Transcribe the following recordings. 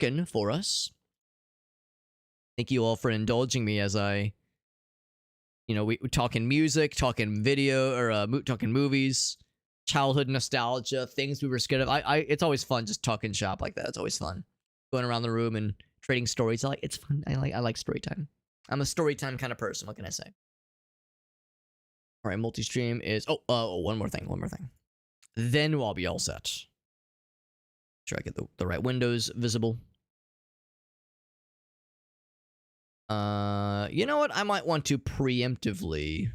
working for us. Thank you all for indulging me as I, you know, we're talking music, talking video, or talking movies, childhood nostalgia, things we were scared of. It's always fun just talking shop like that. It's always fun going around the room and trading stories. It's fun. I like story time. I'm a story time kind of person. What can I say? All right, multi-stream is one more thing. Then we'll be all set. Sure, I get the right windows visible. You know what? I might want to preemptively.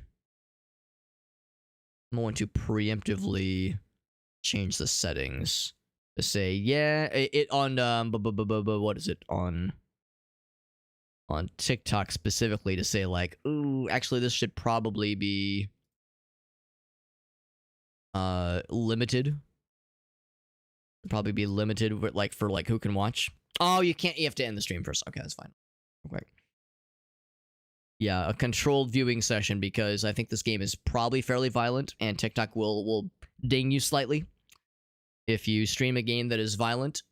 Change the settings to say, yeah, it on what is it on TikTok specifically to say like, ooh, actually this should probably be limited. Probably be limited with for who can watch. Oh, you can't. You have to end the stream first. Okay, that's fine. Okay. Yeah, a controlled viewing session because I think this game is probably fairly violent, and TikTok will ding you slightly if you stream a game that is violent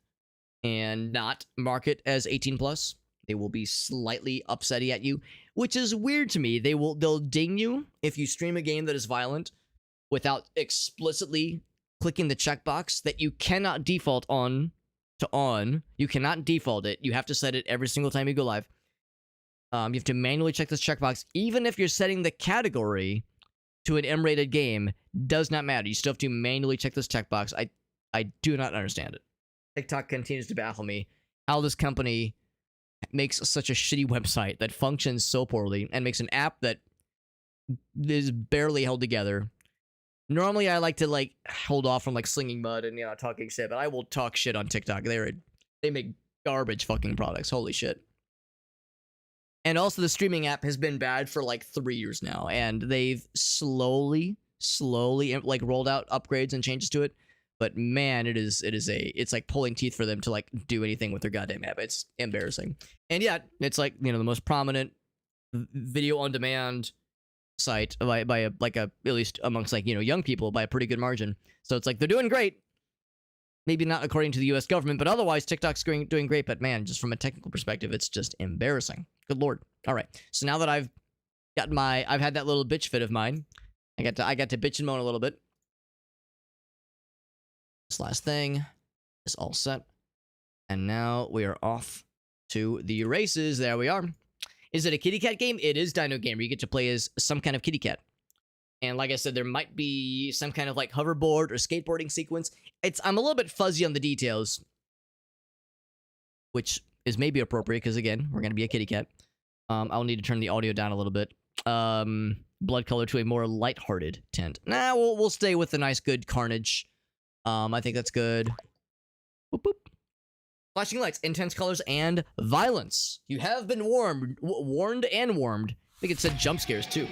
and not mark it as 18+. They will be slightly upsetty at you, which is weird to me. They'll ding you if you stream a game that is violent without explicitly clicking the checkbox that you cannot default on to on. You cannot default it. You have to set it every single time you go live. You have to manually check this checkbox. Even if you're setting the category to an M-rated game, does not matter. You still have to manually check this checkbox. I do not understand it. TikTok continues to baffle me. How this company makes such a shitty website that functions so poorly and makes an app that is barely held together. Normally, I like to hold off from slinging mud and talking shit, but I will talk shit on TikTok. They make garbage fucking products. Holy shit. And also, the streaming app has been bad for 3 years now, and they've slowly rolled out upgrades and changes to it. But man, it's like pulling teeth for them to do anything with their goddamn app. It's embarrassing. And yet, it's the most prominent video on demand site by at least amongst young people by a pretty good margin. So it's they're doing great. Maybe not according to the US government, but otherwise TikTok's doing great. But man, just from a technical perspective, it's just embarrassing. Good lord. All right. So now that I've had that little bitch fit of mine, I got to bitch and moan a little bit. This last thing is all set. And now we are off to the races. There we are. Is it a kitty cat game? It is Dino Gamer. You get to play as some kind of kitty cat. And like I said, there might be some kind of hoverboard or skateboarding sequence. I'm a little bit fuzzy on the details, which is maybe appropriate because again, we're gonna be a kitty cat. I'll need to turn the audio down a little bit. Blood color to a more lighthearted tint. Nah, we'll stay with the nice, good Carnage. I think that's good. Boop, boop. Flashing lights, intense colors, and violence. You have been warned and warmed. I think it said jump scares too.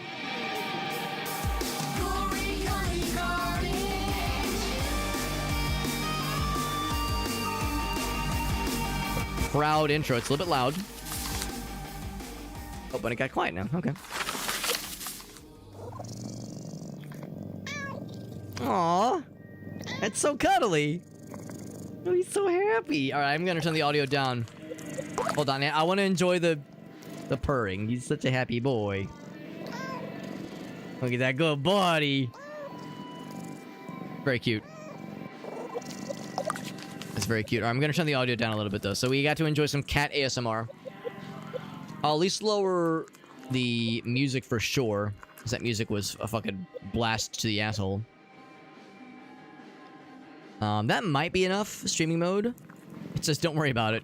Proud intro. It's a little bit loud. Oh, but it got quiet now. Okay. Aww. That's so cuddly. Oh, he's so happy. All right, I'm going to turn the audio down. Hold on. I want to enjoy the purring. He's such a happy boy. Look at that good body. Very cute. That's very cute. All right, I'm going to turn the audio down a little bit, though. So we got to enjoy some cat ASMR. I'll at least lower the music for sure, because that music was a fucking blast to the asshole. That might be enough streaming mode. It says don't worry about it.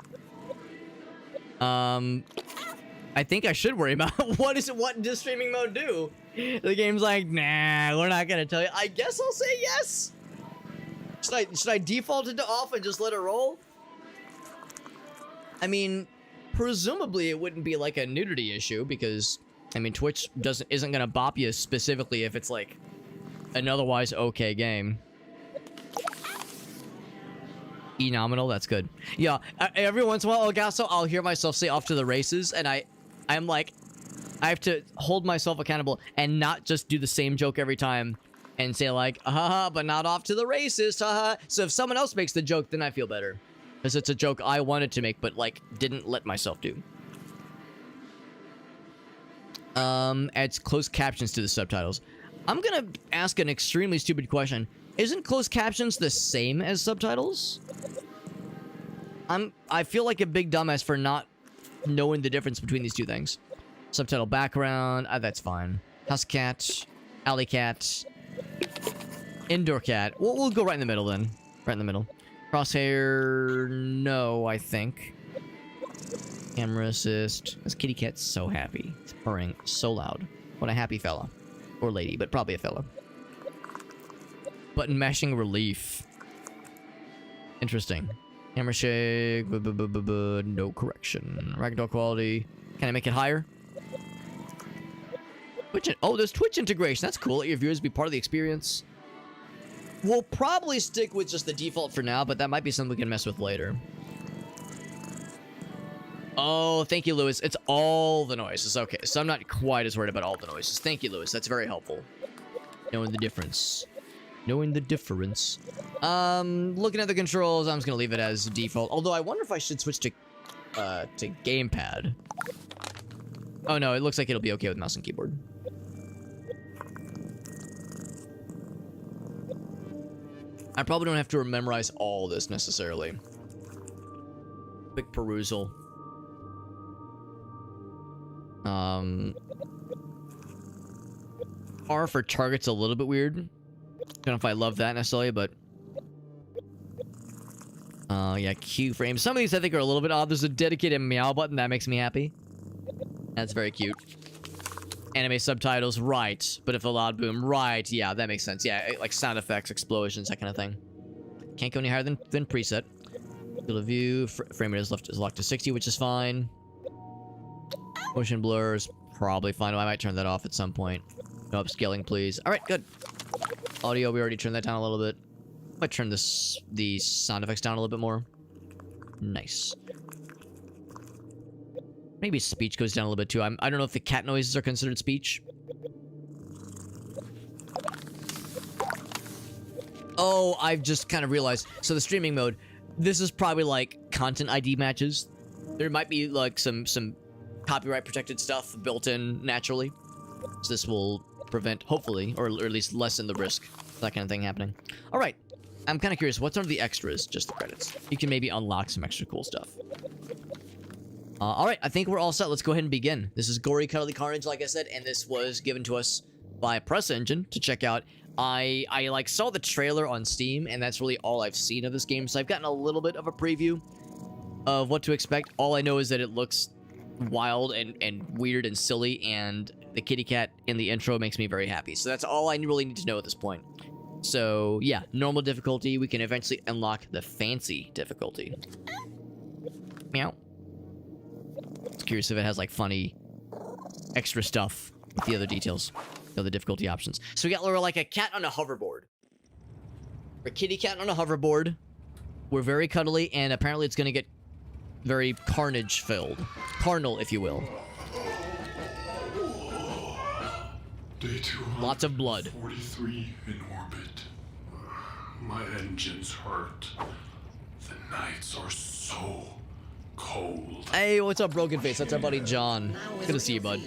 I think I should worry about what does streaming mode do? The game's like, nah, we're not gonna tell you. I guess I'll say yes. Should I default it to off and just let it roll? I mean, presumably it wouldn't be a nudity issue because I mean Twitch isn't gonna bop you specifically if it's an otherwise okay game. Nominal, that's good. Yeah, every once in a while, Ogasso, I'll hear myself say off to the races, and I'm I have to hold myself accountable and not just do the same joke every time and say haha, but not off to the races, haha. So if someone else makes the joke, then I feel better. Because it's a joke I wanted to make, but, like, didn't let myself do. Adds closed captions to the subtitles. I'm gonna ask an extremely stupid question. Isn't closed captions the same as subtitles? I feel like a big dumbass for not knowing the difference between these two things. Subtitle background, that's fine. House cat, alley cat, indoor cat. We'll go right in the middle then. Right in the middle. Crosshair, no, I think. Camera assist. This kitty cat's so happy. It's purring so loud. What a happy fella. Or lady, but probably a fella. Button mashing relief. Interesting. Camera shake. No correction. Ragdoll quality. Can I make it higher? Oh, there's Twitch integration. That's cool. Let your viewers be part of the experience. We'll probably stick with just the default for now, but that might be something we can mess with later. Oh, thank you, Lewis. It's all the noises. Okay, so I'm not quite as worried about all the noises. Thank you, Lewis. That's very helpful. Knowing the difference. Knowing the difference. Looking at the controls, I'm just gonna leave it as default. Although I wonder if I should switch to gamepad. Oh no, it looks like it'll be okay with mouse and keyboard. I probably don't have to memorize all this necessarily. Quick perusal. R for target's a little bit weird. Don't know if I love that necessarily, but yeah, Q frames. Some of these I think are a little bit odd. There's a dedicated meow button that makes me happy. That's very cute. Anime subtitles, right. But if a loud boom, right. Yeah, that makes sense. Yeah, like sound effects, explosions, that kind of thing. Can't go any higher than preset. Field of view, frame rate is locked to 60, which is fine. Motion blurs, probably fine. I might turn that off at some point. No upscaling, please. All right, good. Audio, we already turned that down a little bit. I might turn the sound effects down a little bit more. Nice. Maybe speech goes down a little bit too. I don't know if the cat noises are considered speech. Oh, I've just kind of realized. So the streaming mode, this is probably like content ID matches. There might be like some copyright protected stuff built in naturally. So this will prevent, hopefully, or at least lessen the risk of that kind of thing happening. All right. I'm kind of curious. What's under the extras? Just the credits. You can maybe unlock some extra cool stuff. All right, I think we're all set. Let's go ahead and begin. This is Gori, Cuddly Carnage, like I said, and this was given to us by Press Engine to check out. I like saw the trailer on Steam, and that's really all I've seen of this game. So I've gotten a little bit of a preview of what to expect. All I know is that it looks wild and weird and silly, and the kitty cat in the intro makes me very happy. So that's all I really need to know at this point. So yeah, normal difficulty. We can eventually unlock the fancy difficulty. Meow. Curious if it has like funny extra stuff with the other details, the other difficulty options. So we got like a cat on a hoverboard. A kitty cat on a hoverboard. We're very cuddly, and apparently it's gonna get very carnage filled. Carnal, if you will. Day 2. Lots of blood. 43 in orbit. My engines hurt. The nights are so cold. Hey, what's up, Broken Face? That's our buddy John. Good to see you, bud.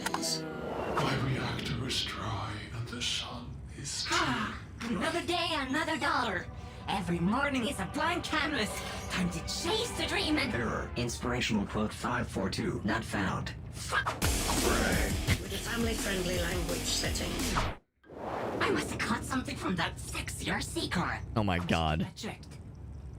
My reactor is dry and the sun is Ah, another day, another dollar. Every morning is a blank canvas. Time to chase the dream and... Error. Inspirational quote 542. Not found. With a family-friendly language setting. I must have caught something from that sexy RC car. Oh my god. Eject.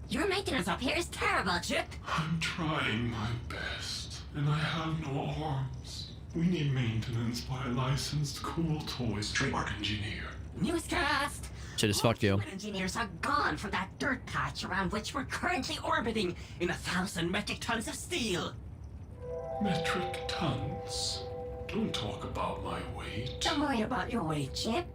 Your maintenance up here is terrible, Chip. I'm trying my best, and I have no arms. We need maintenance by a licensed Cool Toys trademark engineer. Newscast. Shit is fucked, yo. Engineers are gone from that dirt patch around which we're currently orbiting in 1,000 metric tons of steel. Metric tons. Don't talk about my weight. Don't worry about your weight, Chip.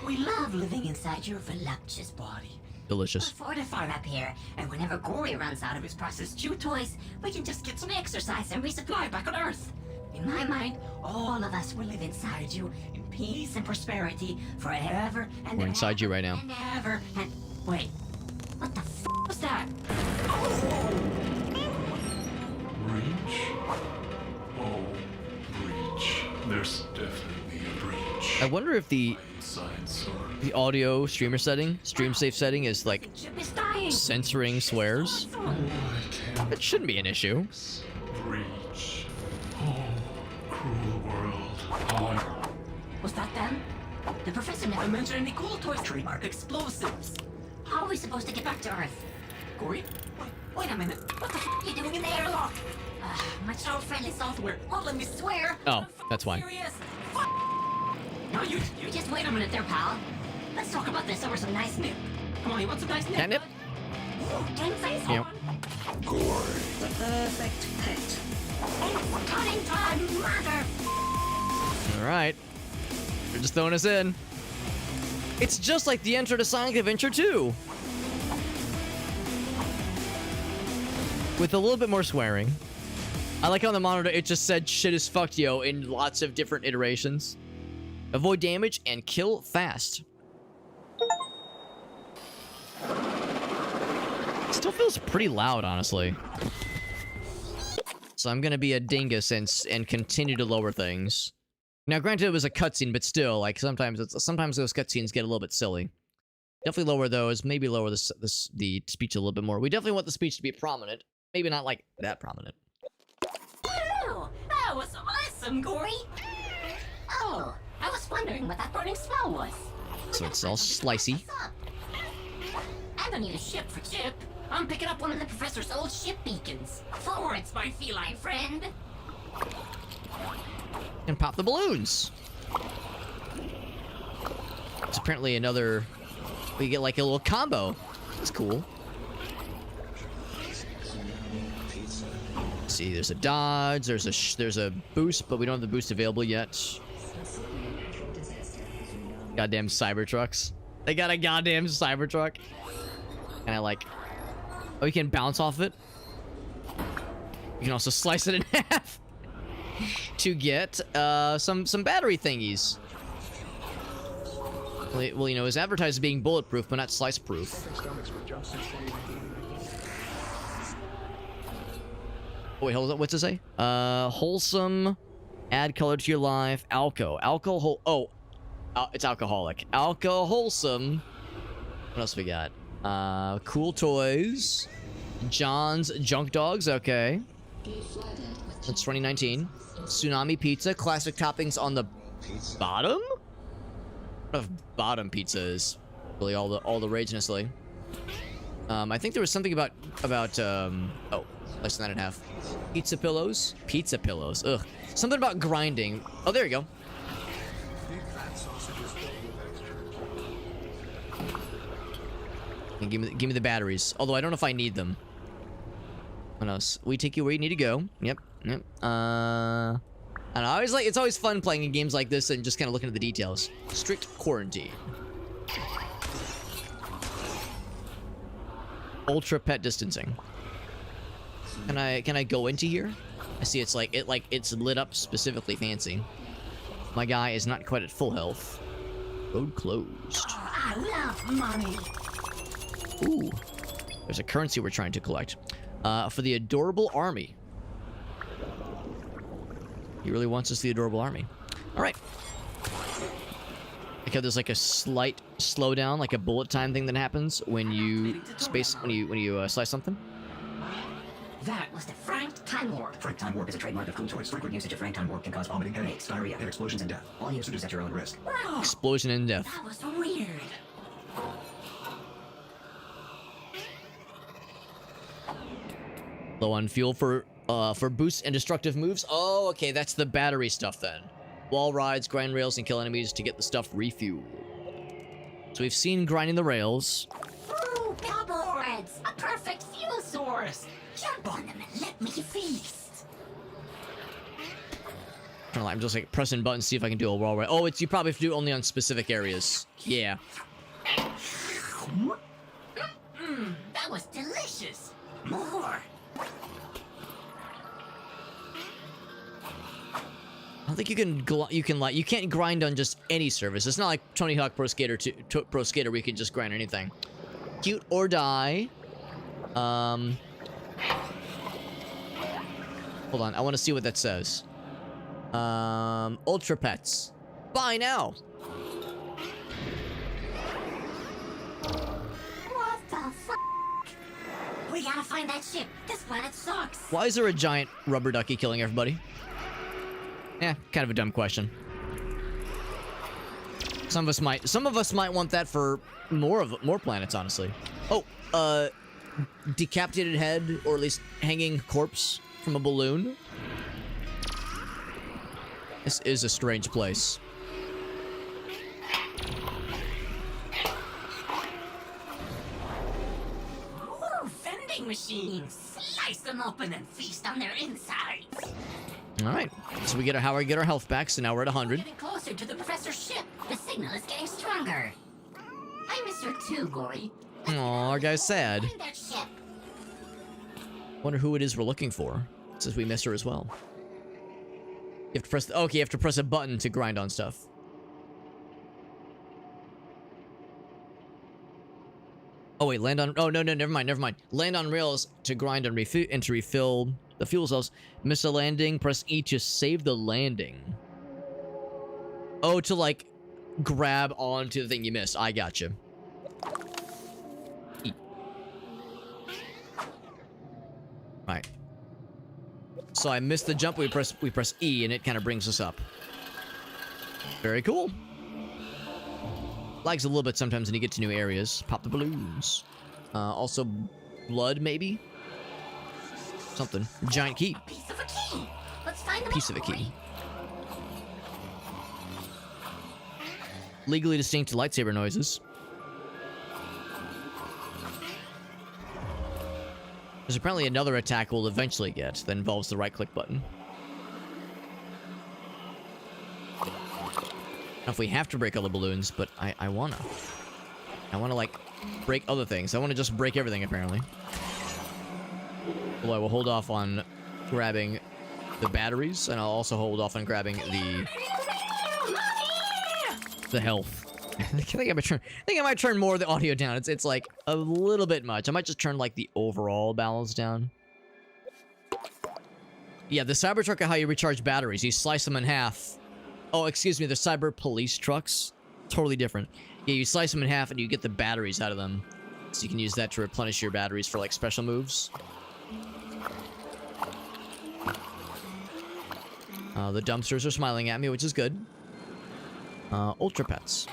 We love living inside your voluptuous body. Delicious. We're fortified up here, and whenever Gori runs out of his processed chew toys, we can just get some exercise and resupply back on Earth. In my mind, all of us will live inside you in peace and prosperity forever and We're inside you right now. And ever and wait, what the f was that? Oh! I wonder if the Inside sword. audio stream safe setting is like The ship is dying. censoring swears. I can't It shouldn't be an issue. reach. Oh, cruel world. Oh, Was that them? The professor never mentioned any cool toys. Trademark explosives. How are we supposed to get back to Earth? Gori? Wait a minute. What the f are you doing in the airlock? My child-friendly software won't let me swear. Oh, I'm that's why. Serious. No, you just wait a minute there, pal. Let's talk about this over some nice nip. Come on, you want some nice nip? Catnip? Game face Yep. on. The perfect pet. And cutting time, mother. All right. You're just throwing us in. It's just like the Enter to Sonic Adventure 2. With a little bit more swearing. I like how on the monitor it just said shit is fucked yo in lots of different iterations. Avoid damage and kill fast. Still feels pretty loud, honestly. So I'm gonna be a dingus and continue to lower things. Now, granted, it was a cutscene, but still, like sometimes those cutscenes get a little bit silly. Definitely lower those. Maybe lower the speech a little bit more. We definitely want the speech to be prominent. Maybe not like that prominent. Woo! That was awesome, Gori. Oh, I was wondering what that burning smell was. So it's all slicey. What's up? I don't need a ship for chip. I'm picking up one of the professor's old ship beacons. Forwards, my feline friend. And pop the balloons. It's apparently another... We get like a little combo. It's cool. See, there's a dodge, there's a boost, but we don't have the boost available yet. Goddamn Cybertrucks. They got a goddamn Cybertruck. And I like... Oh, you can bounce off it. You can also slice it in half. To get some battery thingies. Well, you know, it's advertised as being bulletproof, but not slice-proof. Oh, wait, hold on. What's it say? Wholesome. Add color to your life. Alcohol. Oh, it's alcoholic. Alcoholsome. What else we got? Cool toys. John's Junk Dogs. Okay. That's 2019. Tsunami pizza. Classic toppings on the bottom? I don't know if bottom pizza is really all the rage, honestly. I think there was something about oh, less than that and a half. Pizza pillows. Ugh. Something about grinding. Oh, there you go. And give me the batteries. Although I don't know if I need them. What else? We take you where you need to go. Yep. I don't know. It's always fun playing in games like this and just kind of looking at the details. Strict quarantine. Ultra pet distancing. Can I go into here? I see it's it's lit up specifically fancy. My guy is not quite at full health. Road closed. Oh, I love money. Ooh. There's a currency we're trying to collect. For the adorable army. He really wants us the adorable army. All right. Like how there's like a slight slowdown, like a bullet time thing that happens when you slice something. That was the Frank Time Warp. Frank Time Warp is a trademark of Cool Toys. Frequent usage of Frank Time Warp can cause vomiting, headaches, diarrhea, hair explosions, and death. All usage is at your own risk. Wow, Explosion and death. that was weird. Low on fuel for boosts and destructive moves. Oh, okay, that's the battery stuff then. Wall rides, grind rails, and kill enemies to get the stuff refueled. So we've seen grinding the rails. Ooh, billboards! A perfect fuel source! Jump on them and let me feast! I'm just like pressing buttons to see if I can do a wall ride. Oh, you probably have to do it only on specific areas. Yeah. That was delicious! More! I don't think you can't grind on just any surface. It's not like Tony Hawk Pro Skater Pro Skater where you can just grind anything. Cute or die. Hold on, I want to see what that says. Ultra Pets. Buy now. find that ship. This planet sucks. Why is there a giant rubber ducky killing everybody? Yeah, kind of a dumb question. Some of us might want that for more planets, honestly. Oh, decapitated head, or at least hanging corpse from a balloon. This is a strange place. Ooh, vending machines. Slice them open and feast on their insides. All right, so we get our health back. So now we're at 100. Getting closer to the professor's ship. The signal is getting stronger. I miss her too, Gori. Aw, our guy's sad. Find that ship. Wonder who it is we're looking for. It says we miss her as well. You have to press. Okay, you have to press a button to grind on stuff. Oh wait, land on. Oh no, never mind. Land on rails to grind and refill the fuel cells. Miss a landing. Press E to save the landing. Oh, to like grab onto the thing you missed. I gotcha. E. Right. So I missed the jump. We press E, and it kind of brings us up. Very cool. Lags a little bit sometimes when you get to new areas. Pop the balloons. Also, blood maybe. Something. Giant key. Piece of a key. Let's find them Piece all, of a key. Gori. Legally distinct lightsaber noises. There's apparently another attack we'll eventually get that involves the right-click button. Now, if we have to break all the balloons, but I wanna, like, break other things. I wanna just break everything, apparently. Although I will hold off on grabbing the batteries, and I'll also hold off on grabbing the health. I think I might turn more of the audio down. It's like a little bit much. I might just turn like the overall balance down. Yeah, the Cybertruck are how you recharge batteries. You slice them in half. Oh, excuse me, the Cyber Police trucks. Totally different. Yeah, you slice them in half and you get the batteries out of them. So you can use that to replenish your batteries for like special moves. The dumpsters are smiling at me, which is good. Ultra Pets.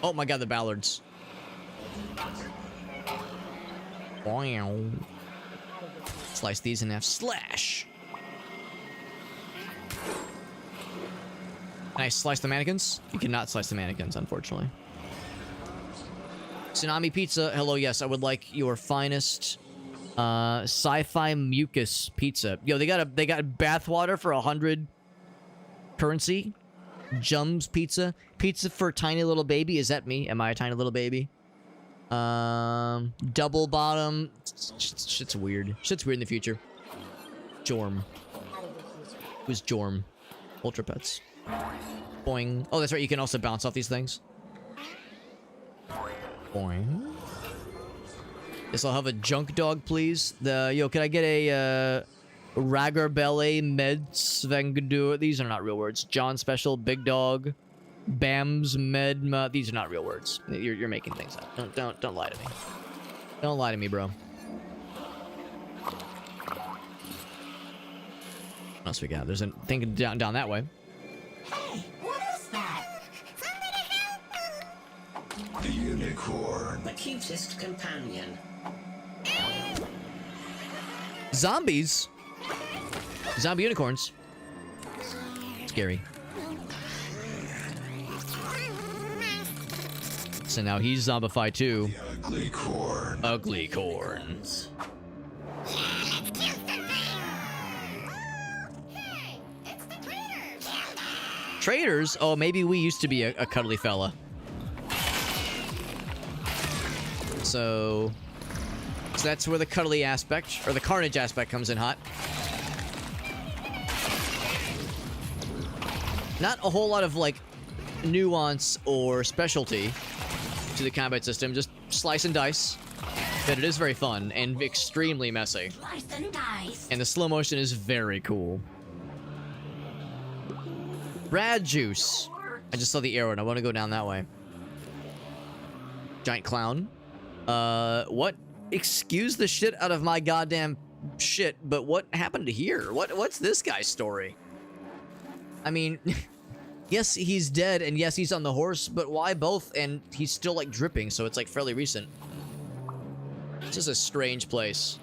Oh my god, the Ballards. Wow. Slice these in half. Slash! Can I slice the mannequins? You cannot slice the mannequins, unfortunately. Tsunami Pizza. Hello, yes, I would like your finest sci-fi mucus pizza. Yo, they got bathwater for 100 currency. Jums Pizza. Pizza for tiny little baby. Is that me? Am I a tiny little baby? Double bottom. Shit's weird. Shit's weird in the future. Jorm. Who's Jorm? Ultra Pets. Boing. Oh, that's right. You can also bounce off these things. Boing. Yes, I'll have a junk dog, please. Yo, can I get a Ragarbelle Medsvengadur? These are not real words. John Special, Big Dog, Bams Medma. These are not real words. You're making things up. Don't lie to me. Don't lie to me, bro. What else we got? There's a thing down that way. Hey, what is that? The unicorn. The cutest companion. Zombies? Zombie unicorns. Scary. So now he's zombified too. The ugly corn. Ugly corns. Traitors? Oh, maybe we used to be a cuddly fella. So that's where the cuddly aspect, or the carnage aspect, comes in hot. Not a whole lot of, like, nuance or specialty to the combat system. Just slice and dice. But it is very fun and extremely messy. Slice and dice. And the slow motion is very cool. Rad juice. I just saw the arrow and I want to go down that way. Giant clown. What? excuse the shit out of my goddamn shit, but what happened to here? What's this guy's story? I mean, yes, he's dead, and yes, he's on the horse, but why both? And he's still, like, dripping, so it's, like, fairly recent. This is a strange place.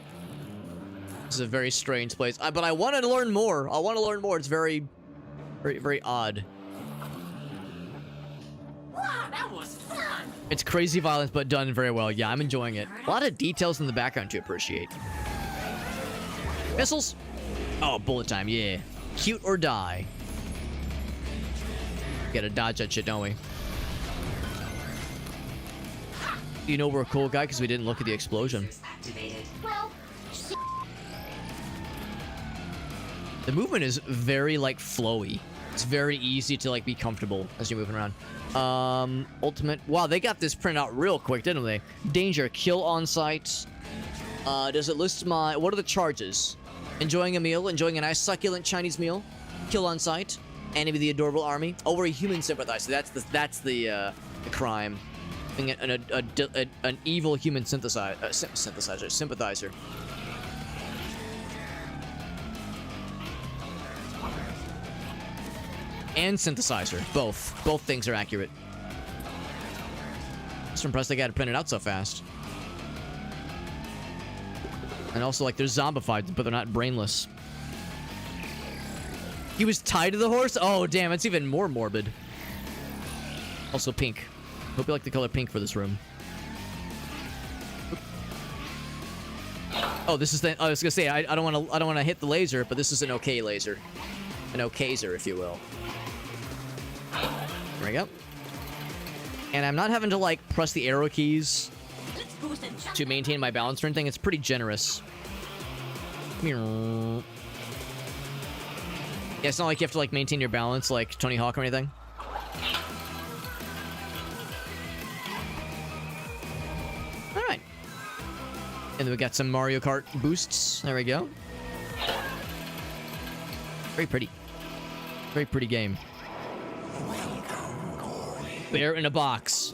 This is a very strange place. But I want to learn more. I want to learn more. It's very, very, very odd. Wow, that was fun! It's crazy violence, but done very well. Yeah, I'm enjoying it. A lot of details in the background to appreciate. Missiles? Oh, bullet time, yeah. Cute or die. Gotta dodge that shit, don't we? You know we're a cool guy because we didn't look at the explosion. Activated. Well, The movement is very, like, flowy. It's very easy to, like, be comfortable as you're moving around. Ultimate. Wow, they got this printed out real quick, didn't they? Danger. Kill on sight. Does it list my... What are the charges? Enjoying a meal. Enjoying a nice succulent Chinese meal. Kill on sight. Enemy the adorable army. Oh, we're a human sympathizer. That's the crime. Being an evil human sympathizer. And synthesizer. Both things are accurate. Just impressed they got it printed out so fast. And also, like, they're zombified, but they're not brainless. He was tied to the horse? Oh, damn, it's even more morbid. Also pink. Hope you like the color pink for this room. Oh, this is the... I was gonna say, I don't want to hit the laser, but this is an okay laser. An okazer, if you will. There we go. And I'm not having to, like, press the arrow keys to maintain my balance or anything. It's pretty generous. Yeah, it's not like you have to, like, maintain your balance like Tony Hawk or anything. Alright. And then we got some Mario Kart boosts. There we go. Very pretty. Very pretty game. Bear in a box.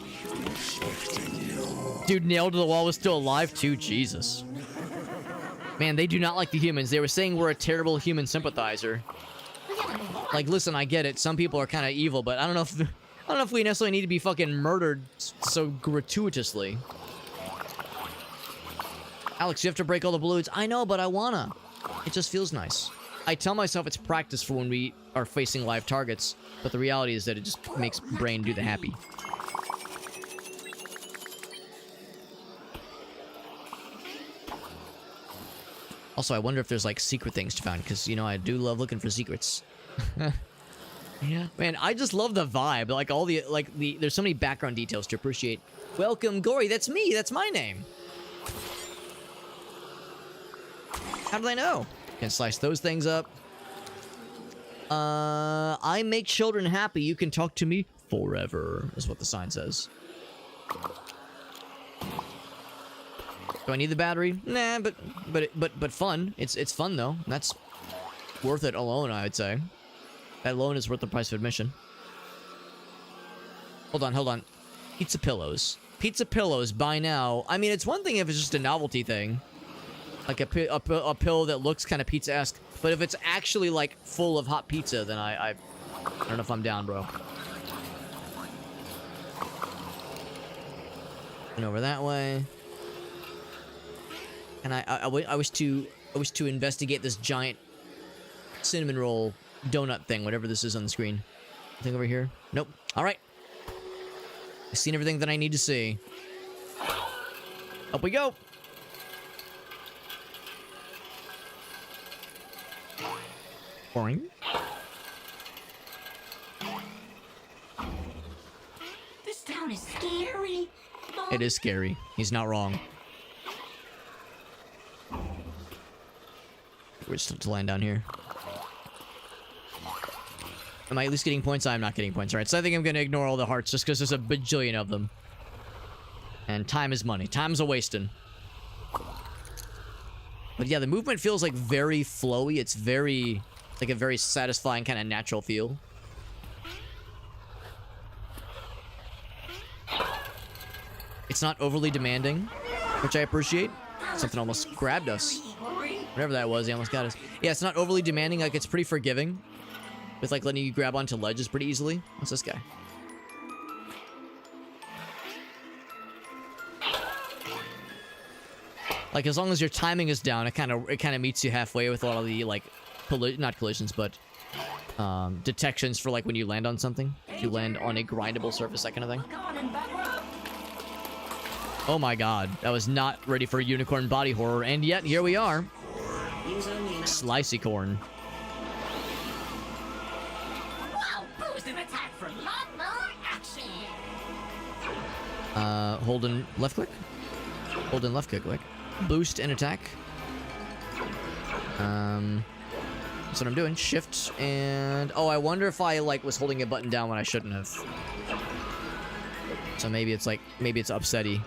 Dude nailed to the wall was still alive too. Jesus. Man, they do not like the humans. They were saying we're a terrible human sympathizer. Like, listen, I get it. Some people are kind of evil, but I don't know if we necessarily need to be fucking murdered so gratuitously. Alex, you have to break all the balloons. I know, but I wanna. It just feels nice. I tell myself it's practice for when we are facing live targets, but the reality is that it just makes brain do the happy. Also, I wonder if there's, like, secret things to find, because, you know, I do love looking for secrets. Yeah. Man, I just love the vibe. Like, all the, like, there's so many background details to appreciate. Welcome, Gori. That's me. That's my name. How do they know? Can slice those things up. I make children happy. You can talk to me forever, is what the sign says. Do I need the battery? Nah, but fun. It's fun though. That's worth it alone, I would say. That alone is worth the price of admission. Hold on. Pizza pillows. Pizza pillows, buy now. I mean, it's one thing if it's just a novelty thing. Like a pill that looks kind of pizza-esque. But if it's actually, like, full of hot pizza, then I don't know if I'm down, bro. And over that way. And I wish to investigate this giant cinnamon roll donut thing, whatever this is on the screen. Anything over here? Nope. All right. I've seen everything that I need to see. Up we go. Boring. this town is scary. It is scary. He's not wrong. We're just to land down here. Am I at least getting points? I'm not getting points. Alright, so I think I'm gonna ignore all the hearts just because there's a bajillion of them. And time is money. Time's a wasting. But yeah, the movement feels like very flowy. It's very... like a very satisfying kind of natural feel. It's not overly demanding. which I appreciate. Something almost grabbed us. Whatever that was, he almost got us. Yeah, it's not overly demanding. Like, it's pretty forgiving. With, like, letting you grab onto ledges pretty easily. What's this guy? Like, as long as your timing is down, it kind of meets you halfway with a lot of the, like, not collisions, but detections for, like, when you land on something. If you land on a grindable surface, that kind of thing. Oh my god, that was not ready for a unicorn body horror, and yet, here we are. Slicey corn. Wow, boost an attack for a lot more action. Hold and left click? Hold and left click. Boost and attack. That's what I'm doing. Shift and... Oh, I wonder if I, like, was holding a button down when I shouldn't have. So maybe it's, like, maybe it's upsetty.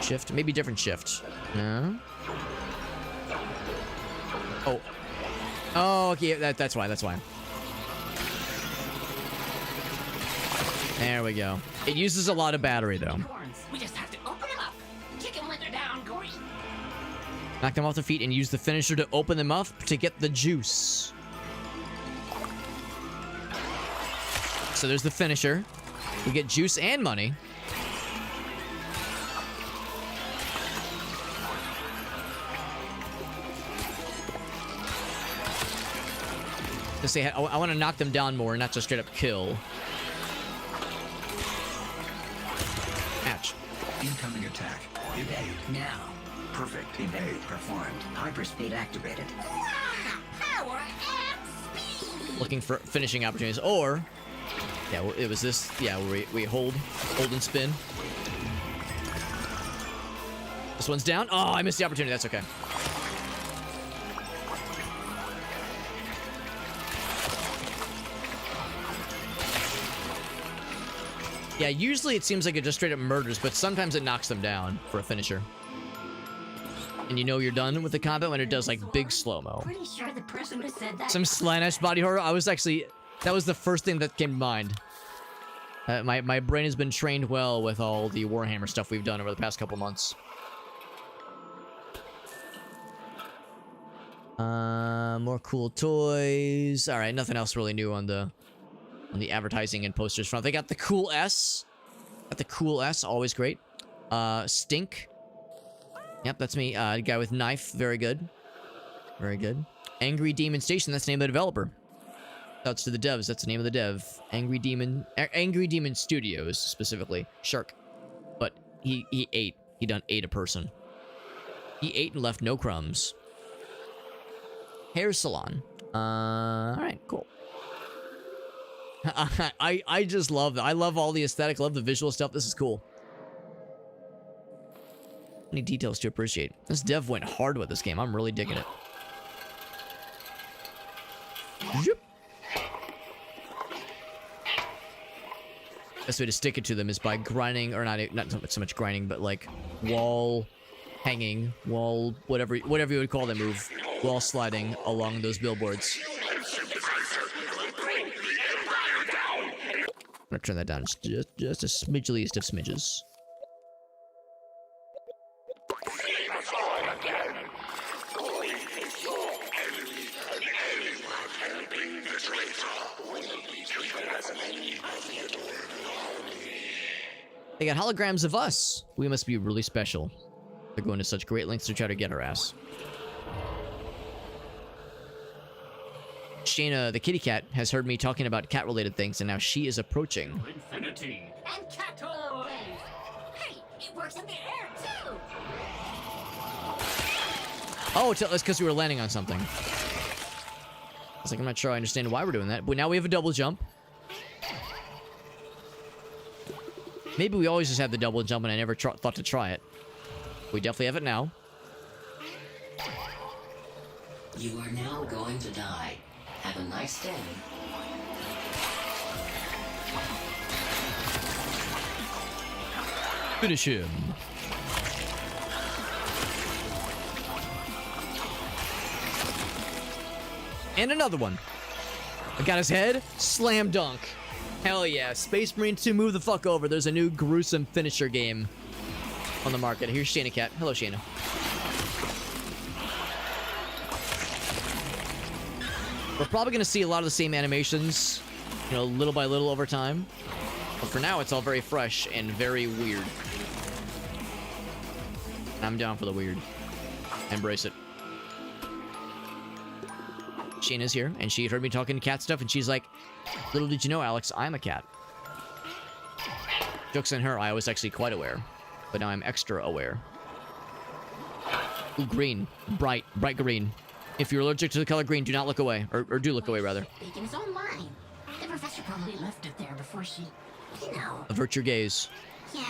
Shift? Maybe different shift. No? Oh. Oh, okay, that's why, that's why. There we go. It uses a lot of battery, though. We just have to open them up. Kick them when they're down, Gori. Knock them off their feet and use the finisher to open them up to get the juice. So there's the finisher. We get juice and money. To say, I want to knock them down more, not just straight up kill. Ouch. Incoming attack. Evade. Now. Perfect. Evade performed. Hyperspeed activated. Power and speed. Looking for finishing opportunities, or yeah, well, it was this. Yeah, where we hold and spin. This one's down. Oh, I missed the opportunity. That's okay. Yeah, usually it seems like it just straight up murders, but sometimes it knocks them down for a finisher. And you know you're done with the combat when it does, like, big slow-mo. Pretty sure the person who said that... Some Slanesh body horror? I was actually... That was the first thing that came to mind. My brain has been trained well with all the Warhammer stuff we've done over the past couple months. More cool toys. Alright, nothing else really new on the advertising and posters front. They got the cool S. Got the cool S, always great. Stink. Yep, that's me. Guy with knife, very good. Very good. Angry Demon Station, that's the name of the developer. Shouts to the devs, that's the name of the dev. Angry Demon Studios, specifically. Shark. But he ate. He done ate a person. He ate and left no crumbs. Hair salon. Alright, cool. I just love that. I love all the aesthetic, love the visual stuff. This is cool. Many details to appreciate. This dev went hard with this game. I'm really digging it. Zoop. Best way to stick it to them is by grinding, or not so much grinding, but like wall hanging, wall, whatever you would call that move, wall sliding along those billboards. I'm gonna turn that down just a smidgeliest of smidges. They got holograms of us. We must be really special. They're going to such great lengths to try to get our ass. Shayna, the kitty cat, has heard me talking about cat-related things, and now she is approaching. Infinity. And cat toys. Hey, it works in the air, too. Oh, it's because we were landing on something. I was like, I'm not sure I understand why we're doing that, but now we have a double jump. Maybe we always just have the double jump and I never thought to try it. We definitely have it now. You are now going to die. Have a nice day. Finish him. And another one. I got his head. Slam dunk. Hell yeah. Space Marine 2, move the fuck over. There's a new gruesome finisher game on the market. Here's Shayna Cat. Hello, Shayna. We're probably going to see a lot of the same animations, you know, little by little over time. But for now, it's all very fresh and very weird. I'm down for the weird. Embrace it. Shayna's here, and she heard me talking cat stuff, and she's like, little did you know, Alex, I'm a cat. Joke's on her, I was actually quite aware. But now I'm extra aware. Ooh, green. Bright green. If you're allergic to the color green, do not look away. Or do look away, rather. Bacon is online. The professor probably left it there before she, you know. Avert your gaze. Yeah,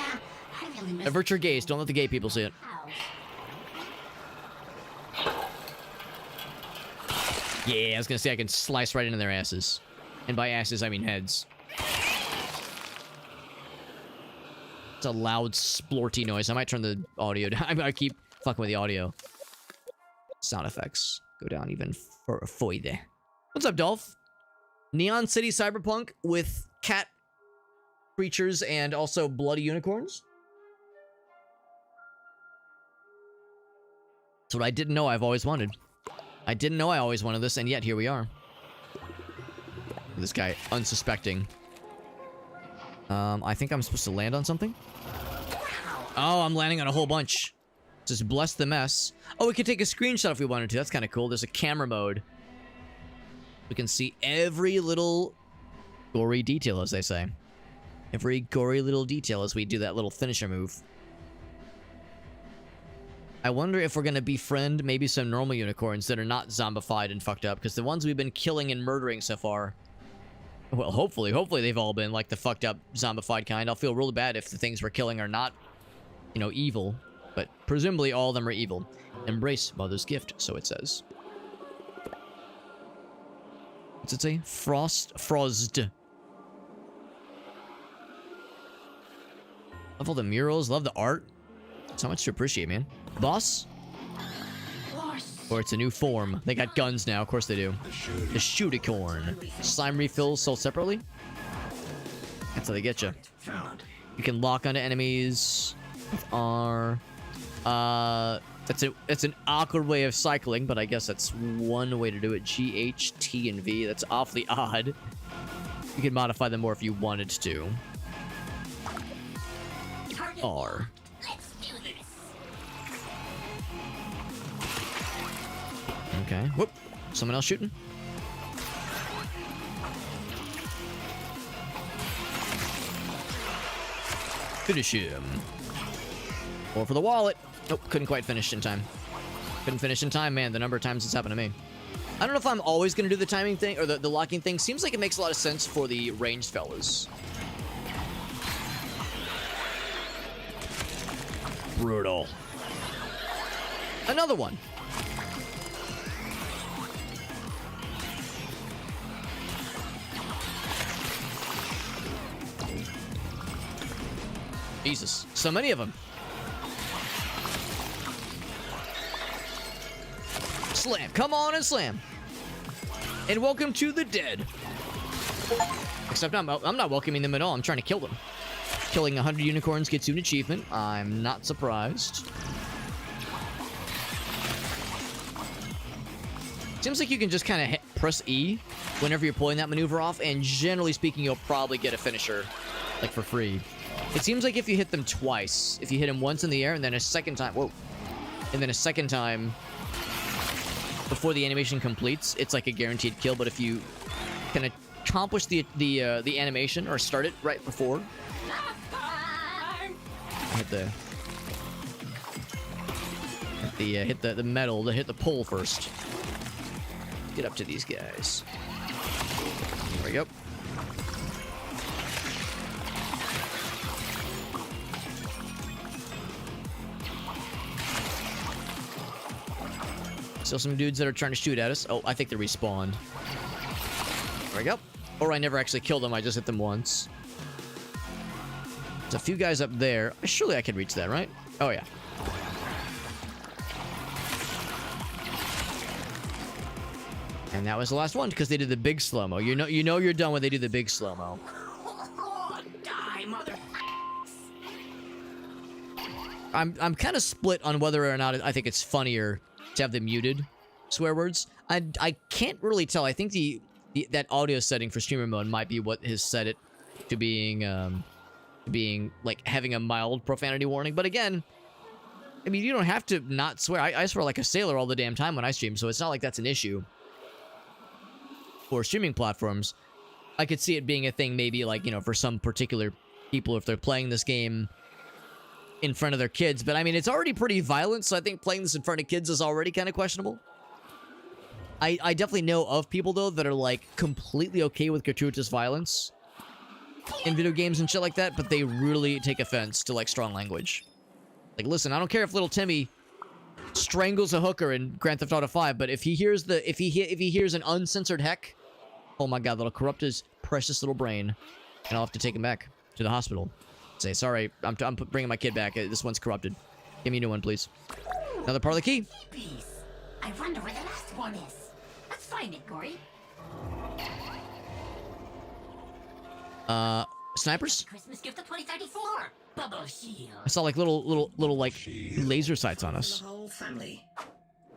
I really miss Avert your gaze. Don't let the gay people see it. house. Yeah, I was gonna say I can slice right into their asses. And by asses, I mean heads. It's a loud, splorty noise. I might turn the audio down. I keep fucking with the audio. Sound effects go down even further. What's up, Dolph? Neon City Cyberpunk with cat creatures and also bloody unicorns? That's what I didn't know I've always wanted. I didn't know I always wanted this, and yet here we are. This guy unsuspecting. I think I'm supposed to land on something. Oh, I'm landing on a whole bunch. Just bless the mess. Oh, we could take a screenshot if we wanted to. That's kind of cool. There's a camera mode. We can see every little gory detail, as they say. Every gory little detail as we do that little finisher move. I wonder if we're going to befriend maybe some normal unicorns that are not zombified and fucked up, because the ones we've been killing and murdering so far, well, hopefully they've all been like the fucked up zombified kind. I'll feel really bad if the things we're killing are not, you know, evil, but presumably all of them are evil. Embrace Mother's gift, so it says. What's it say? Frozd. Love all the murals, love the art. So much to appreciate, man. Boss? Or it's a new form. They got guns now, of course they do. The Shooticorn. Slime refills sold separately? That's how they get you. You can lock onto enemies with R. That's an awkward way of cycling, but I guess that's one way to do it. G, H, T, and V. That's awfully odd. You can modify them more if you wanted to. R. Let's do this. Okay. Whoop. Someone else shooting? Finish him. Or for the wallet. Nope, couldn't quite finish in time. Couldn't finish in time, man. The number of times it's happened to me. I don't know if I'm always going to do the timing thing, or the locking thing. Seems like it makes a lot of sense for the ranged fellas. Brutal. Another one. Jesus, so many of them. Slam, come on and slam. And welcome to the dead. Except I'm not welcoming them at all. I'm trying to kill them. Killing 100 unicorns gets you an achievement. I'm not surprised. Seems like you can just kind of press E whenever you're pulling that maneuver off, and generally speaking, you'll probably get a finisher, like, for free. It seems like if you hit them twice, if you hit them once in the air and then a second time, whoa, and then a second time before the animation completes, it's like a guaranteed kill. But if you can accomplish the animation or start it right before, hit the metal, hit the pole first. Get up to these guys. There we go. Still some dudes that are trying to shoot at us. Oh, I think they respawned. There we go. Or I never actually killed them, I just hit them once. There's a few guys up there. Surely I can reach that, right? Oh, yeah. And that was the last one, because they did the big slow-mo. You know you're done when they do the big slow-mo. Die, mother. I'm kind of split on whether or not I think it's funnier to have the muted swear words. I can't really tell. I think that audio setting for streamer mode might be what has set it to being like having a mild profanity warning. But again, I mean, you don't have to not swear. I swear like a sailor all the damn time when I stream, so it's not like that's an issue. For streaming platforms, I could see it being a thing maybe like, you know, for some particular people if they're playing this game in front of their kids. But I mean, it's already pretty violent, so I think playing this in front of kids is already kind of questionable. I definitely know of people, though, that are, like, completely okay with gratuitous violence in video games and shit like that, but they really take offense to, like, strong language. Like, listen, I don't care if little Timmy strangles a hooker in Grand Theft Auto 5, but if he hears if he hears an uncensored heck, oh my god, that'll corrupt his precious little brain, and I'll have to take him back to the hospital. Say, sorry, I'm bringing my kid back. This one's corrupted. Give me a new one, please. Another part of the key. Peace. I wonder where the last one is. Let's find it, Gori. Snipers? Christmas gift of 2034. Bubble shield. I saw like little like laser sights on us. The whole family.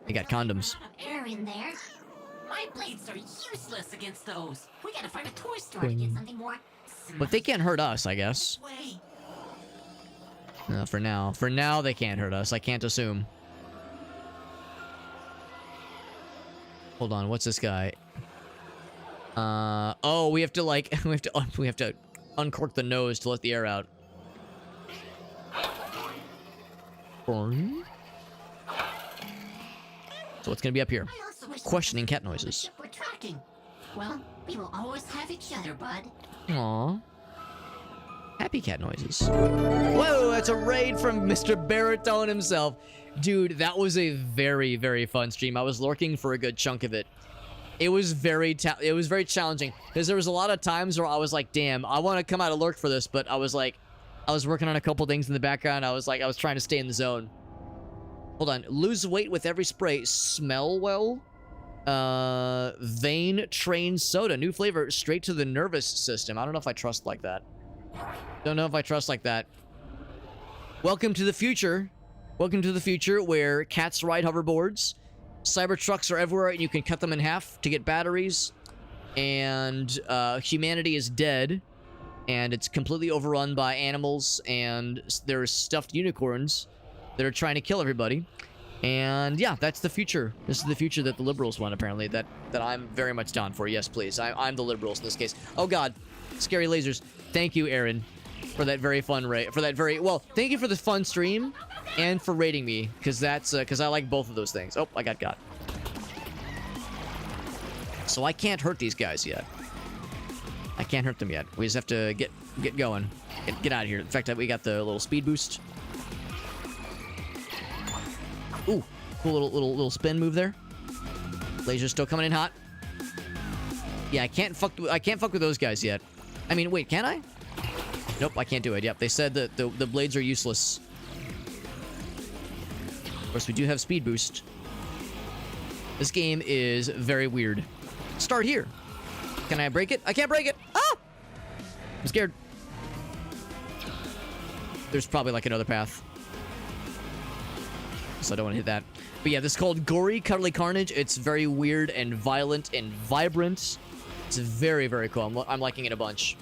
They got condoms. Air in there. My blades are useless against those. We gotta find a toy store to get something more. But they can't hurt us, I guess. Way. No, for now they can't hurt us. I can't assume. Hold on, what's this guy? Oh, we have to like we have to uncork the nose to let the air out. So what's gonna be up here? I also wish Questioning cat noises. we're tracking. Well, we will always have each other, bud. Aww. Happy cat noises. Whoa, that's a raid from Mr. Baritone himself. Dude, that was a very, very fun stream. I was lurking for a good chunk of it. It was very challenging because there was a lot of times where I was like, damn, I want to come out of lurk for this, but I was like, I was working on a couple things in the background. I was trying to stay in the zone. Hold on. Lose weight with every spray. Smell well. Vein Train Soda. New flavor straight to the nervous system. I don't know if I trust like that. Don't know if I trust like that. Welcome to the future. Welcome to the future where cats ride hoverboards. Cyber trucks are everywhere and you can cut them in half to get batteries. And humanity is dead. And it's completely overrun by animals. And there's stuffed unicorns that are trying to kill everybody. And yeah, that's the future. This is the future that the liberals want, apparently. That I'm very much down for. Yes, please. I'm the liberals in this case. Oh god. Scary lasers. Thank you, Aaron, for that very fun thank you for the fun stream and for rating me, because I like both of those things. Oh, I got. So I can't hurt these guys yet. I can't hurt them yet. We just have to get going. Get out of here. In fact, we got the little speed boost. Ooh, cool little spin move there. Laser's still coming in hot. Yeah, I can't fuck with those guys yet. I mean, wait, can I? Nope, I can't do it. Yep, they said that the blades are useless. Of course, we do have speed boost. This game is very weird. Start here. Can I break it? I can't break it. Ah! I'm scared. There's probably like another path. So I don't want to hit that. But yeah, this is called Gori, Cuddly Carnage. It's very weird and violent and vibrant. It's very, very cool. I'm liking it a bunch.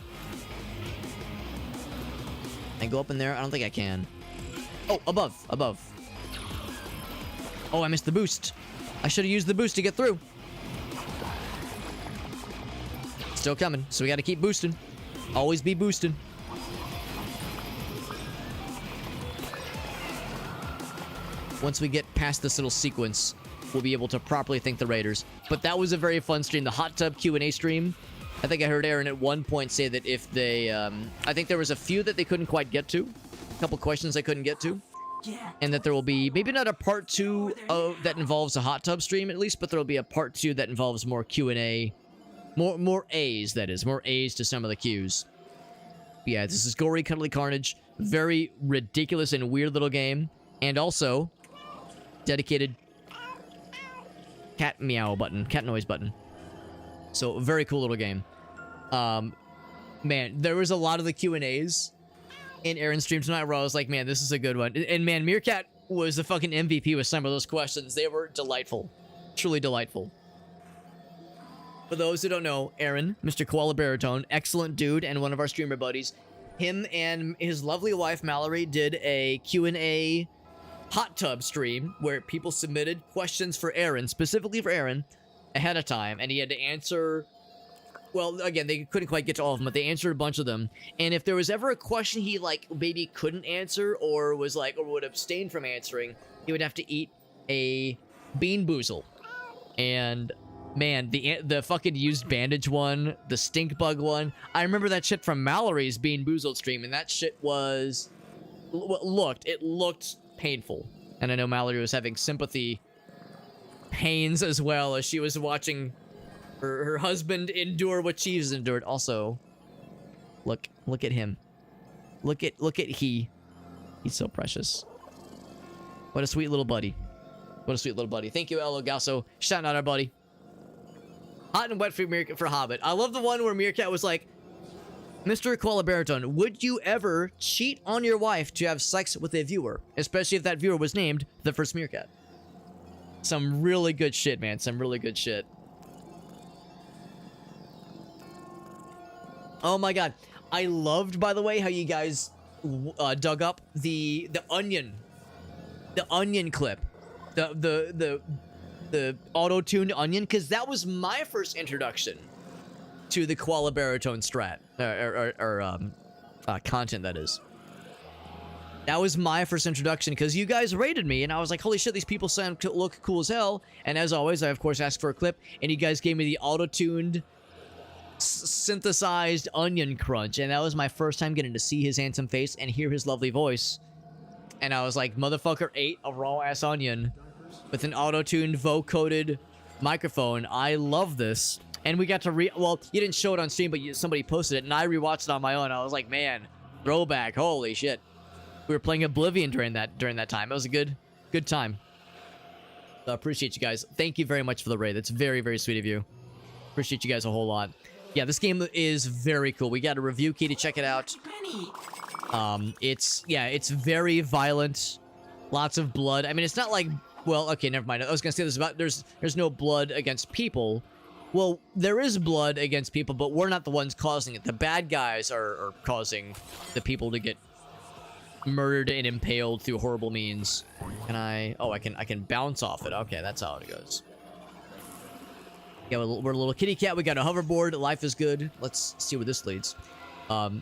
Can I go up in there? I don't think I can. Oh, above. Oh, I missed the boost. I should have used the boost to get through. Still coming, so we got to keep boosting. Always be boosting. Once we get past this little sequence, we'll be able to properly thank the raiders. But that was a very fun stream. The hot tub Q&A stream. I think I heard Aaron at one point say that if they... I think there was a few that they couldn't quite get to. A couple questions they couldn't get to. And that there will be maybe not a part 2 that involves a hot tub stream at least, but there will be a part 2 that involves more Q&A. More A's, that is. More A's to some of the Q's. But yeah, this is Gori, Cuddly Carnage. Very ridiculous and weird little game. And also... dedicated cat meow button, cat noise button. So, very cool little game. Man, there was a lot of the Q&As in Aaron's stream tonight where I was like, man, this is a good one. And man, Meerkat was the fucking MVP with some of those questions. They were delightful. Truly delightful. For those who don't know, Aaron, Mr. Koala Baritone, excellent dude and one of our streamer buddies. Him and his lovely wife, Mallory, did a Q&A hot tub stream where people submitted questions for Aaron, specifically for Aaron, ahead of time. And he had to answer... Well, again, they couldn't quite get to all of them, but they answered a bunch of them. And if there was ever a question he, like, maybe couldn't answer or was, like, or would abstain from answering, he would have to eat a bean boozle. And, man, the fucking used bandage one, the stink bug one, I remember that shit from Mallory's bean boozled stream, and that shit was... It looked painful. And I know Mallory was having sympathy pains as well as she was watching... Her husband endure what she's endured. Also, look at him. Look at He's so precious. What a sweet little buddy. What a sweet little buddy. Thank you, Elo Gasso. Shouting out our buddy. Hot and wet for Hobbit. I love the one where Meerkat was like, Mr. Koala Baritone, would you ever cheat on your wife to have sex with a viewer? Especially if that viewer was named the first Meerkat. Some really good shit, man. Some really good shit. Oh my god. I loved, by the way, how you guys dug up the onion clip. The auto-tuned onion, because that was my first introduction to the Koala Baritone strat. Content, that is. That was my first introduction, because you guys rated me, and I was like, holy shit, these people look cool as hell. And as always, I, of course, asked for a clip, and you guys gave me the auto-tuned... synthesized onion crunch, and that was my first time getting to see his handsome face and hear his lovely voice. And I was like, motherfucker ate a raw ass onion with an auto-tuned vocoded microphone. I love this. And we got to well, you didn't show it on stream, but somebody posted it, and I rewatched it on my own. I was like, man, throwback, holy shit. We were playing Oblivion during that time. It was a good time. So I appreciate you guys. Thank you very much for the raid. That's very, very sweet of you. Appreciate you guys a whole lot. Yeah, this game is very cool. We got a review key to check it out. It's very violent. Lots of blood. I mean, it's not like, well, okay, never mind. I was gonna say this about there's no blood against people. Well, there is blood against people, but we're not the ones causing it. The bad guys are causing the people to get murdered and impaled through horrible means. Can I? Oh, I can bounce off it. Okay, that's how it goes. Yeah, we're a little kitty cat. We got a hoverboard. Life is good. Let's see where this leads. The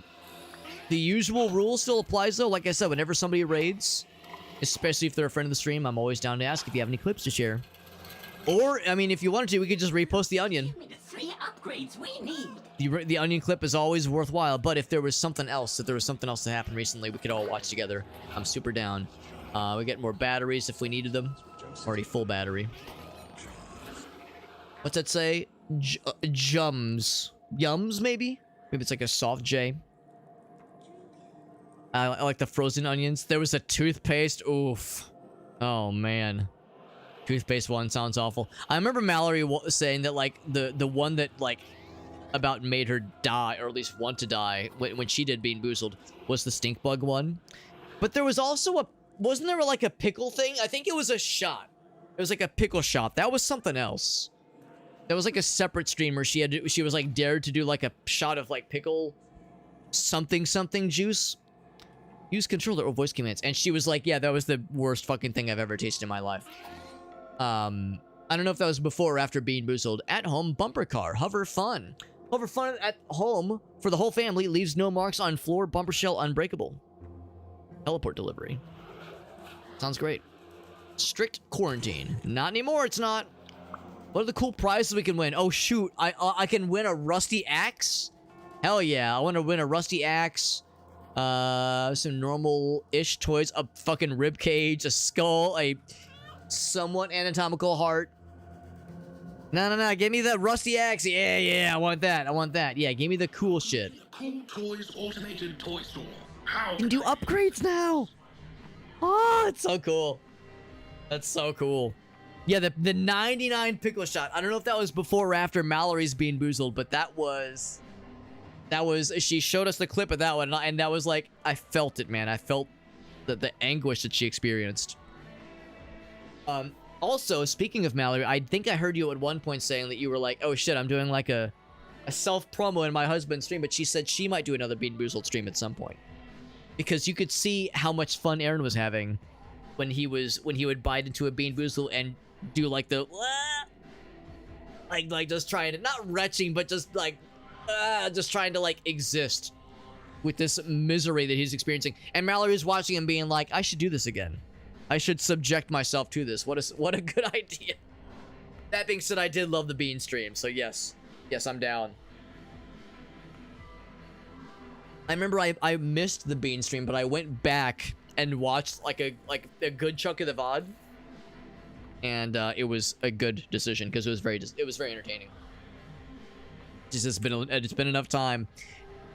usual rule still applies, though. Like I said, whenever somebody raids, especially if they're a friend of the stream, I'm always down to ask if you have any clips to share. Or, I mean, if you wanted to, we could just repost the onion. Give me the 3 upgrades we need. The onion clip is always worthwhile, but if there was something else, that happened recently, we could all watch together. I'm super down. We get more batteries if we needed them. Already full battery. What's that say? Jums. Yums, maybe? Maybe it's like a soft J. I like the frozen onions. There was a toothpaste. Oof. Oh, man. Toothpaste one sounds awful. I remember Mallory saying that, like, the one that, like, about made her die, or at least want to die, when she did Bean Boozled, was the stink bug one. But there was also wasn't there, like, a pickle thing? I think it was a shot. It was like a pickle shot. That was something else. That was like a separate streamer. She was like dared to do like a shot of like pickle something juice. Use controller or voice commands. And she was like, yeah, that was the worst fucking thing I've ever tasted in my life. I don't know if that was before or after Bean Boozled. At home bumper car. Hover fun. Hover fun at home for the whole family. Leaves no marks on floor. Bumper shell unbreakable. Teleport delivery. Sounds great. Strict quarantine. Not anymore, it's not. What are the cool prizes we can win? Oh, shoot. I can win a rusty axe? Hell yeah. I want to win a rusty axe. Some normal-ish toys. A fucking rib cage. A skull. A somewhat anatomical heart. No. Give me the rusty axe. Yeah. I want that. Yeah, give me the cool shit. Cool Toys Automated Toy Store. How can do upgrades now. Oh, it's so cool. That's so cool. Yeah, the 99 pickle shot. I don't know if that was before or after Mallory's Bean Boozled, but that was That was, she showed us the clip of that one, and that was like, I felt it, man. I felt the anguish that she experienced. Also, speaking of Mallory, I think I heard you at one point saying that you were like, oh shit, I'm doing like a self-promo in my husband's stream, but she said she might do another Bean Boozled stream at some point. Because you could see how much fun Aaron was having when he would bite into a Bean Boozled and do like the like just trying to, not retching, but just like just trying to like exist with this misery that he's experiencing. And Mallory was watching him being like, I should do this again. I should subject myself to this. What a good idea. That being said, I did love the Bean stream, so yes. Yes, I'm down. I remember I missed the Bean stream, but I went back and watched like a good chunk of the VOD. And it was a good decision because it was very entertaining. It's been enough time.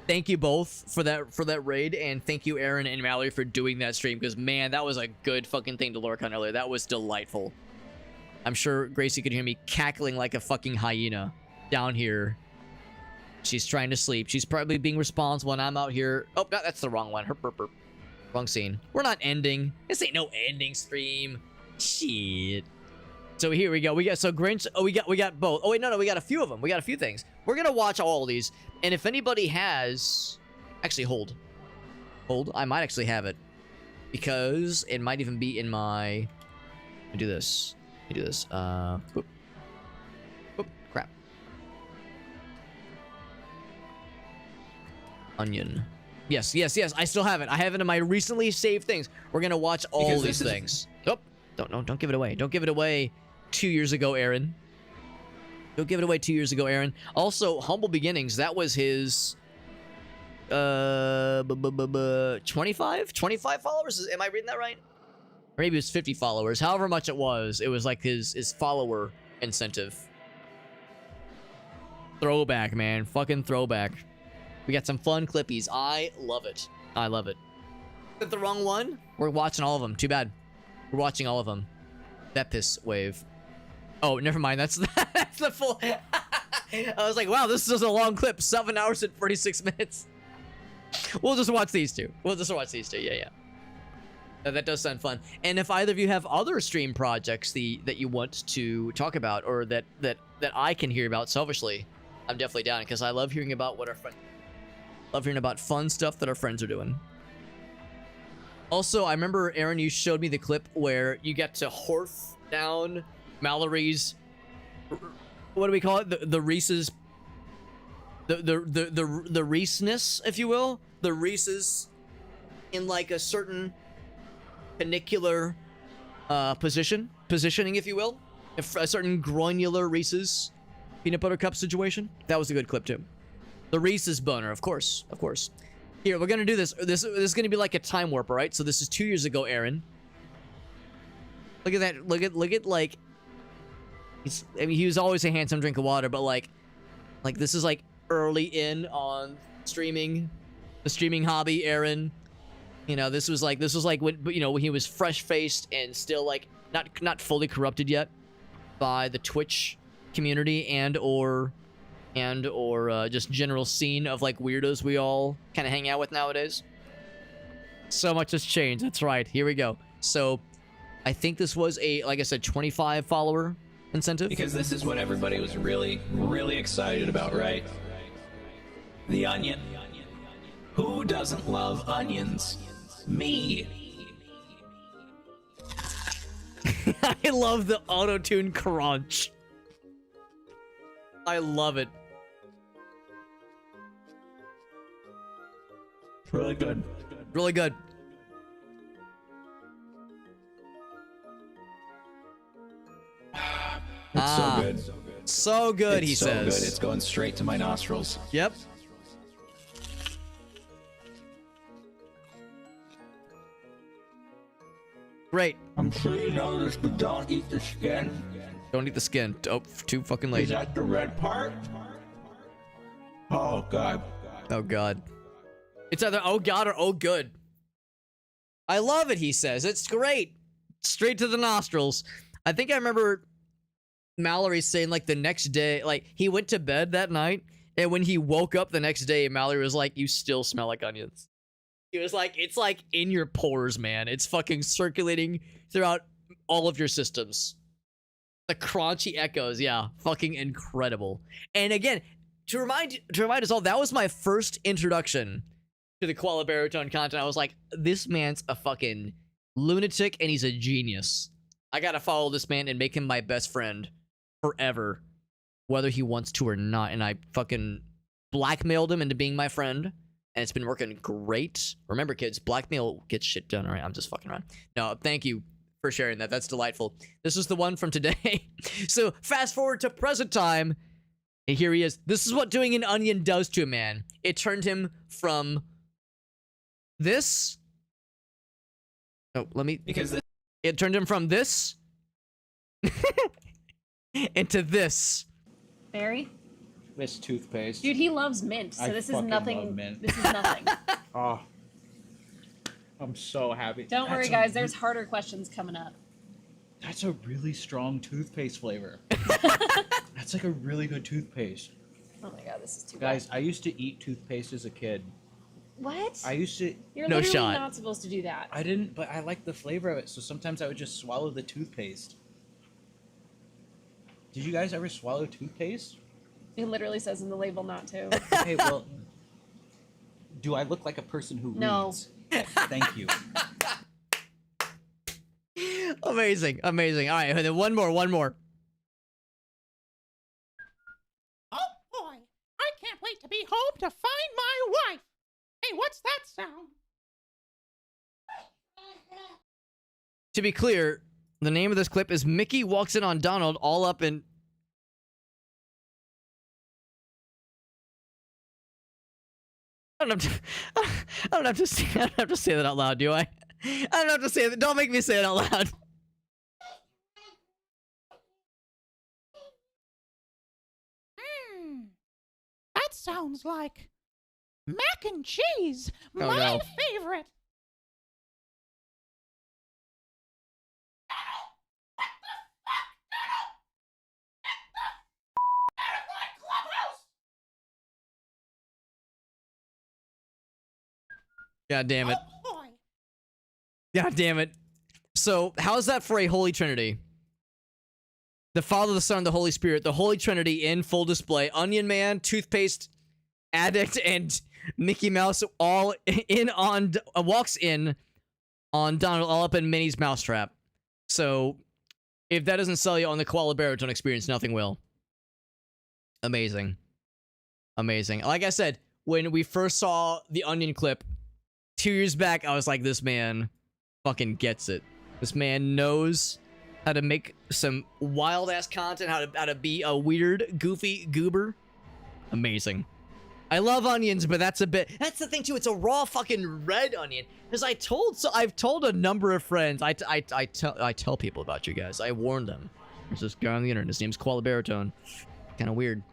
Thank you both for that raid, and thank you Aaron and Mallory for doing that stream, because man, that was a good fucking thing to lurk on earlier. That was delightful. I'm sure Gracie could hear me cackling like a fucking hyena down here. She's trying to sleep. She's probably being responsible when I'm out here. Oh, no, that's the wrong one. Wrong scene. We're not ending. This ain't no ending stream. Shit. So here we go. We got Grinch. Oh, we got both. Oh wait, no, we got a few of them. We got a few things. We're gonna watch all of these, and if anybody has, actually hold. I might actually have it, because it might even be in my. Let me do this. Whoop. Crap. Onion. Yes. I still have it. I have it in my recently saved things. We're gonna watch all these things. Oh, don't give it away. Don't give it away. 2 years ago, Aaron. Don't give it away 2 years ago, Aaron. Also, Humble Beginnings, that was his 25 followers. Am I reading that right? Or maybe it was 50 followers. However much it was like his follower incentive. Throwback, man. Fucking throwback. We got some fun clippies. I love it. I love it. Is the wrong one? We're watching all of them. Too bad. We're watching all of them. That piss wave. Oh, never mind. That's the full. I was like, wow, this is a long clip. 7 hours and 46 minutes. We'll just watch these two. Yeah. That does sound fun. And if either of you have other stream projects that you want to talk about, or that I can hear about selfishly, I'm definitely down, because I love hearing about what our friends. Love hearing about fun stuff that our friends are doing. Also, I remember, Aaron, you showed me the clip where you get to horse down Mallory's, what do we call it? The Reese's, the Reeseness, if you will. The Reese's in like a certain funicular positioning, if you will. A certain groinular Reese's peanut butter cup situation. That was a good clip too. The Reese's boner, of course. Here, we're gonna do this. This is gonna be like a time warp, all right? So this is 2 years ago, Aaron. Look at that. Look at like. He was always a handsome drink of water, but like this is like early in on streaming, the streaming hobby, Aaron. You know, this was like when, you know, when he was fresh faced and still like not fully corrupted yet by the Twitch community and or just general scene of like weirdos we all kind of hang out with nowadays. So much has changed. That's right. Here we go. So I think this was like I said, 25 follower incentive. Because this is what everybody was really, really excited about, right? The onion. Who doesn't love onions? Me. I love the auto-tune crunch. I love it. Really good. Really good. It's so good. So good, he says. It's so good. It's going straight to my nostrils. Yep. Great. I'm sure you know this, but don't eat the skin. Don't eat the skin. Oh, too fucking late. Is that the red part? Oh, God. Oh, God. It's either oh, God or oh, good. I love it, he says. It's great. Straight to the nostrils. I think I remember Mallory saying, like, the next day, like, he went to bed that night, And when he woke up the next day, Mallory was like, "You still smell like onions." He was like, "It's like in your pores, man. It's fucking circulating throughout all of your systems." The crunchy echoes, yeah, fucking incredible. And again, to remind us all, that was my first introduction to the Koala Baritone content. I was like, this man's a fucking lunatic and he's a genius. I gotta follow this man and make him my best friend forever, whether he wants to or not. And I fucking blackmailed him into being my friend, and it's been working great. Remember, kids, blackmail gets shit done. All right, I'm just fucking around. No, thank you for sharing that. That's delightful. This is the one from today. So fast forward to present time, and here he is. This is what doing an onion does to a man. It turned him from this. Oh, let me. Because It turned him from this into this. Barry? This toothpaste. Dude, he loves mint, so I this is fucking nothing. love mint. This is nothing. Oh, I'm so happy. Don't worry, guys. There's harder questions coming up. That's a really strong toothpaste flavor. That's like a really good toothpaste. Oh my god, this is too Guys, I used to eat toothpaste as a kid. What? I used to. You're No literally shot. not supposed to do that. I didn't, but I liked the flavor of it, so sometimes I would just swallow the toothpaste. Did you guys ever swallow toothpaste? It literally says in the label not to. Okay, well, do I look like a person who No. reads? Thank you. Amazing, amazing. All right, and then one more. Oh boy, I can't wait to be home to find my wife. Hey, what's that sound? To be clear, the name of this clip is Mickey walks in on Donald all up in... I don't have to say that out loud, do I? I don't have to say that. Don't make me say it out loud. That sounds like mac and cheese, Oh, my no. favorite. God damn it. Oh boy. God damn it. So, how's that for a Holy Trinity? The Father, the Son, the Holy Spirit, the Holy Trinity in full display. Onion Man, toothpaste addict, and Mickey Mouse all in on walks in on Donald all up in Minnie's mousetrap. So, if that doesn't sell you on the Koala Baritone experience, nothing will. Amazing. Amazing. Like I said, when we first saw the Onion clip 2 years back, I was like, this man fucking gets it. This man knows how to make some wild ass content, how to be a weird, goofy goober. Amazing. I love onions, but that's the thing too. It's a raw fucking red onion. Because I've told a number of friends. I tell people about you guys. I warn them. There's this guy on the internet. His name's Koala Baritone. Kind of weird.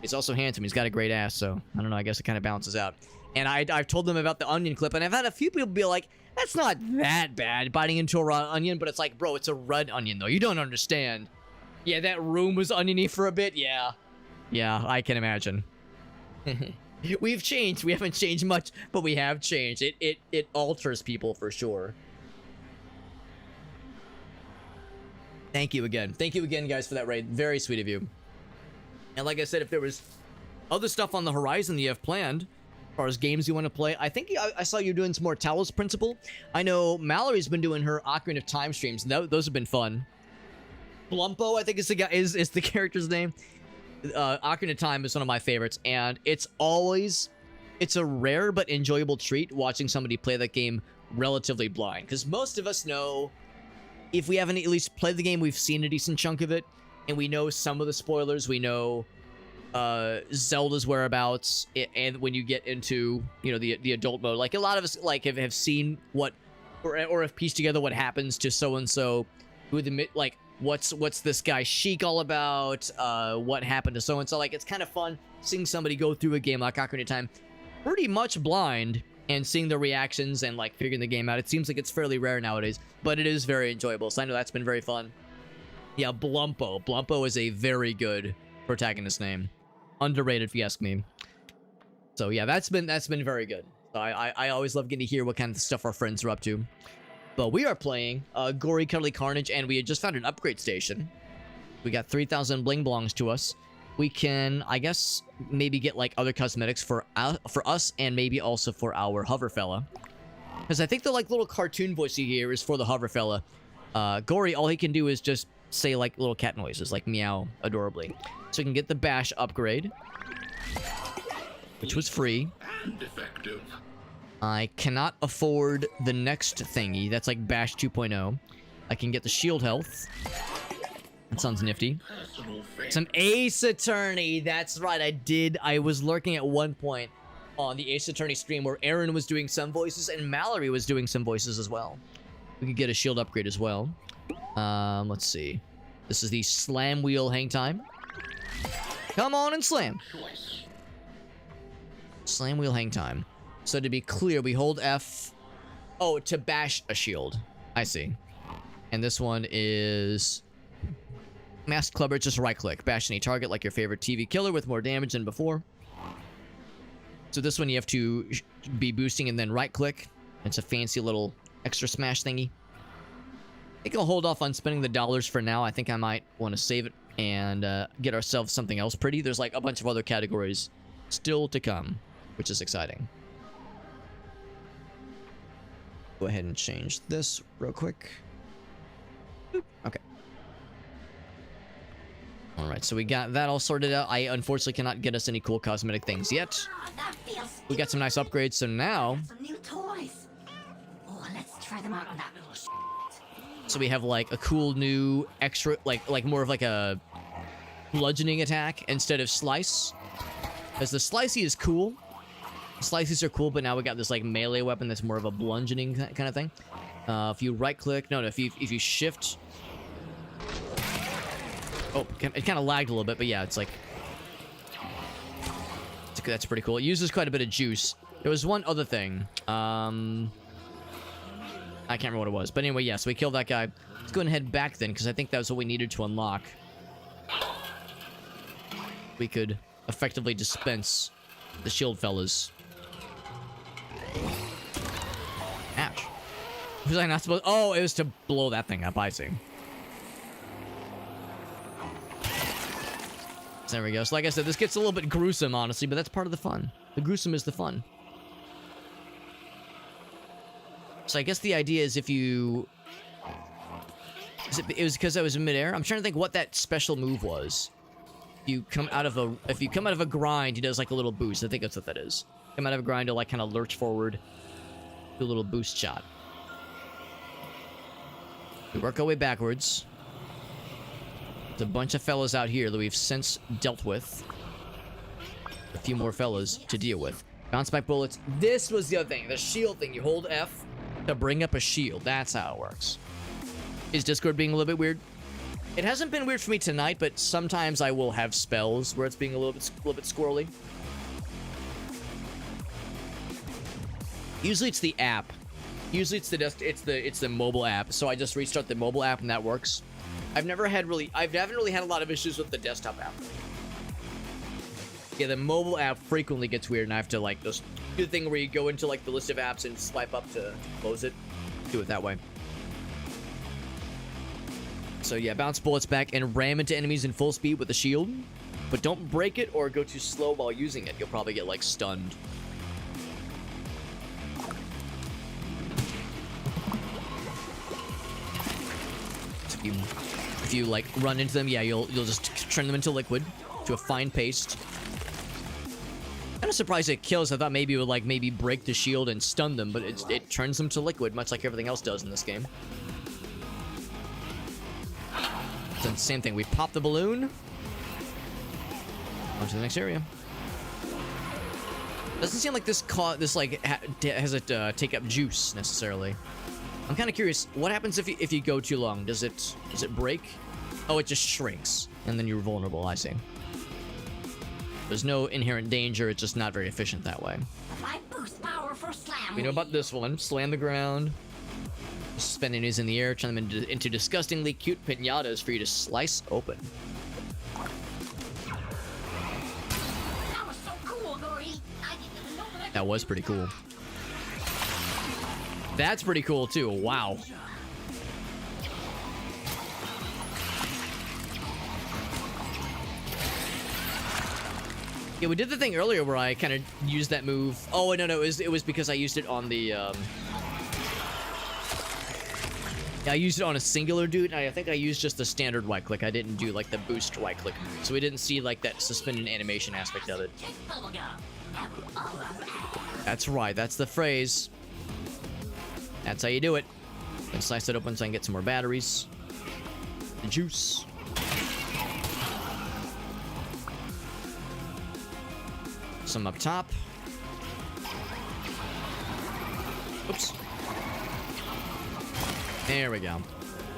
He's also handsome. He's got a great ass, so I don't know. I guess it kind of balances out. And I've told them about the onion clip, and I've had a few people be like, that's not that bad, biting into a raw onion, but it's like, bro, it's a red onion, though. You don't understand. Yeah, that room was oniony for a bit. Yeah. Yeah, I can imagine. We've changed. We haven't changed much, but we have changed. It alters people for sure. Thank you again. Thank you again, guys, for that raid. Very sweet of you. And like I said, if there was other stuff on the horizon that you have planned, as far as games you want to play, I think I saw you doing some more Talos Principle. I know Mallory's been doing her Ocarina of Time streams, and those have been fun. Blumpo, I think is the guy, is the character's name. Ocarina of Time is one of my favorites, and it's a rare but enjoyable treat watching somebody play that game relatively blind, because most of us know, if we haven't at least played the game, we've seen a decent chunk of it, and we know some of the spoilers. We know Zelda's whereabouts, and when you get into, you know, the adult mode, like a lot of us like have seen what or have pieced together what happens to so and so, who like what's this guy Sheik all about, what happened to so and so. Like, it's kind of fun seeing somebody go through a game like Ocarina of Time pretty much blind and seeing the reactions and like figuring the game out. It seems like it's fairly rare nowadays, but it is very enjoyable, so I know that's been very fun. Yeah, Blumpo is a very good protagonist name. underrated if you ask me. So yeah, that's been very good. So I always love getting to hear what kind of stuff our friends are up to. But we are playing Gori, Cuddly Carnage, and we had just found an upgrade station. We got 3,000 bling belongs to us. We can, I guess, maybe get like other cosmetics for us and maybe also for our hover fella. Because I think the like little cartoon voice you hear is for the hover fella. Gori, all he can do is just say like little cat noises, like meow adorably. So we can get the bash upgrade, which was free. And effective. I cannot afford the next thingy. That's like bash 2.0. I can get the shield health. That sounds nifty. Some Ace Attorney. That's right. I was lurking at one point on the Ace Attorney stream where Aaron was doing some voices and Mallory was doing some voices as well. We could get a shield upgrade as well. Let's see. This is the slam wheel hang time. Come on and slam. Slam wheel hang time. So to be clear, we hold F. Oh, to bash a shield. I see. And this one is Masked Clubber. It's just right click. Bash any target like your favorite TV killer with more damage than before. So this one you have to be boosting and then right click. It's a fancy little extra smash thingy. I think I'll hold off on spending the dollars for now. I think I might want to save it and get ourselves something else pretty. There's like a bunch of other categories still to come, which is exciting. Go ahead and change this real quick. Boop. Okay. Alright, so we got that all sorted out. I unfortunately cannot get us any cool cosmetic things yet. That feels We got some nice upgrades, so now... some new toys. Oh, let's try them out on that little So we have like a cool new extra, like more of like a bludgeoning attack instead of slice. Because the slicey is cool. Slices are cool, but now we got this like melee weapon that's more of a bludgeoning kind of thing. If you right click, if you shift. Oh, it kind of lagged a little bit, but yeah, it's like that's pretty cool. It uses quite a bit of juice. There was one other thing. I can't remember what it was, but anyway, yeah. So we killed that guy. Let's go ahead and head back then, because I think that was what we needed to unlock. We could effectively dispense the shield fellas. Ouch. Was I not supposed... Oh, it was to blow that thing up. I see. So there we go. So like I said, this gets a little bit gruesome, honestly, but that's part of the fun. The gruesome is the fun. So I guess the idea is if you... It was because I was in midair? I'm trying to think what that special move was. If you come out of a grind, he does like a little boost. I think that's what that is. Come out of a grind to like kind of lurch forward. Do a little boost shot. We work our way backwards. There's a bunch of fellas out here that we've since dealt with. A few more fellas to deal with. Bounce back bullets. This was the other thing. The shield thing. You hold F to bring up a shield. That's how it works. Is Discord being a little bit weird? It hasn't been weird for me tonight, but sometimes I will have spells where it's being a little bit squirrely. Usually it's the app. Usually it's the mobile app. So I just restart the mobile app and that works. I haven't really had a lot of issues with the desktop app. Yeah, the mobile app frequently gets weird, and I have to like just do the thing where you go into like the list of apps and swipe up to close it. Do it that way. So yeah, bounce bullets back and ram into enemies in full speed with a shield. But don't break it or go too slow while using it. You'll probably get like stunned. If you like run into them, yeah, you'll just turn them into liquid to a fine paste. Kind of surprised it kills. I thought maybe it would like break the shield and stun them, but it turns them to liquid, much like everything else does in this game. Then same thing. We pop the balloon. On to the next area. Doesn't seem like this has it take up juice necessarily. I'm kind of curious. What happens if you go too long? Does it break? Oh, it just shrinks, and then you're vulnerable. I see. There's no inherent danger. It's just not very efficient that way. My boost power for slam. We know about this one. Slam the ground. Suspend enemies in the air. Turn them into disgustingly cute piñatas for you to slice open. That was pretty cool. That's pretty cool too. Wow. Yeah, we did the thing earlier where I kind of used that move. Oh, no, it was because I used it on the, yeah, I used it on a singular dude, and I think I used just the standard right click. I didn't do, like, the boost right click move. So we didn't see, like, that suspended animation aspect of it. That's right, that's the phrase. That's how you do it. And slice it open so I can get some more batteries. The juice. Some up top. Oops. There we go.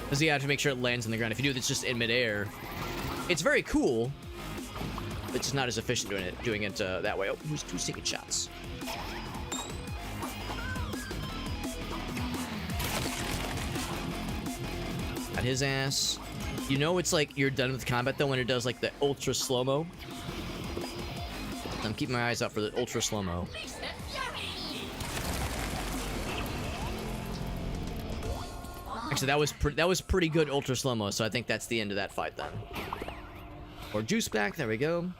Because you have to make sure it lands on the ground. If you do this just in midair, it's very cool. But it's just not as efficient doing it that way. Oh, who's taking shots? Got his ass. You know it's like you're done with combat though when it does like the ultra slow-mo. I'm keeping my eyes out for the ultra slow-mo. Actually, that was pretty good ultra slow-mo, so I think that's the end of that fight then. Or juice back, there we go.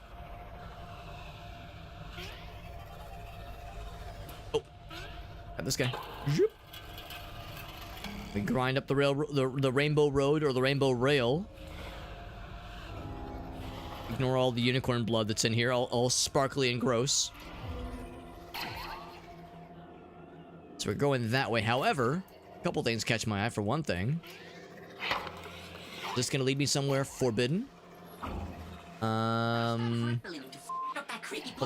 Oh, got this guy. We grind up the rainbow road or the rainbow rail. Ignore all the unicorn blood that's in here, all sparkly and gross. So we're going that way. However, a couple things catch my eye. For one thing, is this gonna lead me somewhere forbidden? Hold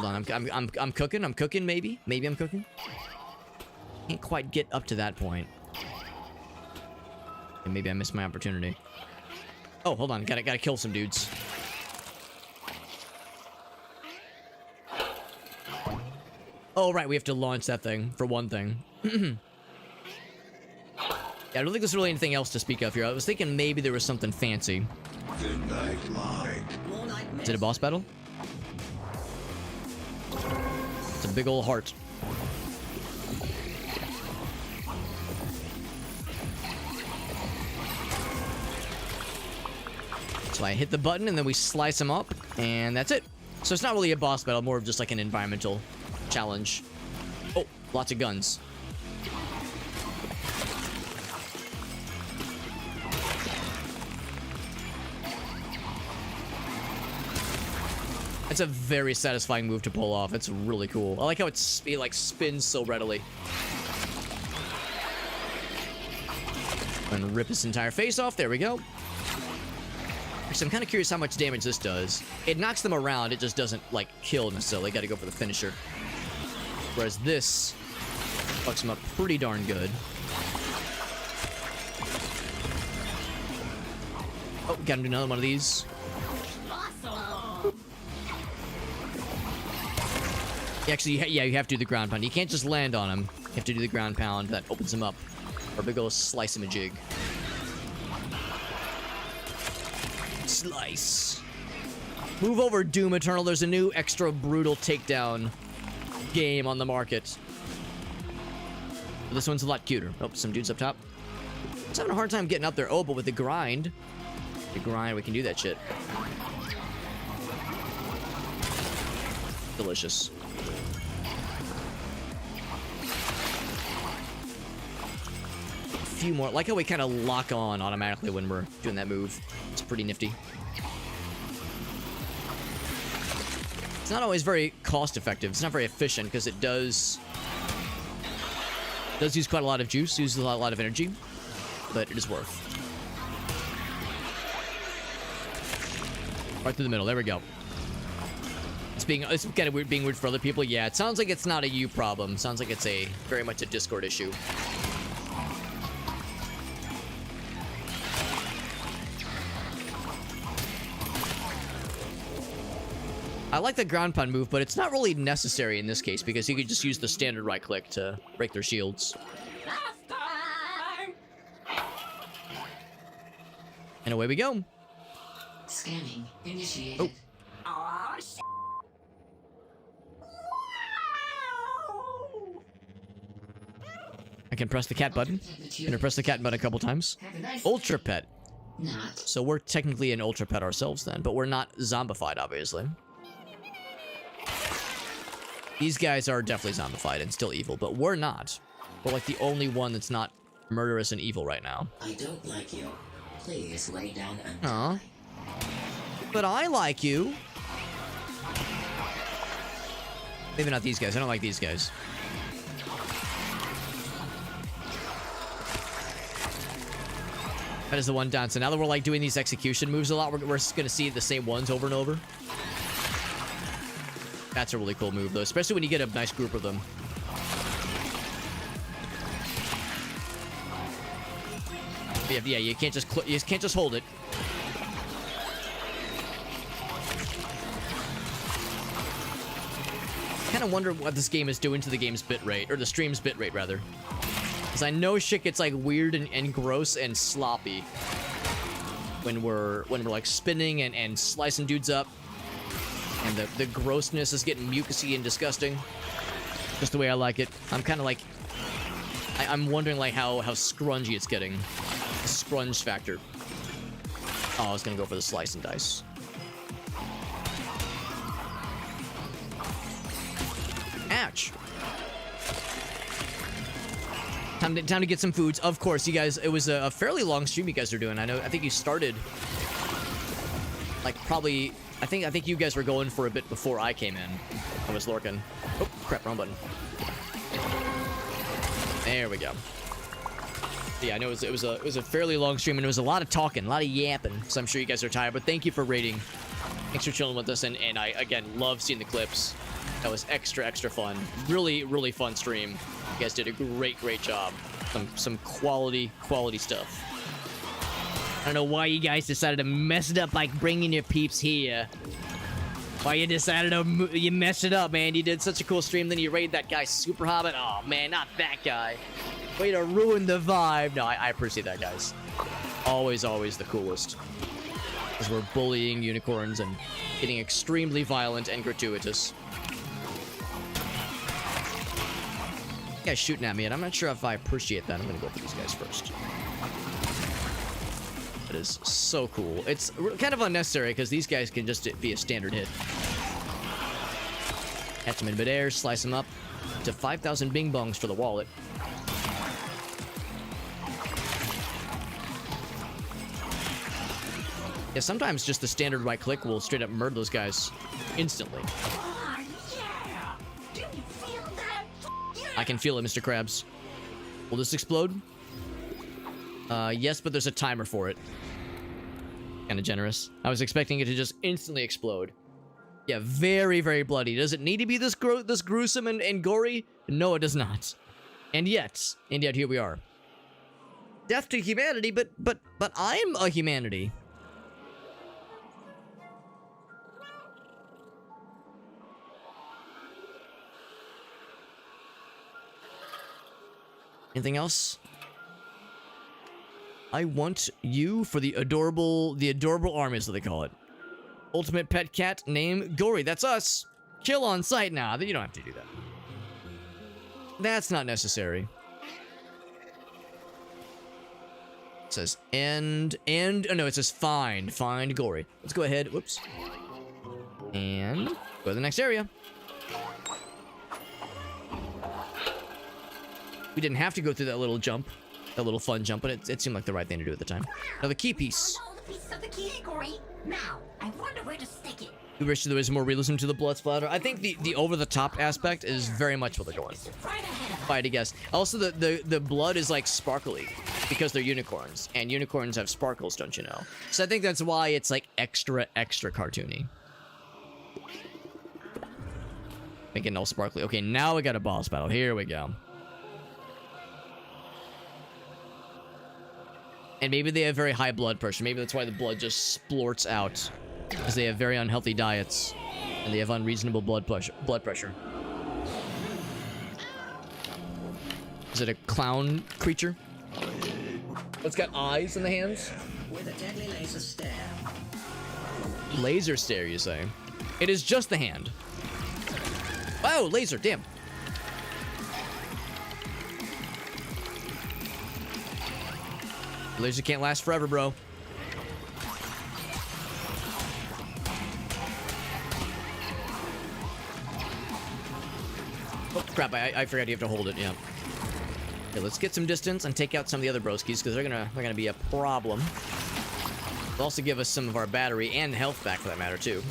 on, I'm cooking. I'm cooking. Maybe I'm cooking. Can't quite get up to that point. And maybe I missed my opportunity. Oh, hold on. Gotta kill some dudes. Oh, right, we have to launch that thing, for one thing. Yeah, I don't think there's really anything else to speak of here. I was thinking maybe there was something fancy. Is it a boss battle? It's a big old heart. So I hit the button and then we slice them up, and that's it. So it's not really a boss battle, more of just like an environmental challenge. Oh, lots of guns. It's a very satisfying move to pull off. It's really cool. I like how it like spins so readily. And rip his entire face off. There we go. Actually, I'm kind of curious how much damage this does. It knocks them around. It just doesn't like kill necessarily. Got to go for the finisher. Whereas this fucks him up pretty darn good. Oh, gotta do another one of these. Actually, yeah, you have to do the ground pound. You can't just land on him. You have to do the ground pound. That opens him up. Or big ol' slice him a jig. Slice. Move over, Doom Eternal. There's a new extra brutal takedown game on the market. This one's a lot cuter. Oh, some dudes up top. Just having a hard time getting up there. Oh, but with the grind, we can do that shit. Delicious. A few more. Like how we kind of lock on automatically when we're doing that move. It's pretty nifty. It's not always very cost effective. It's not very efficient because it does use quite a lot of juice, uses a lot of energy, but it is worth. Right through the middle. There we go. It's kind of weird being weird for other people. Yeah, it sounds like it's not a you problem. Sounds like it's very much a Discord issue. I like the ground pound move, but it's not really necessary in this case because you could just use the standard right click to break their shields. And away we go. Scanning initiated. Oh. I can press the cat button. I'm gonna press the cat button a couple times. Ultra pet. Not. So we're technically an ultra pet ourselves then, but we're not zombified, obviously. These guys are definitely zombified and still evil, but we're not. We're like the only one that's not murderous and evil right now. I don't like you. Please lay down and Aw. die. But I like you. Maybe not these guys. I don't like these guys. That is the one down. So now that we're like doing these execution moves a lot, we're just gonna see the same ones over and over. That's a really cool move though, especially when you get a nice group of them. Yeah, you can't just hold it. Kind of wonder what this game is doing to the game's bitrate, or the stream's bitrate rather. Because I know shit gets like weird and gross and sloppy when we're like spinning and slicing dudes up, and the grossness is getting mucusy and disgusting. Just the way I like it. I'm kind of like I'm wondering like how scrungy it's getting. The scrunge factor. Oh, I was gonna go for the slice and dice. Ouch. Time to get some foods. Of course, you guys, it was a fairly long stream you guys are doing. I think you started like probably I think you guys were going for a bit before I came in. I was lurking. Oh crap, wrong button. There we go. Yeah, I know it was a fairly long stream, and it was a lot of talking, a lot of yapping, so I'm sure you guys are tired, but thank you for raiding. Thanks for chilling with us, and I, again, love seeing the clips. That was extra fun. Really, really fun stream. You guys did a great job. Some quality stuff. I don't know why you guys decided to mess it up by bringing your peeps here. Why you decided to... You messed it up, man. You did such a cool stream, then you raided that guy Super Hobbit. Oh, man, not that guy. Way to ruin the vibe. No, I appreciate that, guys. Always the coolest. Because we're bullying unicorns and getting extremely violent and gratuitous. You guys shooting at me, and I'm not sure if I appreciate that. I'm gonna go for these guys first. That is so cool. It's kind of unnecessary, because these guys can just be a standard hit. Catch them in midair, slice them up to 5,000 bing bongs for the wallet. Yeah, sometimes just the standard right click will straight up murder those guys instantly. Oh, yeah! Do you feel that? Yeah! I can feel it, Mr. Krabs. Will this explode? Yes, but there's a timer for it. Kind of generous. I was expecting it to just instantly explode. Yeah, very bloody. Does it need to be this gruesome and gory? No, it does not. And yet here we are. Death to humanity, but I'm a humanity. Anything else? I want you for the adorable army, is what they call it. Ultimate pet cat named Gori. That's us. Kill on sight now. You don't have to do that. That's not necessary. It says end. Oh no, it says find Gori. Let's go ahead. Whoops. And go to the next area. We didn't have to go through that little jump, that little fun jump, but it seemed like the right thing to do at the time. Now the key piece. Oh, the piece of the key, Gori. Now, I wonder where to stick it. We wish there was more realism to the blood splatter. I think the over-the-top aspect is very much what they're going for. Right ahead of If I had to guess. Also, the blood is like sparkly because they're unicorns, and unicorns have sparkles, don't you know? So I think that's why it's like extra cartoony. Making it all sparkly. Okay, now we got a boss battle. Here we go. And maybe they have very high blood pressure. Maybe that's why the blood just splorts out. Because they have very unhealthy diets. And they have unreasonable blood pressure. Is it a clown creature? It's got eyes in the hands? With a deadly laser stare. Laser stare, you say? It is just the hand. Oh, laser, damn. Laser can't last forever, bro. Oh, crap, I forgot you have to hold it, yeah. Okay, let's get some distance and take out some of the other broskies, because they're gonna be a problem. They'll also give us some of our battery and health back, for that matter, too.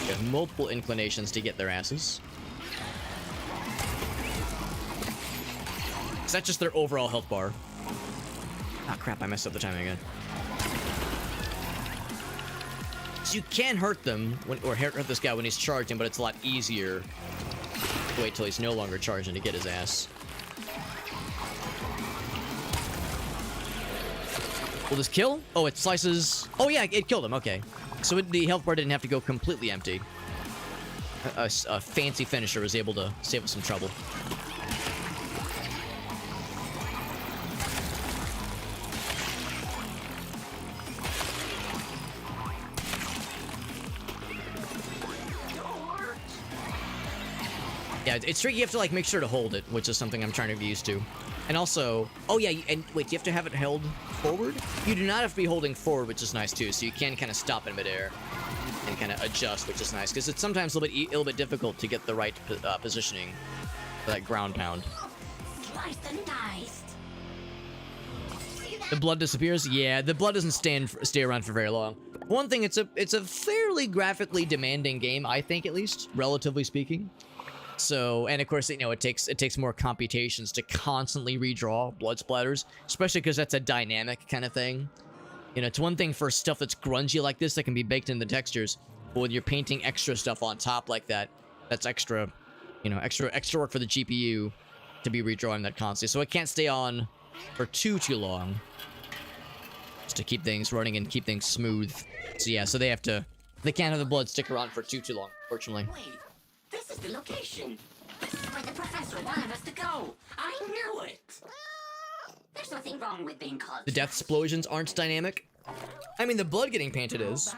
We have multiple inclinations to get their asses. Is that just their overall health bar? Ah, crap, I messed up the timing again. So you can hurt them, or hurt this guy when he's charging, but it's a lot easier to wait till he's no longer charging to get his ass. Will this kill? Oh, it slices... Oh yeah, it killed him, okay. So the health bar didn't have to go completely empty. A fancy finisher was able to save us some trouble. Yeah, it's tricky. You have to, like, make sure to hold it, which is something I'm trying to get used to. And also... Oh, yeah, and wait, you have to have it held forward? You do not have to be holding forward, which is nice, too. So you can kind of stop in midair and kind of adjust, which is nice. Because it's sometimes a little bit difficult to get the right positioning for that ground pound. Sliced and diced. The blood disappears? Yeah, the blood doesn't stay around for very long. One thing, it's a fairly graphically demanding game, I think, at least, relatively speaking. So, and of course, you know, it takes more computations to constantly redraw blood splatters, especially because that's a dynamic kind of thing. You know, it's one thing for stuff that's grungy like this that can be baked in the textures, but when you're painting extra stuff on top like that, that's extra, you know, extra work for the GPU to be redrawing that constantly. So it can't stay on for too long, just to keep things running and keep things smooth. So yeah, so they can't have the blood stick around for too long, fortunately. Wait, this is the location. This is where the professor wanted us to go. I knew it. There's nothing wrong with being called. The death explosions aren't dynamic. I mean, the blood getting painted is.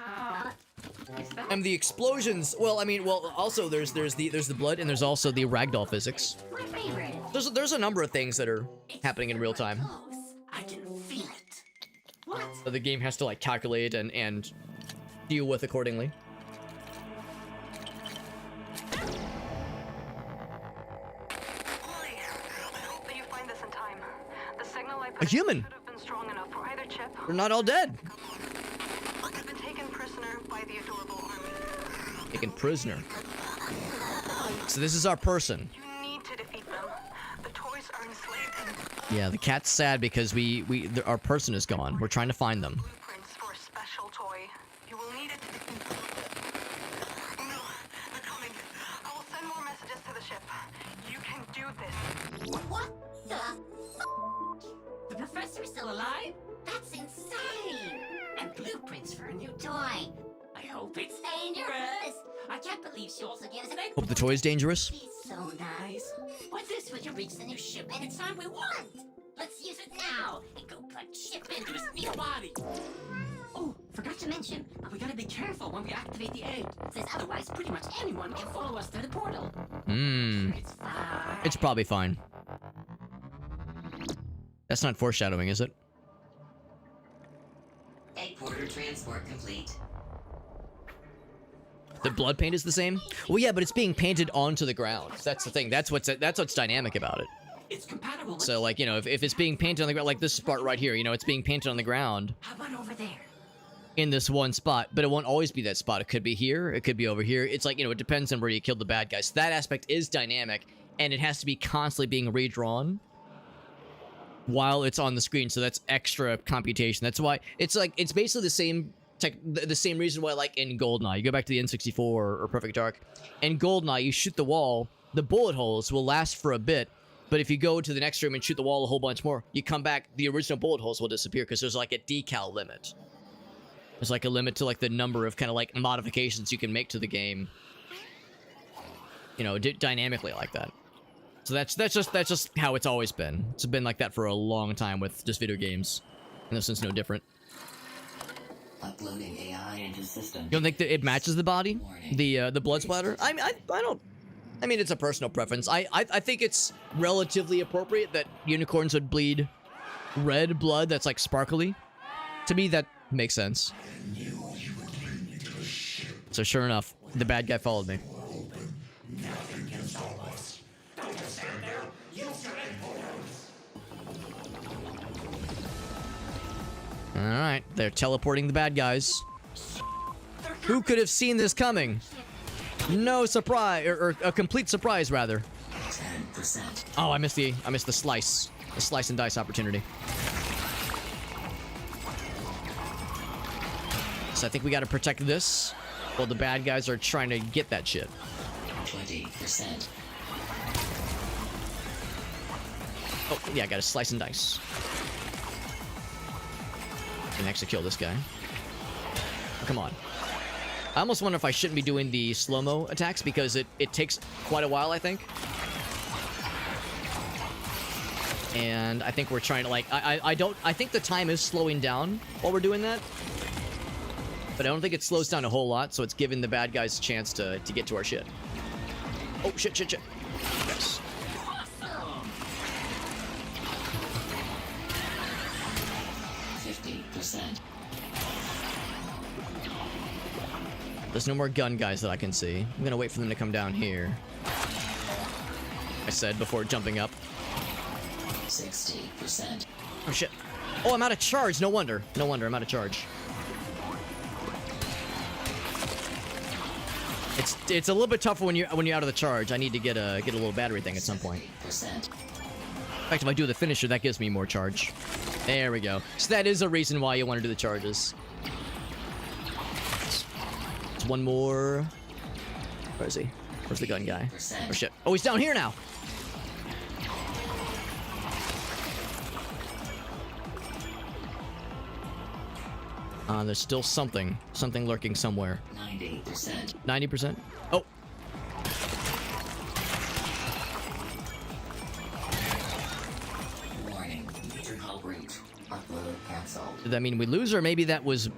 And the explosions, well, I mean, well, also there's the blood and there's also the ragdoll physics. My favorite. There's a number of things that are happening in real time. Close. I can feel it. What? So the game has to, like, calculate and deal with accordingly. A human. They're not all dead. I've been taken prisoner by the adorable army. Taken prisoner. So this is our person. You need to defeat them. The toys are enslaved. Yeah, the cat's sad because our person is gone. We're trying to find them. Blueprints for a special toy. You will need it to defeat them. No, they're coming. I will send more messages to the ship. You can do this. What the The professor is still alive? That's insane! And blueprints for a new toy. I hope it's dangerous. I can't believe she also gave us an egg. Hope the toy's dangerous. Be so nice. What's this when you reach the new ship anytime we want? Let's use it now and go put ship into his new body. Oh, forgot to mention, we gotta be careful when we activate the egg, since otherwise pretty much anyone can follow us through the portal. It's fine. It's probably fine. That's not foreshadowing, is it? Egg porter transport complete. The blood paint is the same? Well, yeah, but it's being painted onto the ground. That's the thing. That's what's dynamic about it. It's compatible with... So, like, you know, if it's being painted on the ground, like this part right here, you know, it's being painted on the ground. How about over there? In this one spot, but it won't always be that spot. It could be here, it could be over here. It's like, you know, it depends on where you killed the bad guys. So that aspect is dynamic, and it has to be constantly being redrawn while it's on the screen, so that's extra computation. That's why it's like, it's basically the same reason why, like in GoldenEye, you go back to the N64 or Perfect Dark, in GoldenEye, you shoot the wall, the bullet holes will last for a bit, but if you go to the next room and shoot the wall a whole bunch more, you come back, the original bullet holes will disappear because there's like a decal limit. There's like a limit to like the number of kind of like modifications you can make to the game, you know, dynamically like that. So that's just how it's always been. It's been like that for a long time with just video games, and this one's no different. Uploading AI into system. You don't think that it matches the body, the blood splatter? I don't. I mean, it's a personal preference. I think it's relatively appropriate that unicorns would bleed red blood that's like sparkly. To me, that makes sense. So sure enough, the bad guy followed me. Alright, they're teleporting the bad guys. Who could have seen this coming? No surprise, or a complete surprise, rather. 10%. Oh, I missed the slice. The slice and dice opportunity. So I think we gotta protect this while the bad guys are trying to get that shit. 20%. Oh, yeah, I gotta slice and dice. Can actually kill this guy. Oh, come on. I almost wonder if I shouldn't be doing the slow-mo attacks because it takes quite a while, I think. And I think we're trying to, like, I think the time is slowing down while we're doing that. But I don't think it slows down a whole lot, so it's giving the bad guys a chance to get to our shit. Oh, shit. Yes. There's no more gun guys that I can see. I'm gonna wait for them to come down here. I said before jumping up. 60%. Oh shit. Oh, I'm out of charge. No wonder I'm out of charge. It's a little bit tougher when you're out of the charge. I need to get a little battery thing at some point. 70%. In fact, if I do the finisher, that gives me more charge. There we go. So that is a reason why you want to do the charges. There's one more. Where is he? Where's the gun guy? Oh shit. Oh, he's down here now. There's still something lurking somewhere. 90%. 90%? Oh. Warning. Major hull breach. Upload cancelled. Did that mean we lose, or maybe that was...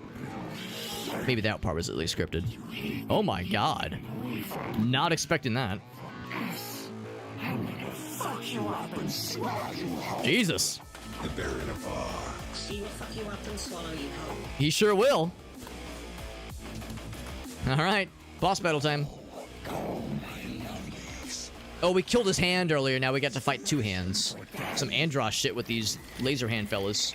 Maybe that part was at least scripted. Oh my god. Not expecting that. Jesus. He will fuck you up and swallow you whole. He sure will. Alright. Boss battle time. Oh, we killed his hand earlier. Now we got to fight two hands. Some Andross shit with these laser hand fellas.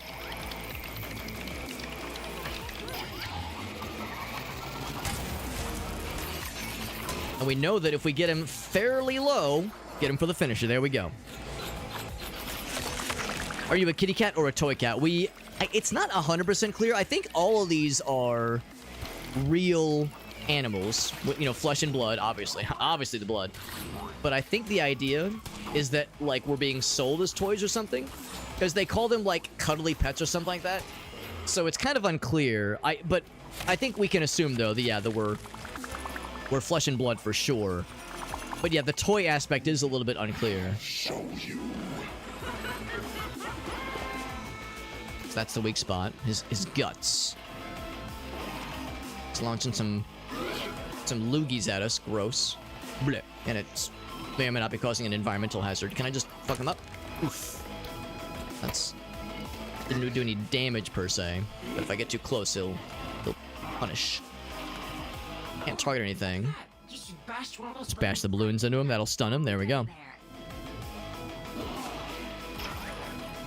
And we know that if we get him fairly low, get him for the finisher. There we go. Are you a kitty cat or a toy cat? It's not 100% clear. I think all of these are real animals. You know, flesh and blood, obviously. Obviously the blood. But I think the idea is that, like, we're being sold as toys or something. Because they call them, like, cuddly pets or something like that. So it's kind of unclear. But I think we can assume, though, that we're flesh and blood for sure. But yeah, the toy aspect is a little bit unclear. That's the weak spot. His guts. It's launching some loogies at us. Gross. Blech. And it's may or may not be causing an environmental hazard. Can I just fuck him up? Oof. That's didn't do any damage per se. But if I get too close, he'll punish. Can't target anything. Just bash the balloons into him. That'll stun him. There we go.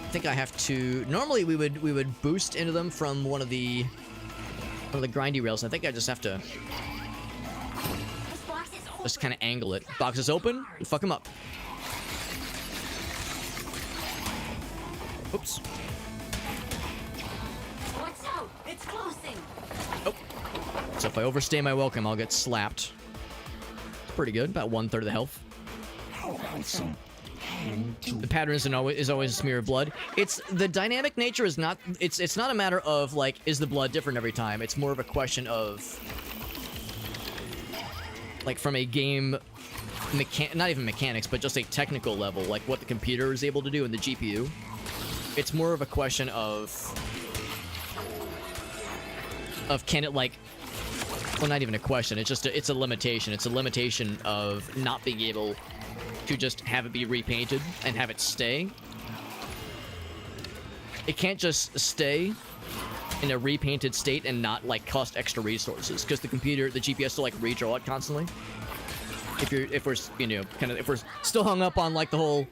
I think I have to... Normally we would boost into them from one of the grindy rails. I think I just have to just kind of angle it. Box is open. We fuck him up. Oops. What's out? It's closing. Oh. So if I overstay my welcome, I'll get slapped. It's pretty good. About 1/3 of the health. The pattern is always a smear of blood. It's the dynamic nature is not. It's not a matter of like is the blood different every time. It's more of a question of like from a game not even mechanics, but just a technical level, like what the computer is able to do in the GPU. It's more of a question of can it like. Well, not even a question. It's just it's a limitation. It's a limitation of not being able to just have it be repainted and have it stay. it can't just stay in a repainted state and not like cost extra resources, because the GPU has to like redraw it constantly. If we're still hung up on like the whole,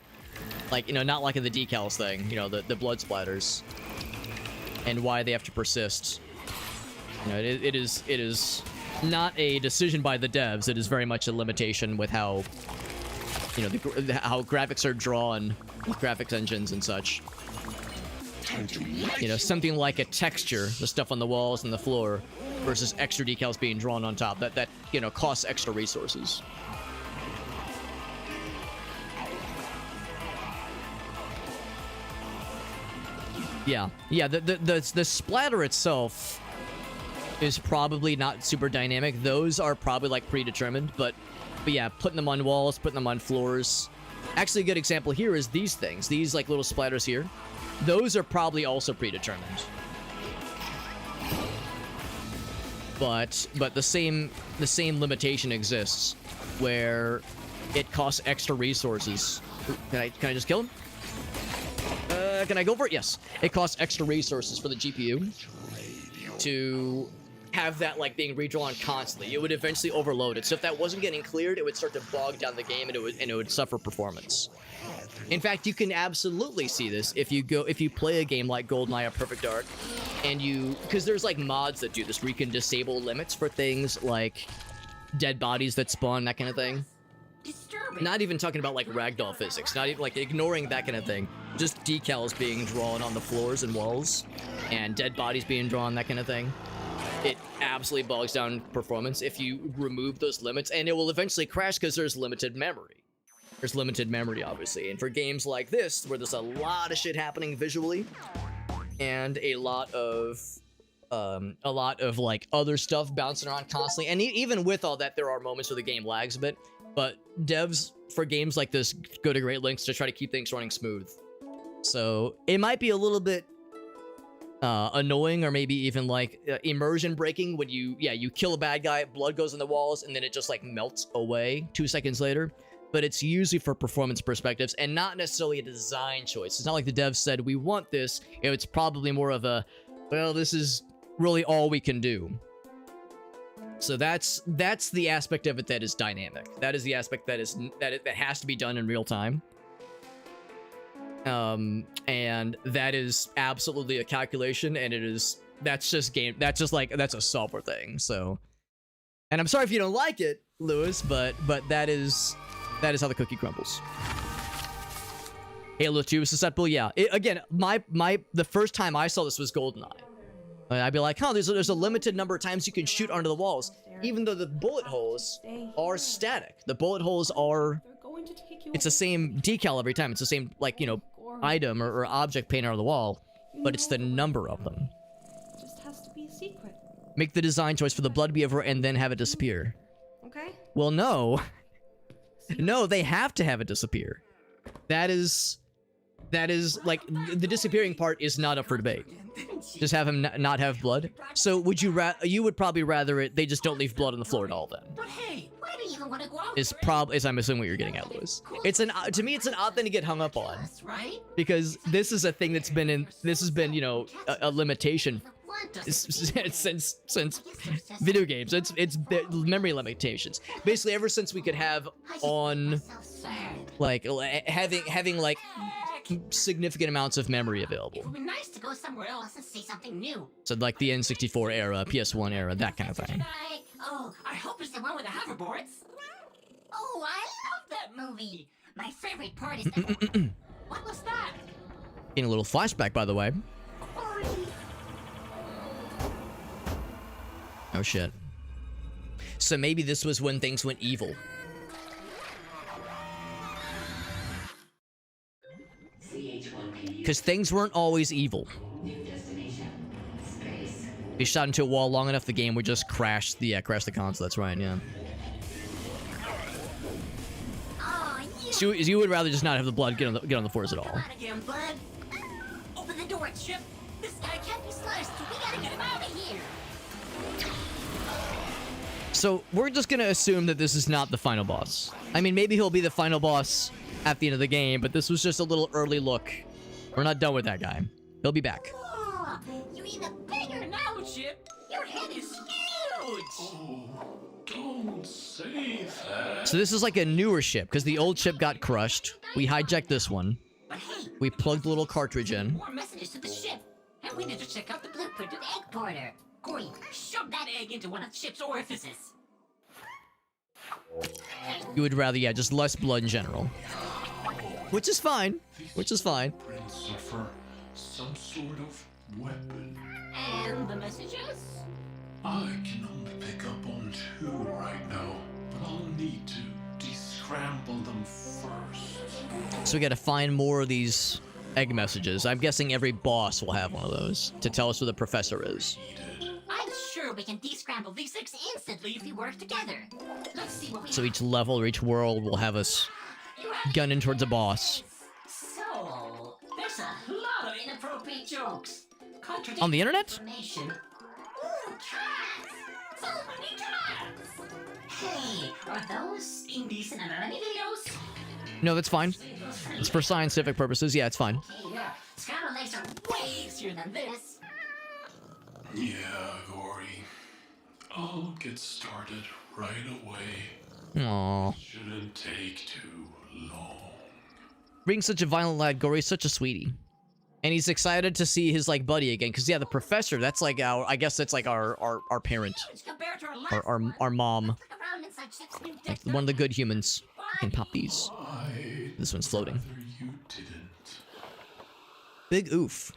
like, not liking the decals thing, the blood splatters, and why they have to persist. It is not a decision by the devs. It is very much a limitation with how, how graphics are drawn with graphics engines and such. Something like a texture, the stuff on the walls and the floor, versus extra decals being drawn on top. That costs extra resources. Yeah. The splatter itself is probably not super dynamic. Those are probably like predetermined, but yeah, putting them on walls, putting them on floors. Actually, a good example here is these things. These like little splatters here. Those are probably also predetermined. But the same limitation exists, where it costs extra resources. Can I just kill him? Can I go for it? Yes. It costs extra resources for the GPU to have that like being redrawn constantly. It would eventually overload it. So if that wasn't getting cleared, it would start to bog down the game, and it would suffer performance. In fact, you can absolutely see this if you play a game like GoldenEye or Perfect Dark, and because there's like mods that do this where you can disable limits for things like dead bodies that spawn, that kind of thing. Not even talking about like ragdoll physics, not even like ignoring that kind of thing. Just decals being drawn on the floors and walls, and dead bodies being drawn, that kind of thing. It absolutely bogs down performance if you remove those limits, and it will eventually crash because there's limited memory. There's limited memory, obviously, and for games like this, where there's a lot of shit happening visually, and a lot of like other stuff bouncing around constantly, and even with all that, there are moments where the game lags a bit. But devs for games like this go to great lengths to try to keep things running smooth. So it might be a little bit annoying, or maybe even like immersion breaking when you kill a bad guy, blood goes on the walls, and then it just like melts away 2 seconds later. But it's usually for performance perspectives and not necessarily a design choice. It's not like the devs said, we want this. It's probably more of a, well, this is really all we can do. So that's the aspect of it that is dynamic. That is the aspect that has to be done in real time. And that is absolutely a calculation, and that's a software thing. So, and I'm sorry if you don't like it, Lewis, but that is how the cookie crumbles. Halo 2 is susceptible, yeah. Again, the first time I saw this was GoldenEye. I'd be like, there's a limited number of times you can shoot onto the walls, even though the bullet holes are static. The bullet holes are, it's the same decal every time. It's the same, like, item or object painted on the wall, but it's the number of them. It just has to be a secret. Make the design choice for the blood to be over and then have it disappear. Okay. Well, no. No, they have to have it disappear. That is like, the disappearing part is not up for debate. Just have him not have blood. So you would probably rather they just don't leave blood on the floor at all then. But hey, why do you even want to go out? Is I'm assuming what you're getting at, Lewis. To me it's an odd thing to get hung up on. Because this is a thing that's been a limitation since video games. It's memory limitations. Basically ever since we could have on like having like significant amounts of memory available. It would be nice to go somewhere else and see something new. So like the N64 era, PS1 era, that kind of thing. Oh, I hope it's the one with the hoverboards. Oh, I love that movie. My favorite part is the... What was that? In a little flashback, by the way. Oh shit. So maybe this was when things went evil. Because things weren't always evil. If you shot into a wall long enough, the game would just crash the console. That's right, yeah. So you would rather just not have the blood get on the floors at all. Again, bud. Open the door, Chip. This guy can't be sliced. We gotta get him out of here. So we're just gonna assume that this is not the final boss. I mean, maybe he'll be the final boss at the end of the game, but this was just a little early look. We're not done with that guy. He'll be back. Oh, you even bigger now, Chip. Your head is huge. Oh, don't say that. So this is like a newer ship, because the old ship got crushed. We hijacked this one. But hey, We plugged the little cartridge in. more messages to the ship. And we need to check out the blueprint of the egg porter. Gori, shove that egg into one of the ship's orifices. You would rather, yeah, just less blood in general. Which is fine. Which is fine. Prints are for some sort of weapon. And the messages? I can only pick up on 2 right now, but I'll need to descramble them first. So we gotta find more of these egg messages. I'm guessing every boss will have one of those to tell us where the professor is. I'm sure we can descramble these things instantly if we work together. Let's see what we So each level or each world will have us gunning towards a boss. So, there's a lot of inappropriate jokes. On the internet? Information. Ooh, cats! So many cats! Hey, are those indecent anatomy videos? No, that's fine. It's for scientific purposes. Yeah, it's fine. Okay, yeah. Scrambled eggs are way easier than this. Yeah, Gori. I'll get started right away. Aww. Shouldn't take too long. Being such a violent lad, Gori's such a sweetie. And he's excited to see his, like, buddy again. Because, yeah, the professor, that's like our... I guess that's like our parent. Compared to our last Our mom. look around inside ship's new Like, deck. one of the good humans. Can pop these. This one's floating. You didn't. Big oof.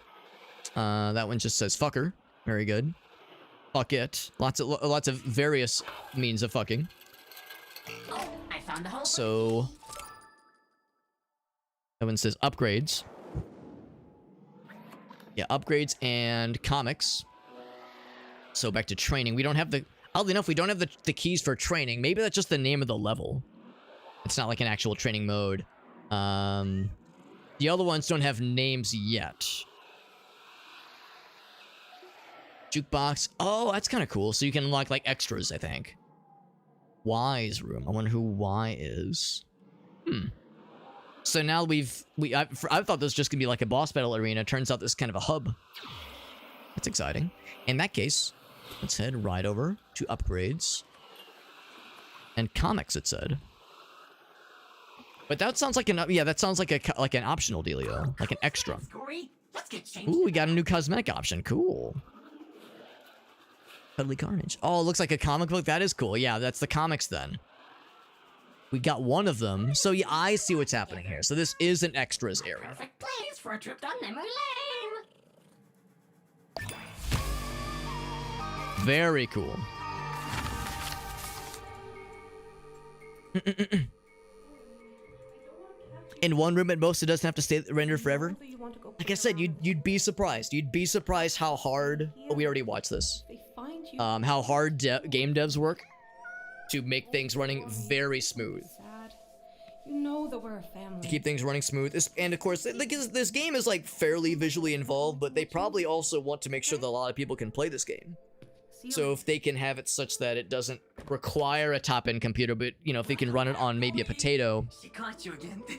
That one just says fucker. Very good. Fuck it. Lots of various means of fucking. Oh, I found the whole So that one says upgrades. Yeah, upgrades and comics. So back to training. We don't have the... Oddly enough, we don't have the keys for training. Maybe that's just the name of the level. It's not like an actual training mode. The other ones don't have names yet. Jukebox. Oh, that's kind of cool. So you can unlock, like, extras, I think. Y's room. I wonder who Y is. So now I thought this was just gonna be like a boss battle arena. Turns out this is kind of a hub. That's exciting. In that case, let's head right over to upgrades. And comics, it said. But that sounds like that sounds like an optional dealio, like an extra. Ooh, we got a new cosmetic option. Cool. Cuddly Carnage. Oh, it looks like a comic book. That is cool. Yeah, that's the comics then. We got one of them. So yeah, I see what's happening here. So this is an extras area. Perfect place for a trip down memory lane. Very cool. In one room at most, it doesn't have to stay rendered forever. Like I said, you'd be surprised. You'd be surprised how hard. Oh, we already watched this. How hard game devs work to make things running very smooth. You know that we're a family. To keep things running smooth. And of course, this game is like fairly visually involved, but they probably also want to make sure that a lot of people can play this game. So if they can have it such that it doesn't require a top-end computer, but, you know, if they can run it on maybe a potato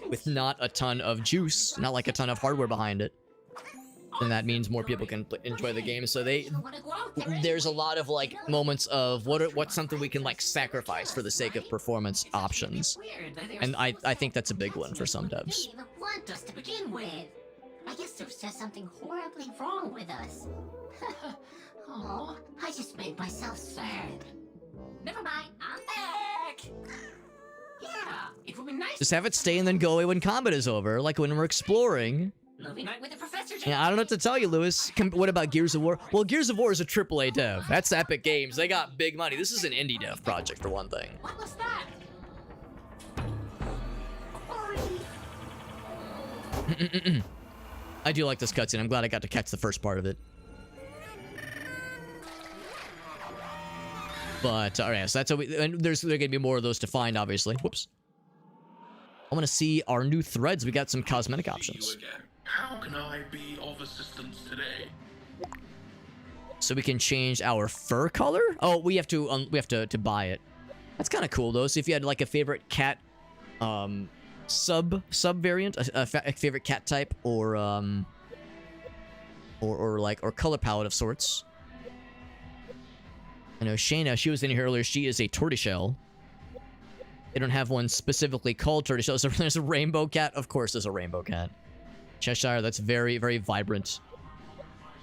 with not a ton of juice, not like a ton of hardware behind it, then that means more people can enjoy the game. So there's a lot of, like, moments of what's something we can, like, sacrifice for the sake of performance options. And I think that's a big one for some devs. They even want us to begin with. I guess there's just something horribly wrong with us. Oh, I just made myself sad. Never mind, I'm back. Yeah, it would be nice. Just have it stay and then go away when combat is over, like when we're exploring. Movie night with the professor. Yeah, I don't know what to tell you, Lewis. What about Gears of War? Well, Gears of War is a AAA dev. That's Epic Games. They got big money. This is an indie dev project, for one thing. What was that? I do like this cutscene. I'm glad I got to catch the first part of it. But, alright, so that's how and there are gonna be more of those to find, obviously. Whoops. I want to see our new threads. We got some cosmetic options. How can I be of assistance today? So we can change our fur color? Oh, we have to buy it. That's kind of cool, though. So if you had, like, a favorite cat, sub variant, a favorite cat type, or, or color palette of sorts. I know Shayna, she was in here earlier. She is a tortoiseshell. They don't have one specifically called tortoiseshell. So there's a rainbow cat. Of course, there's a rainbow cat. Cheshire, that's very, very vibrant.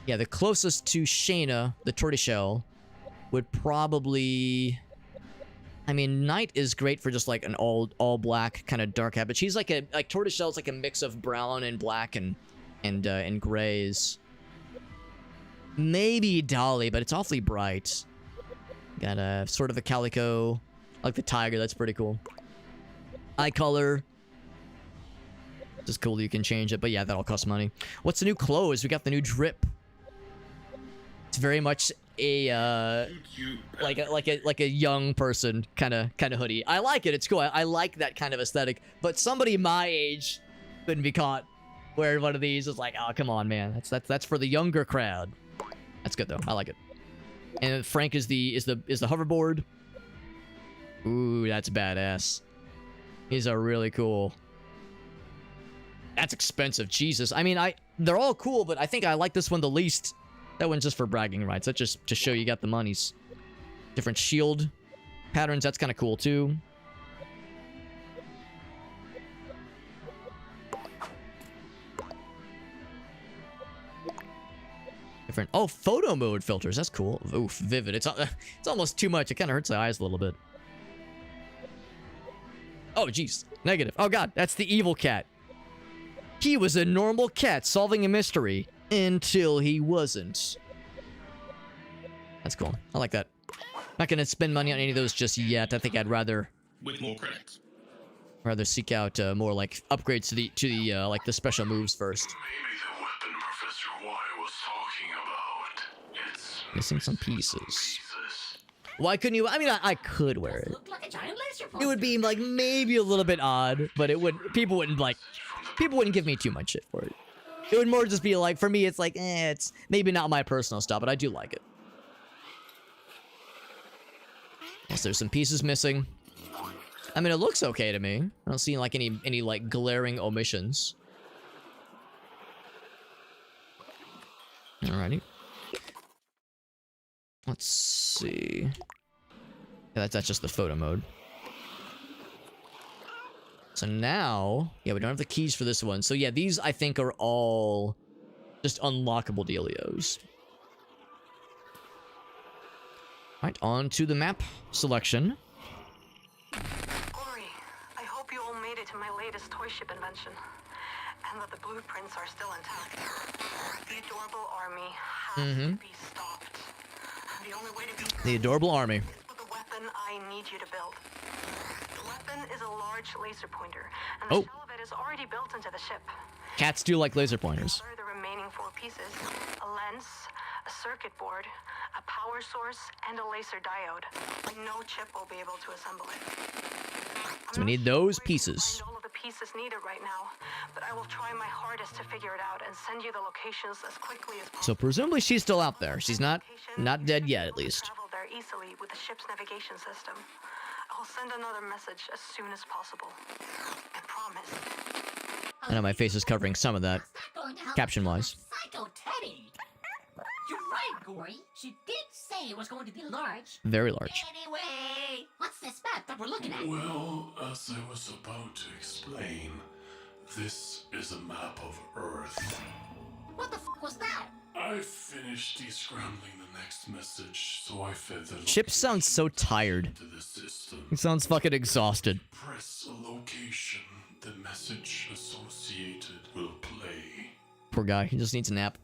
Yeah, the closest to Shayna, the tortoiseshell, would probably... I mean, Knight is great for just like an all black kind of dark hat, but she's like tortoiseshell's like a mix of brown and black and grays. Maybe Dolly, but it's awfully bright. Got a sort of a calico, like the tiger. That's pretty cool. Eye color. Just cool that you can change it, but yeah, that'll cost money. What's the new clothes? We got the new drip. It's very much a like a young person kind of hoodie. I like it. It's cool. I like that kind of aesthetic. But somebody my age couldn't be caught wearing one of these. It's like, oh come on, man. That's for the younger crowd. That's good though. I like it. And Frank is the hoverboard. Ooh, that's badass. These are really cool. That's expensive. Jesus. I mean, they're all cool, but I think I like this one the least. That one's just for bragging rights. That's just to show you got the monies. Different shield patterns. That's kind of cool too. Different. Oh, photo mode filters. That's cool. Oof, vivid. It's almost too much. It kind of hurts the eyes a little bit. Oh, jeez. Negative. Oh, God. That's the evil cat. He was a normal cat solving a mystery until he wasn't. That's cool. I like that. Not going to spend money on any of those just yet. I think I'd rather... With more credits. Rather seek out more like upgrades to the like the special moves first. Maybe the weapon Professor Y was talking about. It's missing some pieces. Why couldn't you? I mean, I could wear it. It would be like maybe a little bit odd, but it would. People wouldn't give me too much shit for it. It would more just be like, for me, it's like, it's maybe not my personal style, but I do like it. Yes, there's some pieces missing. I mean, it looks okay to me. I don't see like any like glaring omissions. Alrighty. Let's see. Yeah, that's just the photo mode. So now, yeah, we don't have the keys for this one. So yeah, these I think are all just unlockable dealios. Alright, on to the map selection. Gori, I hope you all made it to my latest toy ship invention, and that the blueprints are still intact. The adorable army has to be stopped. The only way to beat them The adorable army. is with the weapon I need you to build. The weapon is a large laser pointer, and the shell of it is already built into the ship. Cats do like laser pointers. What are the remaining 4 pieces? A lens, a circuit board, a power source, and a laser diode. No chip will be able to assemble it. So we need those pieces. Find all of the pieces needed right now, but I will try my hardest to figure it out and send you the locations as quickly as possible. So presumably she's still out there. She's not dead yet, at least. Travel there easily with the ship's navigation system. I'll send another message as soon as possible. I promise. I know my face is covering some of that, caption-wise. Psycho Teddy. You're right, Gori. She did say it was going to be large. Very large. Anyway, what's this map that we're looking at? Well, as I was about to explain, this is a map of Earth. What the f was that? I finished descrambling the next message, so I fed the Chip sounds so tired. into the system. He sounds fucking exhausted. Press a location, the message associated will play. Poor guy. He just needs a nap.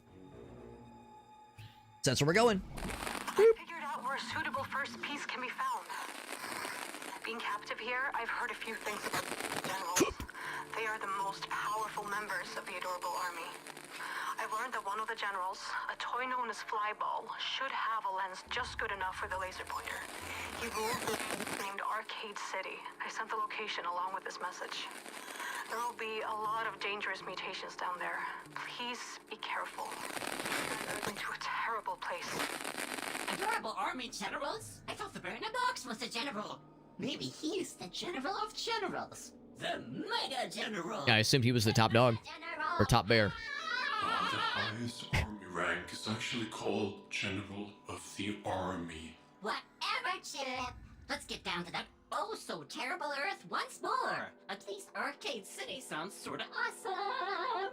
That's where we're going. I figured out where a suitable first piece can be found. Being captive here, I've heard a few things about generals. They are the most powerful members of the adorable army. I've learned that one of the generals, a toy known as Flyball, should have a lens just good enough for the laser pointer. He rules named Arcade City. I sent the location along with this message. There will be a lot of dangerous mutations down there. Please be careful. You're into a terrible place. Adorable army generals? I thought the Burner Box was the general. Maybe he's the general of generals. The Mega General. Yeah, I assumed he was the top dog. Or top bear. The highest army rank is actually called General of the Army. Whatever, Chip. Let's get down to that oh-so-terrible Earth once more. At least Arcade City sounds sorta awesome.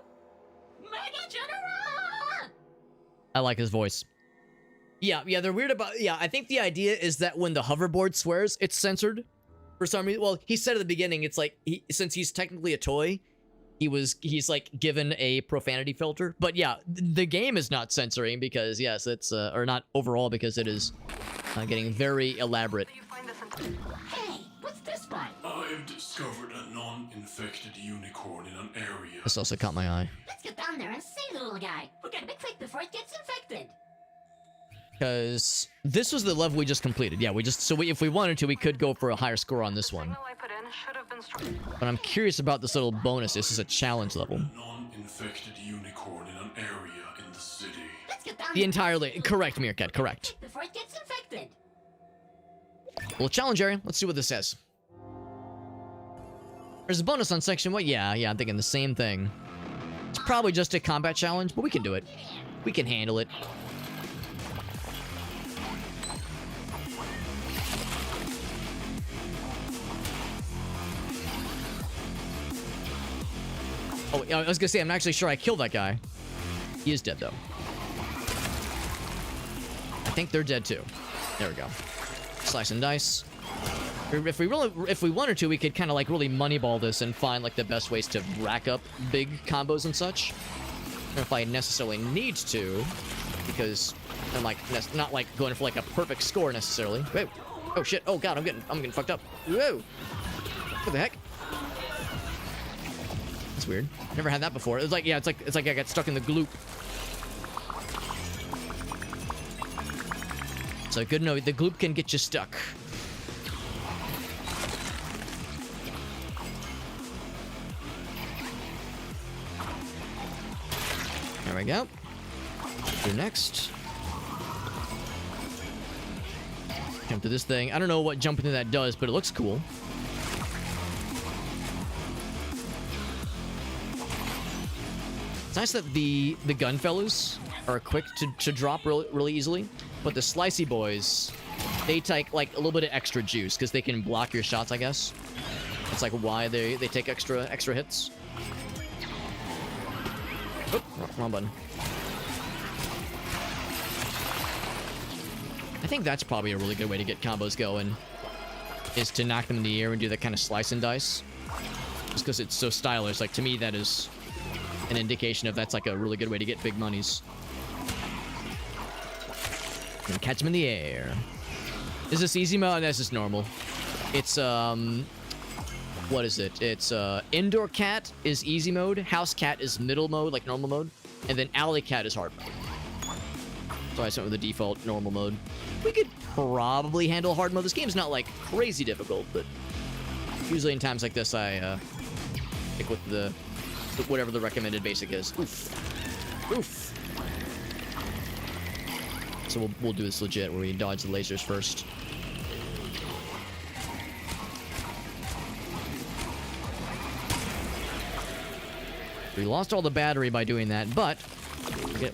Mega General! I like his voice. Yeah, they're weird about... Yeah, I think the idea is that when the hoverboard swears, it's censored. For some reason, well, he said at the beginning, it's like, since he's technically a toy, he's like given a profanity filter. But yeah, the game is not censoring because, yes, it's, or not overall because it is getting very elaborate. Hey, what's this one? I've discovered a non-infected unicorn in an area. This also caught my eye. Let's get down there and save the little guy. We're gonna be quick before it gets infected. Because this was the level we just completed. Yeah, if we wanted to, we could go for a higher score on this one. But I'm curious about this little bonus. This is a challenge level. Non-infected unicorn in an area in the city. Let's get down The entire correct, Meerkat, correct. before it gets infected. Well, challenge area. Let's see what this says. There's a bonus on section what? Yeah, I'm thinking the same thing. It's probably just a combat challenge, but we can do it. We can handle it. Oh, I was gonna say, I'm not actually sure I killed that guy. He is dead, though. I think they're dead, too. There we go. Slice and dice. If we wanted to, we could kind of like really moneyball this and find like the best ways to rack up big combos and such. I don't know if I necessarily need to, because I'm like not like going for like a perfect score necessarily. Whoa. Oh shit! Oh god! I'm getting fucked up. Whoa! What the heck? That's weird. Never had that before. It's like it's like I got stuck in the gloop. So good to know the gloop can get you stuck. There we go. Do next. Jump to this thing. I don't know what jumping to that does, but it looks cool. It's nice that the gun fellows are quick to drop really easily, but the slicey boys, they take like a little bit of extra juice because they can block your shots, I guess. That's like why they take extra hits. Oh, wrong button. I think that's probably a really good way to get combos going, is to knock them in the air and do that kind of slice and dice. Just because it's so stylish. Like, to me, that is an indication of that's like a really good way to get big monies. And catch them in the air. Is this easy mode? That's just normal. It's, what is it? It's, indoor cat is easy mode, house cat is middle mode, like normal mode, and then alley cat is hard mode. So I went with the default normal mode. We could probably handle hard mode. This game's not, like, crazy difficult, but usually in times like this, I, stick with the whatever the recommended basic is. Oof. Oof. So we'll do this legit, where we dodge the lasers first. We lost all the battery by doing that, but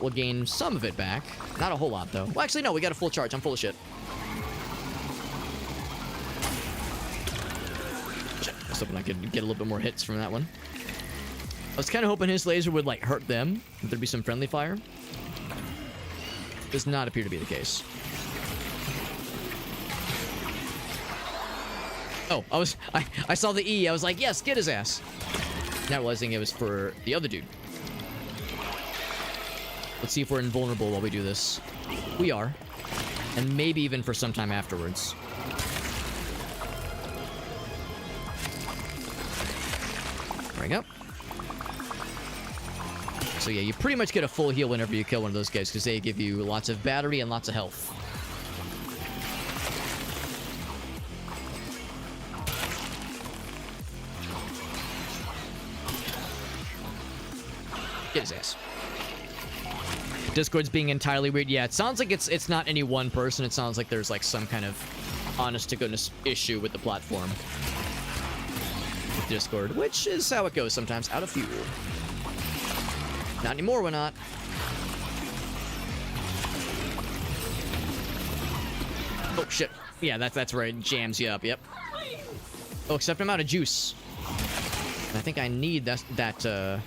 we'll gain some of it back. Not a whole lot, though. Well, actually, no, we got a full charge. I'm full of shit. Shit. I was hoping I could get a little bit more hits from that one. I was kind of hoping his laser would, like, hurt them. There'd be some friendly fire. Does not appear to be the case. Oh, I saw the E. I was like, yes, get his ass. Not realizing it was for the other dude. Let's see if we're invulnerable while we do this. We are. And maybe even for some time afterwards. There we go. So yeah, you pretty much get a full heal whenever you kill one of those guys, because they give you lots of battery and lots of health. Get his ass. Discord's being entirely weird. Yeah, it sounds like it's not any one person. It sounds like there's like some kind of honest to goodness issue with the platform. With Discord, which is how it goes sometimes. Out of fuel. Not anymore, we're not. Oh shit. Yeah, that's where it jams you up. Yep. Oh, except I'm out of juice. I think I need that I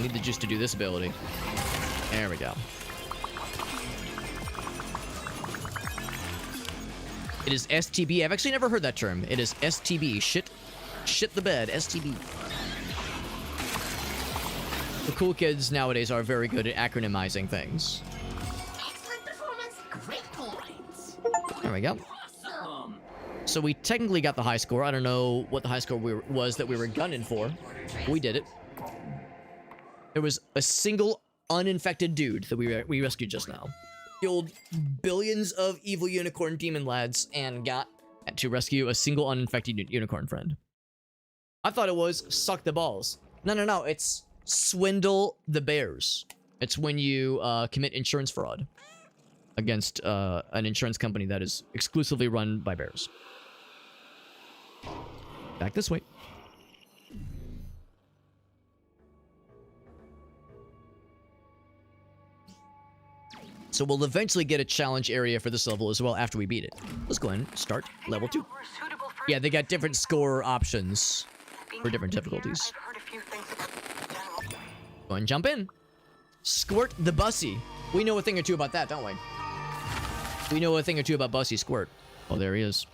need the juice to do this ability. There we go. It is STB. I've actually never heard that term. It is STB. Shit the bed. STB. The cool kids nowadays are very good at acronymizing things. Excellent performance, great points. There we go. Awesome. So we technically got the high score. I don't know what the high score was that we were gunning for. We did it. There was a single uninfected dude that we rescued just now. Killed billions of evil unicorn demon lads and got to rescue a single uninfected unicorn friend. I thought it was suck the balls. No, it's swindle the bears. It's when you commit insurance fraud against an insurance company that is exclusively run by bears. Back this way. So we'll eventually get a challenge area for this level as well after we beat it. Let's go ahead and start level 2. Yeah, they got different score options for different difficulties. Go and jump in. Squirt the Bussy. We know a thing or two about that, don't we? We know a thing or two about Bussy Squirt. Oh, there he is.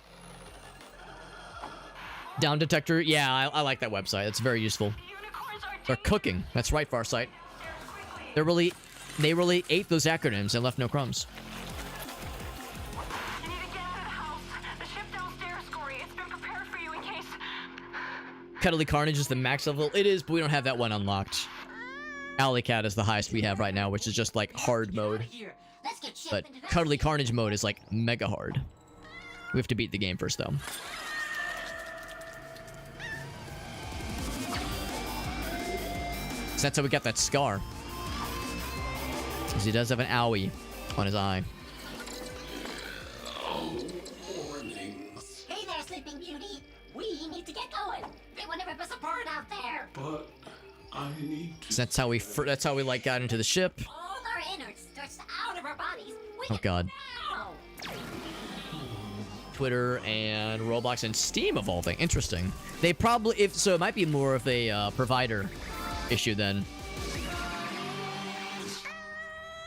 Down detector. Yeah, I like that website. It's very useful. They're cooking. That's right, Farsight. They really ate those acronyms and left no crumbs. You need to get out of the house. The ship downstairs, Gori. It's been prepared for you in case. Cuddly Carnage is the max level. It is, but we don't have that one unlocked. Alley Cat is the highest we have right now, which is just like hard mode. But Cuddly Carnage mode is like mega hard. We have to beat the game first, though. So that's how we got that scar. Because he does have an owie on his eye. Hey there, Sleeping Beauty. We need to get going. They want to rip us apart out there. But I need to... So that's how we like got into the ship. All our innards stretched out of our bodies. Oh god. Now. Twitter and Roblox and Steam of all things. Interesting. They probably so it might be more of a provider issue then,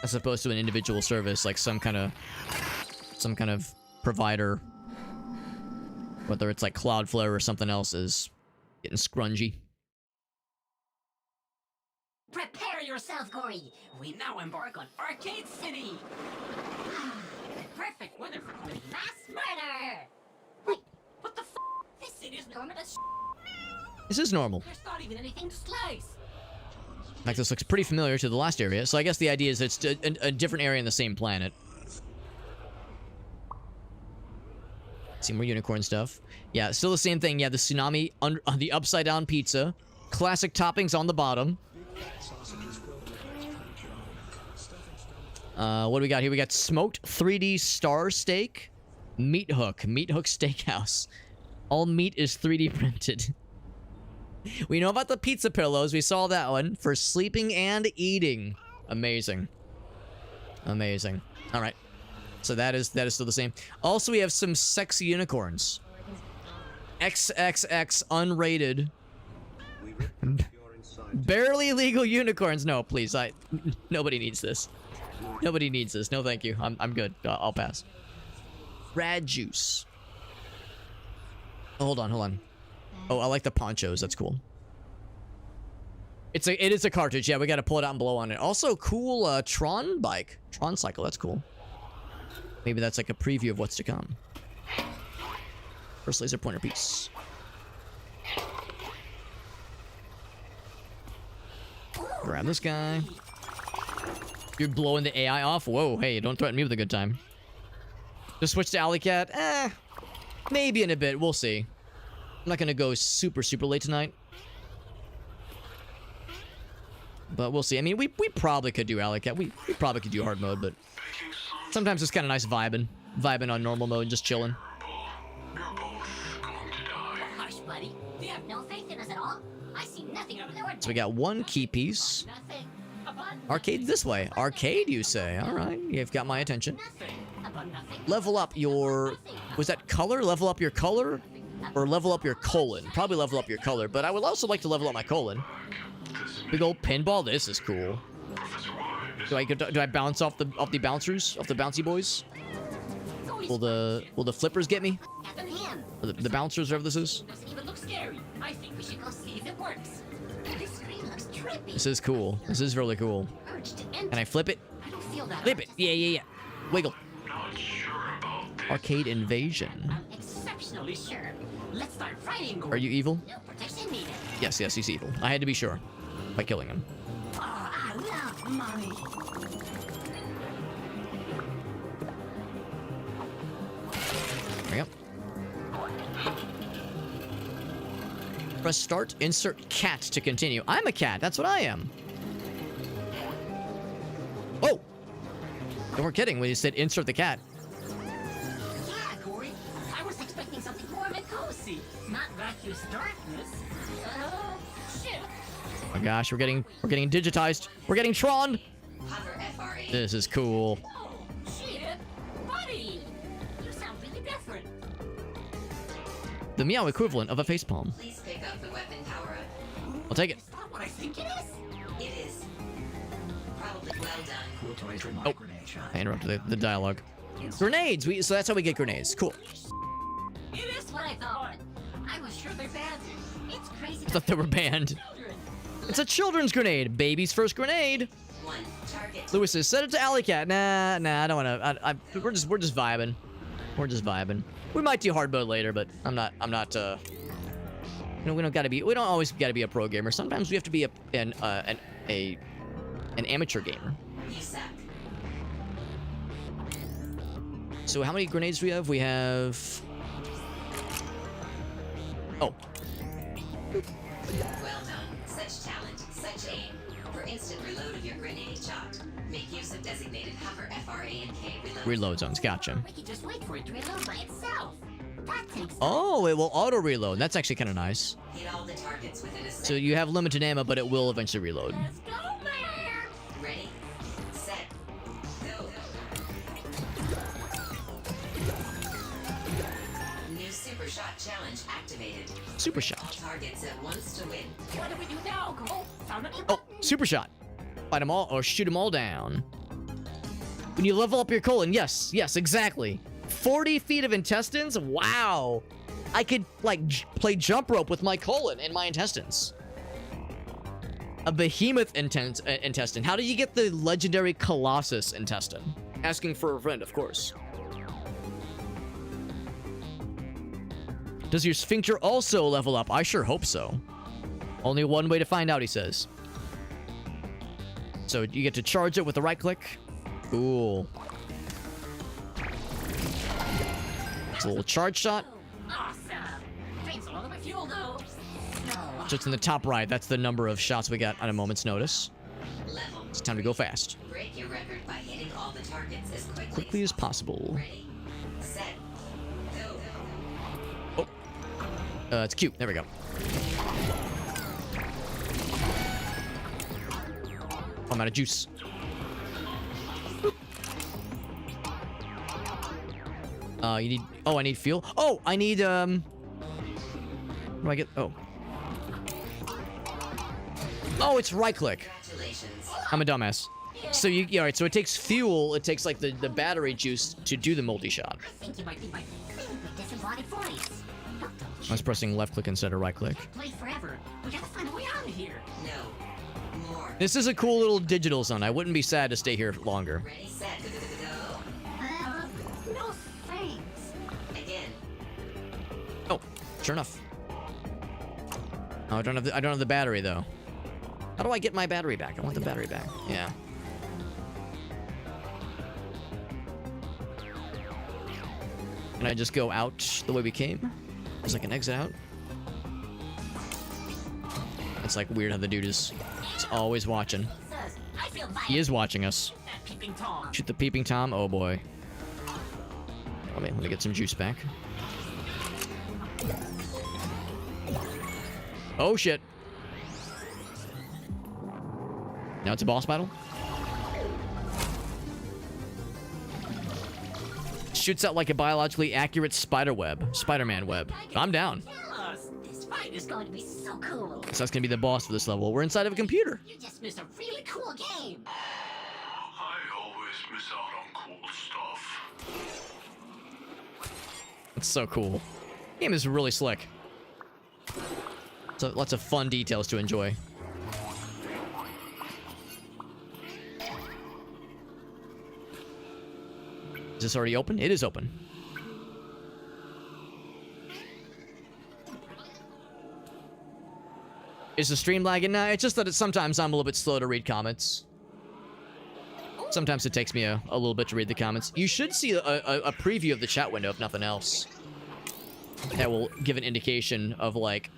as opposed to an individual service, like some kind of provider, whether it's like Cloudflare or something else, is getting scrungy. Prepare yourself, Gori. We now embark on Arcade City. The perfect weather for mass murder. Wait, what the f***? This city is normal as This is normal. There's not even anything to slice. Like, this looks pretty familiar to the last area, so I guess the idea is it's a different area in the same planet. See more unicorn stuff. Yeah, still the same thing. Yeah, the tsunami on the upside down pizza. Classic toppings on the bottom. What do we got here? We got smoked 3D star steak. Meat Hook Steakhouse. All meat is 3D printed. We know about the pizza pillows. We saw that one for sleeping and eating. Amazing. Amazing. All right. So that is still the same. Also, we have some sexy unicorns. XXX unrated. Barely legal unicorns. No, please. Nobody needs this. Nobody needs this. No, thank you. I'm good. I'll pass. Rad juice. Oh, hold on. Oh, I like the ponchos. That's cool. It is a cartridge. Yeah, we got to pull it out and blow on it. Also, cool Tron bike. Tron cycle. That's cool. Maybe that's like a preview of what's to come. First laser pointer piece. Grab this guy. You're blowing the AI off? Whoa, hey, don't threaten me with a good time. Just switch to Alley Cat? Maybe in a bit. We'll see. I'm not gonna go super late tonight. But we'll see. I mean, we probably could do Alley Cat. We probably could do hard mode, but sometimes it's kind of nice vibing on normal mode and just chilling. Hush, buddy. Do you have no faith in us at all? I see nothing over there. So we got one key piece. Nothing. Arcade this way. Arcade, you say? All right, you've got my attention. Nothing. level up your... Was that color? Level up your color? Or level up your colon? Probably level up your color, but I would also like to level up my colon. Big old pinball. This is cool. Do I bounce off the bouncers? Off the bouncy boys? Will the flippers get me? Or the bouncers, whatever this is? Doesn't even look scary. I think we should go see if it works. This screen looks trippy. This is cool. This is really cool. Can I flip it? I don't feel that. Flip it. Yeah. Wiggle. Not sure about this. Arcade invasion. I'm exceptionally sure. Let's start fighting. Are you evil? No protection needed. Yes, he's evil. I had to be sure by killing him. Oh, I love money. There we go. Press start, insert cat to continue. I'm a cat, that's what I am. Oh! You weren't kidding when you said insert the cat. Yeah, Gori. I was expecting something more than cozy. Not vacuous darkness. Shit. Oh my gosh, we're getting digitized. We're getting Tron. Hover FRA. This is cool. Oh, shit. Buddy. You sound really different. The meow equivalent of a facepalm. Please pick up the weapon power-up. I'll take it. Is that what I think it is? It is. Probably well done. Cool toys trademark Oh, grenade shot. I interrupted the dialogue. Grenades. So that's how we get grenades. Cool. It is what I thought. I was sure they're banned. It's crazy. I thought they were banned. It's a children's grenade. Baby's first grenade. One target. Lewis says, set it to Alley Cat. Nah, I don't want to. We're just vibing. We're just vibing. We might do hard mode later, but I'm not. You know, we don't always gotta be a pro gamer. Sometimes we have to be an amateur gamer. You suck. So how many grenades do we have? We have... Oh. Well done. Such talent, such aim. For instant reload of your grenade shot, make use of designated hover FRA and K reload. Reload zones, gotcha. We can just wait for it to reload by itself. That takes. Oh, it will auto reload. That's actually kind of nice. Hit all the targets within a second. So you have limited ammo, but it will eventually reload. Let's go, man. Ready, set, go. New super shot challenge activated. Super shot. Targets at once to win. What do we do now, Go? Found a new Oh, super shot. Fight them all or shoot them all down. When you level up your colon, yes, exactly. 40 feet of intestines? Wow. I could, like, play jump rope with my colon and my intestines. A behemoth intestine. How do you get the legendary Colossus intestine? Asking for a friend, of course. Does your sphincter also level up? I sure hope so. Only one way to find out, he says. So you get to charge it with the right click. Cool. It's a little charge shot. Awesome. Thanks for all of my fuel, though. No. So it's in the top right. That's the number of shots we got on a moment's notice. Level. It's time to go fast. Break your record by hitting all the targets as Quickly as possible. Ready, set, go. Oh. It's cute. There we go. I'm out of juice. You need... Oh, I need fuel. Oh, I need, What do I get? Oh. Oh, it's right click. Congratulations. I'm a dumbass. So alright, so it takes fuel, it takes like the battery juice to do the multi-shot. I think you might be my favorite disembodied voice. I was pressing left click instead of right click. Play forever. We gotta find a way out of here. No. More. This is a cool little digital zone. I wouldn't be sad to stay here longer. Ready, set, go. No thanks. Again. Oh, sure enough. Oh, I don't have the battery though. How do I get my battery back? I want the battery back. Yeah. Can I just go out the way we came? There's like an exit out. It's like weird how the dude is always watching. I feel He is watching us. that peeping Tom. Shoot the peeping Tom. Oh boy. Let me get some juice back. Oh shit. Now it's a boss battle? shoots out like a biologically accurate Spider-Man web. I'm down. This fight is going to be so cool. So that's gonna be the boss for this level. We're inside of a computer. You just missed a really cool game. I always miss out on cool stuff. It's so cool. Game is really slick. So lots of fun details to enjoy. Is this already open? It is open. Is the stream lagging? Nah, it's just that sometimes I'm a little bit slow to read comments. Sometimes it takes me a little bit to read the comments. You should see a preview of the chat window, if nothing else. That will give an indication of, like,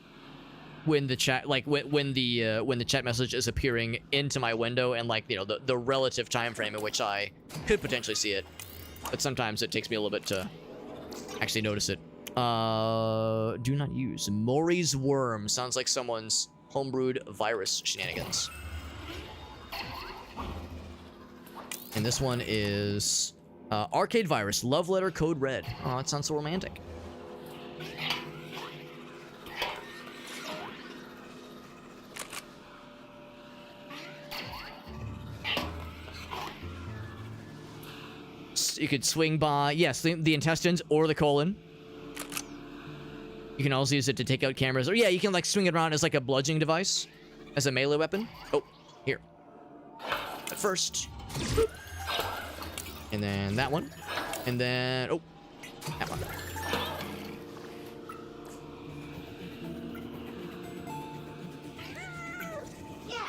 when the chat, like, when the chat message is appearing into my window and, like, you know, the relative time frame in which I could potentially see it. But sometimes it takes me a little bit to actually notice it. Do not use. Maury's Worm. Sounds like someone's homebrewed virus shenanigans. And this one is Arcade Virus. Love Letter Code Red. Oh, that sounds so romantic. You could swing by, yes, the intestines or the colon. You can also use it to take out cameras. Or yeah, you can like swing it around as like a bludgeoning device. As a melee weapon. Oh, here. First. And then that one. And then, oh, that one.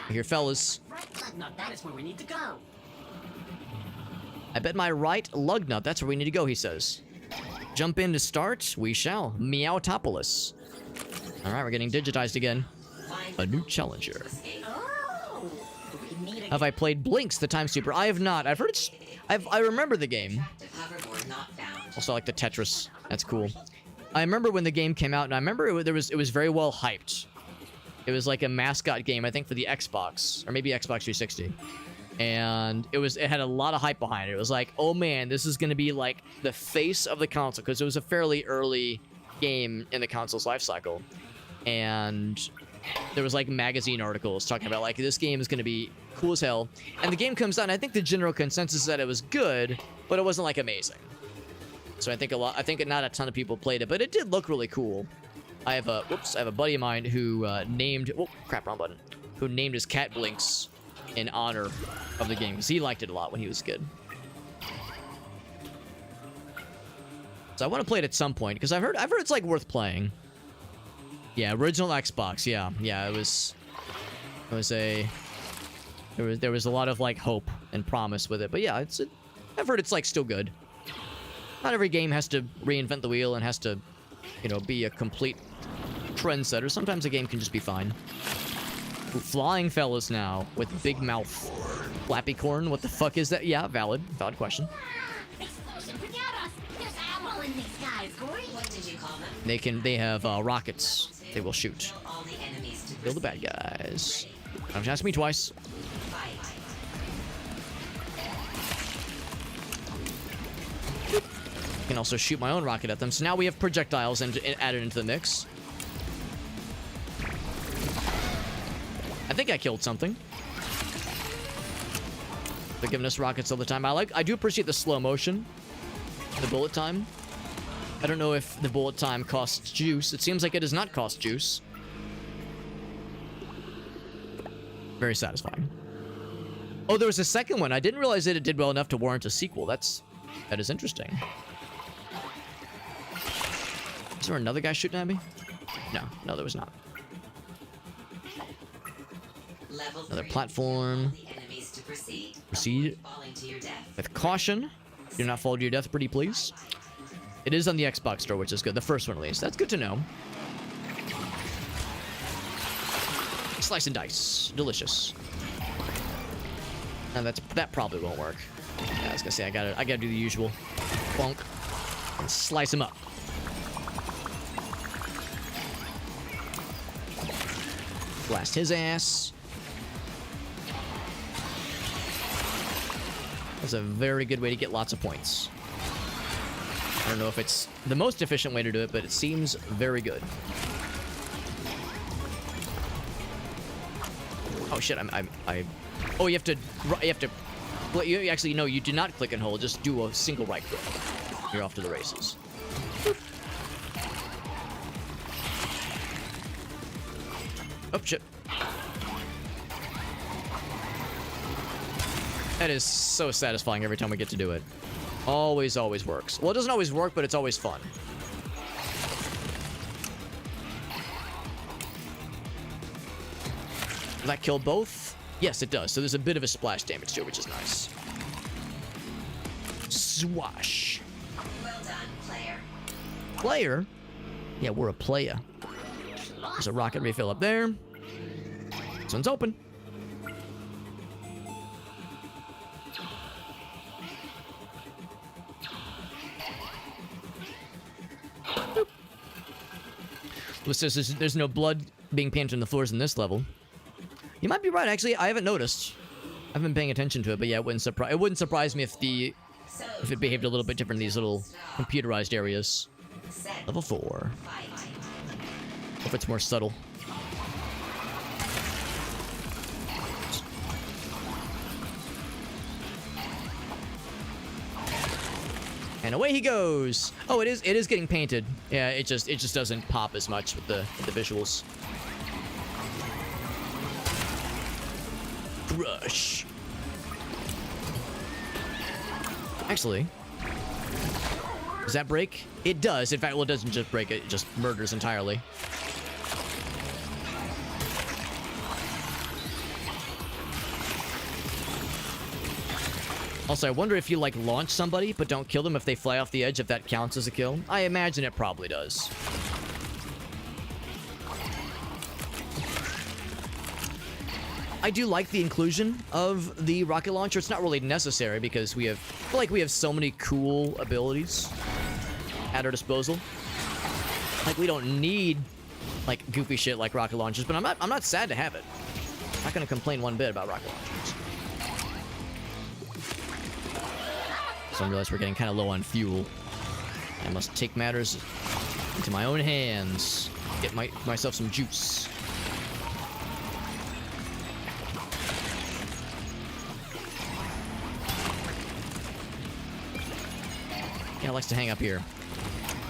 Here, fellas. Right, no, that is where we need to go. I bet my right lug nut, that's where we need to go, he says. Jump in to start, we shall. Meowtopolis. Alright, we're getting digitized again. A new challenger. Oh, we need Have I played Blinks, the Time Super? I have not. I've heard it's... I remember the game. Also like the Tetris. That's cool. I remember when the game came out, and I remember it was very well hyped. It was like a mascot game, I think, for the Xbox. Or maybe Xbox 360. And it had a lot of hype behind it. It was like, oh man, this is going to be like the face of the console, because it was a fairly early game in the console's life cycle. And there was like magazine articles talking about like, this game is going to be cool as hell. And the game comes out, and I think the general consensus is that it was good, but it wasn't like amazing. So I think not a ton of people played it, but it did look really cool. I have a buddy of mine who named, oh crap, wrong button, who named his cat Blinks in honor of the game, because he liked it a lot when he was a kid. So I want to play it at some point, because I've heard it's like worth playing. Yeah, original Xbox. Yeah, there was a lot of like hope and promise with it, but yeah, I've heard it's like still good. Not every game has to reinvent the wheel and has to, you know, be a complete trendsetter. Sometimes a game can just be fine. Ooh, flying fellas now with big mouth. Flappy corn, what the fuck is that? Yeah, valid question. Explosion pinatas! There's ammo in these guys, Gori. What did you call them? They have rockets. They will shoot. Show all the enemies to Kill the bad guys. Don't have to ask me twice. fight. I can also shoot my own rocket at them. So now we have projectiles added into the mix. I think I killed something. They're giving us rockets all the time. I do appreciate the slow motion. The bullet time. I don't know if the bullet time costs juice. It seems like it does not cost juice. Very satisfying. Oh, there was a second one. I didn't realize that it did well enough to warrant a sequel. That is interesting. Is there another guy shooting at me? No, there was not. Another platform. Proceed with caution. Do not fall to your death, pretty please. It is on the Xbox store, which is good. The first one, at least. That's good to know. Slice and dice. Delicious. And that probably won't work. Yeah, I was gonna say, I gotta do the usual. Bonk. And slice him up. Blast his ass. That's a very good way to get lots of points. I don't know if it's the most efficient way to do it, but it seems very good. Oh shit! Oh, you have to. You actually no, you do not click and hold. Just do a single right click. You're off to the races. Oh shit! That is so satisfying every time we get to do it. Always works. Well, it doesn't always work, but it's always fun. Does that kill both? Yes, it does. So there's a bit of a splash damage to it, which is nice. Swash. Well done, player. Player? Yeah, we're a playa. There's a rocket refill up there. This one's open. Well, says there's no blood being painted on the floors in this level. You might be right. Actually, I haven't noticed. I've been paying attention to it, but yeah, it wouldn't surprise me if it behaved a little bit different in these little computerized areas. Level 4. If it's more subtle. And away he goes. Oh, it is getting painted. Yeah, it just doesn't pop as much with the visuals. Crush. Actually, does that break? It does. In fact, well, it doesn't just break it just murders entirely. Also, I wonder if you, like, launch somebody, but don't kill them if they fly off the edge, if that counts as a kill. I imagine it probably does. I do like the inclusion of the rocket launcher. It's not really necessary because I feel like we have so many cool abilities at our disposal. Like, we don't need, like, goofy shit like rocket launchers, but I'm not sad to have it. I'm not gonna complain one bit about rocket launchers. So I realize we're getting kind of low on fuel. I must take matters into my own hands. Get myself some juice. Yeah, likes to hang up here.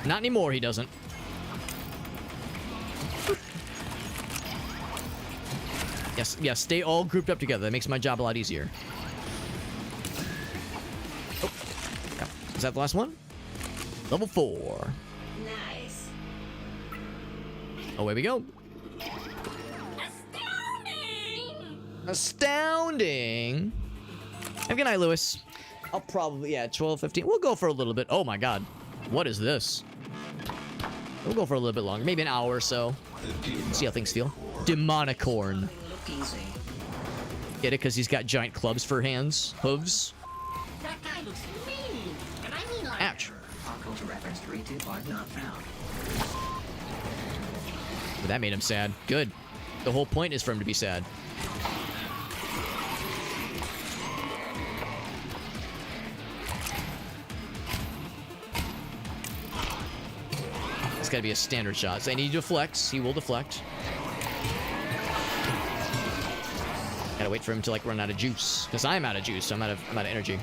Not anymore, he doesn't. Yes, stay all grouped up together. That makes my job a lot easier. Oh. Yeah. Is that the last one? Level 4. Nice. Away we go. Astounding. Have a good night, Lewis. I'll probably, 12, 15. We'll go for a little bit. Oh my god. What is this? We'll go for a little bit longer. Maybe an hour or so. See how things feel. Demonicorn. Get it? Because he's got giant clubs for hands. Hooves. That guy looks mean. And I mean like... Ouch. Pop culture reference 325 not found. But that made him sad. Good. The whole point is for him to be sad. It's gotta be a standard shot. So I need to deflect. He will deflect. Gotta wait for him to like run out of juice. Because I'm out of juice, so I'm out of energy.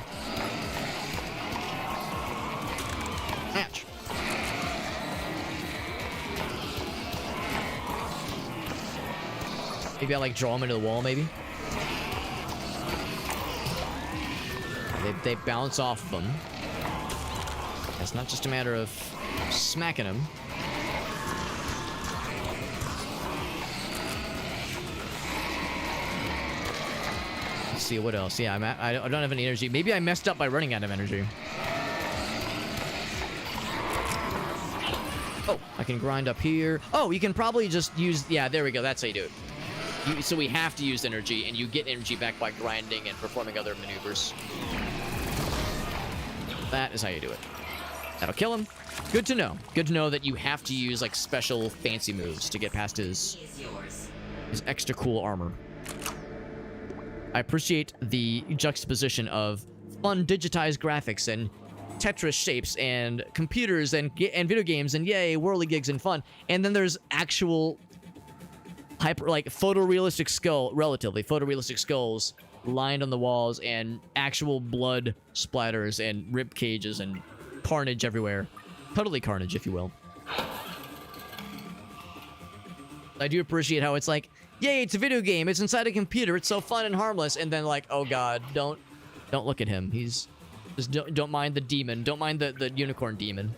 Ouch. Maybe I like draw him into the wall, maybe? They bounce off of him. It's not just a matter of smacking him. Let's see what else. Yeah, I don't have any energy. Maybe I messed up by running out of energy. Oh, I can grind up here. Oh, you can probably just use... Yeah, there we go. That's how you do it. So we have to use energy, and you get energy back by grinding and performing other maneuvers. That is how you do it. That'll kill him. Good to know. Good to know that you have to use, like, special fancy moves to get past his extra cool armor. I appreciate the juxtaposition of fun digitized graphics and Tetris shapes and computers and video games and yay, whirly gigs and fun. And then there's actual like photorealistic relatively photorealistic skulls lined on the walls and actual blood splatters and rib cages and carnage everywhere. Cuddly Carnage, if you will. I do appreciate how it's like, yay, it's a video game, it's inside a computer, it's so fun and harmless, and then like, oh god, don't look at him. He's just don't mind the demon. Don't mind the unicorn demon.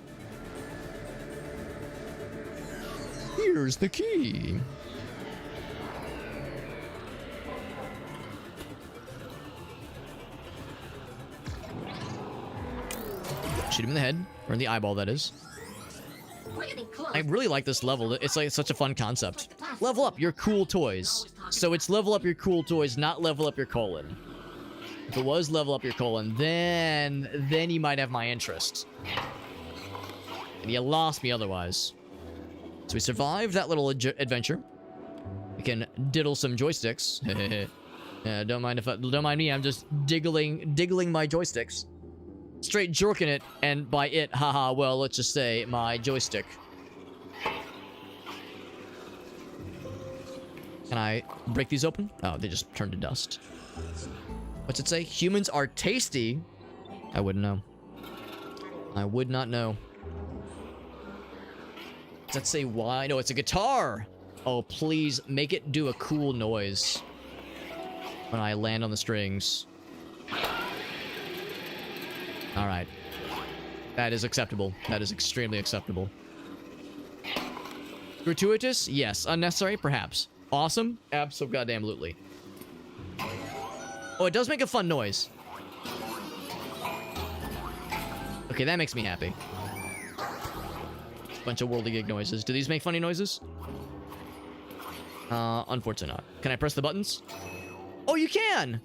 Here's the key. Shoot him in the head, or in the eyeball, that is. I really like this level. It's like such a fun concept. Level up your cool toys. So it's level up your cool toys, not level up your colon. If it was level up your colon, then you might have my interest. And you lost me otherwise. So we survived that little adventure. We can diddle some joysticks. Don't mind me. I'm just diggling my joysticks. Straight jorking it, and by it, haha, well, let's just say my joystick. Can I break these open? Oh, they just turned to dust. What's it say? Humans are tasty? I wouldn't know. I would not know. Does that say why? No, it's a guitar! Oh, please, make it do a cool noise when I land on the strings. Alright. That is acceptable. That is extremely acceptable. Gratuitous? Yes. Unnecessary? Perhaps. Awesome? Abso-goddamn-lutely. Oh, it does make a fun noise. Okay, that makes me happy. Bunch of whirligig noises. Do these make funny noises? Unfortunately not. Can I press the buttons? Oh, you can!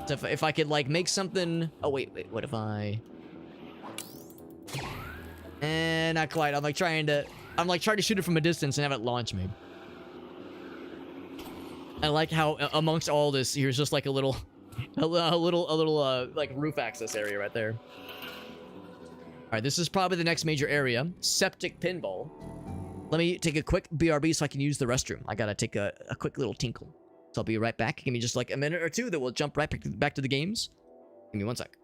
So if I could, like, make something... Oh, wait, what if I... not quite. I'm trying to shoot it from a distance and have it launch me. I like how amongst all this, here's just like a little, like roof access area right there. All right, this is probably the next major area. Septic pinball. Let me take a quick BRB so I can use the restroom. I gotta take a quick little tinkle. So I'll be right back. Give me just like a minute or two, then we'll jump right back to the games. Give me one sec.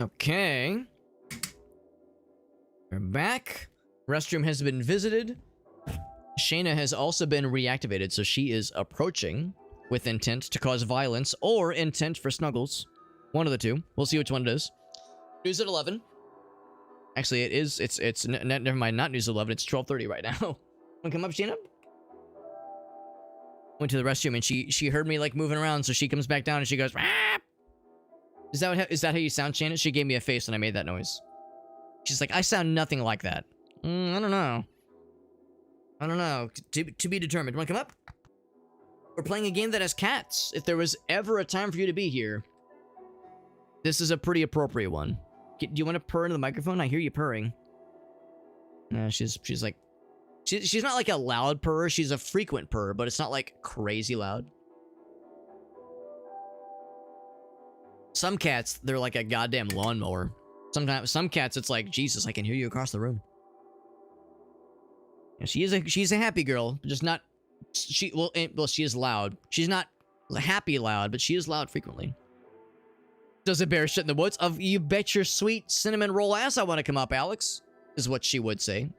Okay. We're back. Restroom has been visited. Shayna has also been reactivated, so she is approaching with intent to cause violence or intent for snuggles. One of the two. We'll see which one it is. News at 11. Actually, it is. It's never mind. Not news at 11. It's 12:30 right now. Wanna come up, Shayna? Went to the restroom and she heard me like moving around, so she comes back down and she goes, "Ah!" Is that how you sound, Shannon? She gave me a face when I made that noise. She's like, I sound nothing like that. I don't know. I don't know. To be determined. Wanna come up? We're playing a game that has cats. If there was ever a time for you to be here, this is a pretty appropriate one. Do you want to purr into the microphone? I hear you purring. No, she's like, she's not like a loud purr. She's a frequent purr, but it's not like crazy loud. Some cats, they're like a goddamn lawnmower. Sometimes, some cats, it's like, Jesus, I can hear you across the room. Yeah, she's a happy girl, just not, she is loud. She's not happy loud, but she is loud frequently. Does a bear shit in the woods? You bet your sweet cinnamon roll ass I want to come up, Alex, is what she would say.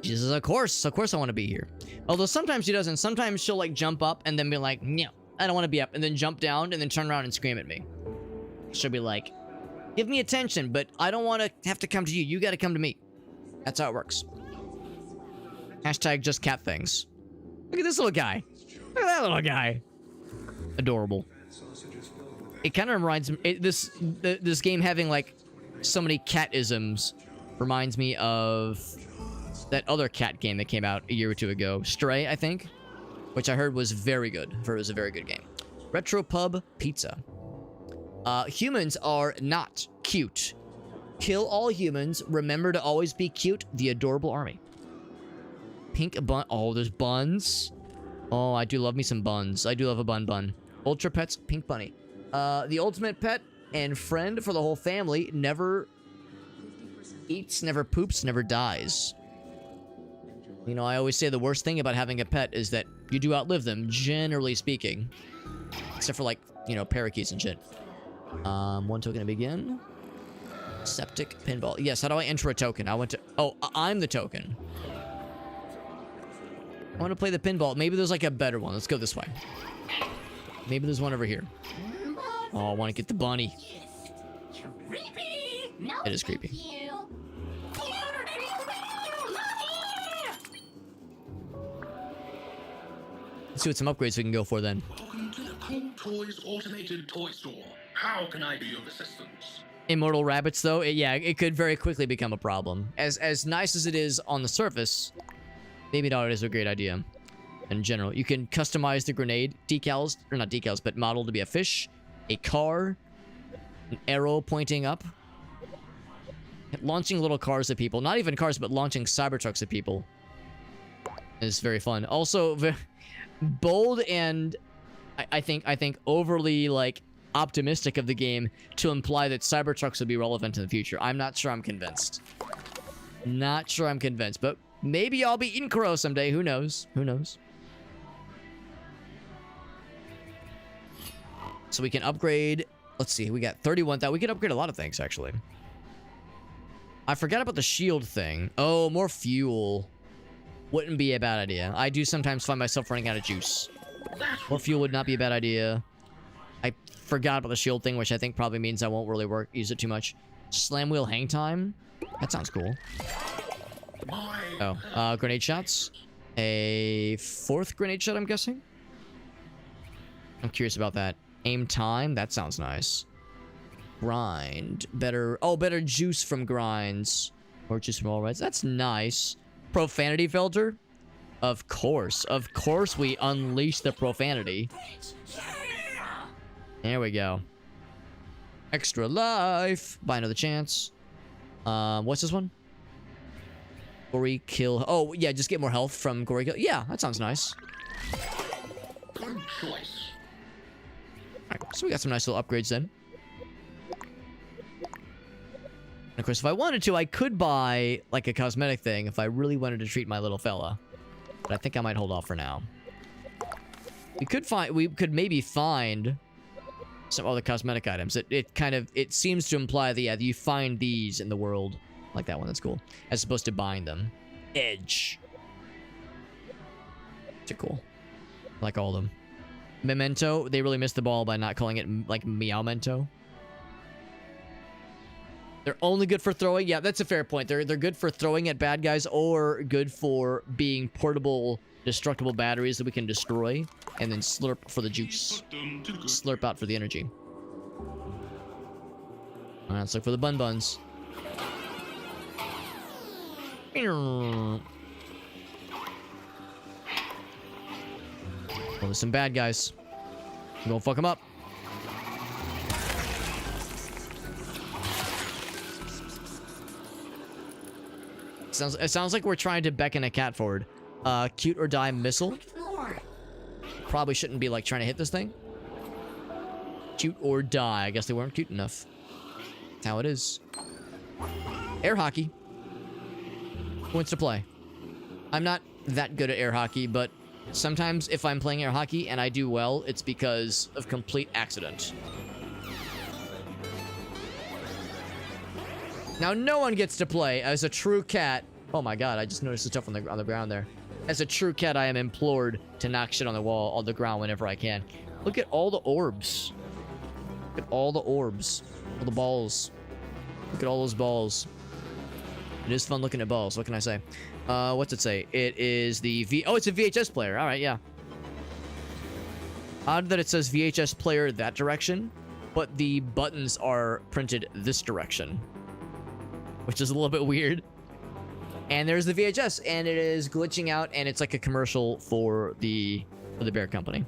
She says, of course I want to be here. Although sometimes she doesn't. Sometimes she'll like jump up and then be like, no, I don't want to be up, and then jump down and then turn around and scream at me. She'll be like, give me attention, but I don't want to have to come to you. You got to come to me. That's how it works. Hashtag just cat things. Look at this little guy. Look at that little guy. Adorable. It kind of reminds me, this game having like so many cat-isms reminds me of that other cat game that came out a year or two ago, Stray, I think, which I heard was very good. I heard it was a very good game. Retro Pub Pizza. Humans are not cute. Kill all humans. Remember to always be cute. The Adorable Army. Pink bun. Oh, there's buns. Oh, I do love me some buns. I do love a bun. Ultra Pets Pink Bunny. The ultimate pet and friend for the whole family. Never eats, never poops, never dies. You know, I always say the worst thing about having a pet is that you do outlive them, generally speaking. Except for, like, you know, parakeets and shit. One token to begin. Septic pinball. Yes, how do I enter a token? Oh, I'm the token. I want to play the pinball. Maybe there's, like, a better one. Let's go this way. Maybe there's one over here. Oh, I want to get the bunny. It is creepy. Let's see what some upgrades we can go for then. Welcome to the Cool Toys Automated Toy Store. How can I be of assistance? Immortal rabbits, though, it could very quickly become a problem. As nice as it is on the surface, maybe not is a great idea. In general, you can customize the grenade decals, or not decals, but model to be a fish, a car, an arrow pointing up, launching little cars at people. Not even cars, but launching Cybertrucks at people is very fun. Also, bold and I think overly like optimistic of the game to imply that Cybertrucks will be relevant in the future. I'm not sure I'm convinced. Not sure I'm convinced, but maybe I'll be eating crow someday. Who knows? Who knows? So we can upgrade. Let's see. We got 31,000. We can upgrade a lot of things, actually. I forgot about the shield thing. Oh, more fuel. Wouldn't be a bad idea. I do sometimes find myself running out of juice. More fuel would not be a bad idea. I forgot about the shield thing, which I think probably means I won't really use it too much. Slam wheel hang time. That sounds cool. Oh, grenade shots. A fourth grenade shot, I'm guessing. I'm curious about that. Aim time. That sounds nice. Grind. Better juice from grinds. Or juice from all reds. That's nice. Profanity filter. Of course we unleash the profanity. There we go. Extra life. Buy another chance. What's this one? Gori kill. Oh, yeah, just get more health from Gori kill. Yeah, that sounds nice. Good choice. Alright, so we got some nice little upgrades then. And of course, if I wanted to, I could buy, like, a cosmetic thing if I really wanted to treat my little fella. But I think I might hold off for now. We could maybe find some other cosmetic items. It kind of, it seems to imply that, yeah, you find these in the world. Like that one, that's cool. As opposed to buying them. Edge. Too cool. Like all of them. Memento, they really missed the ball by not calling it like Meowmento. They're only good for throwing. Yeah, that's a fair point. They're good for throwing at bad guys or good for being portable, destructible batteries that we can destroy and then slurp for the juice. Slurp out for the energy. Alright, let's look for the bun buns. Well, there's some bad guys. I'm gonna fuck them up. It sounds like we're trying to beckon a cat forward. Cute or die missile. Probably shouldn't be like trying to hit this thing. Cute or die. I guess they weren't cute enough. That's how it is. Air hockey. Who wants to play? I'm not that good at air hockey, but sometimes if I'm playing air hockey and I do well, it's because of complete accident. Now, no one gets to play. As a true cat... Oh my god, I just noticed the stuff on the ground there. As a true cat, I am implored to knock shit on the wall, on the ground whenever I can. Look at all the orbs. Look at all the orbs. All the balls. Look at all those balls. It is fun looking at balls. What can I say? What's it say? It is the Oh, it's a VHS player. Alright, yeah. Odd that it says VHS player that direction, but the buttons are printed this direction. Which is a little bit weird. And there's the VHS, and it is glitching out, and it's like a commercial for the bear company.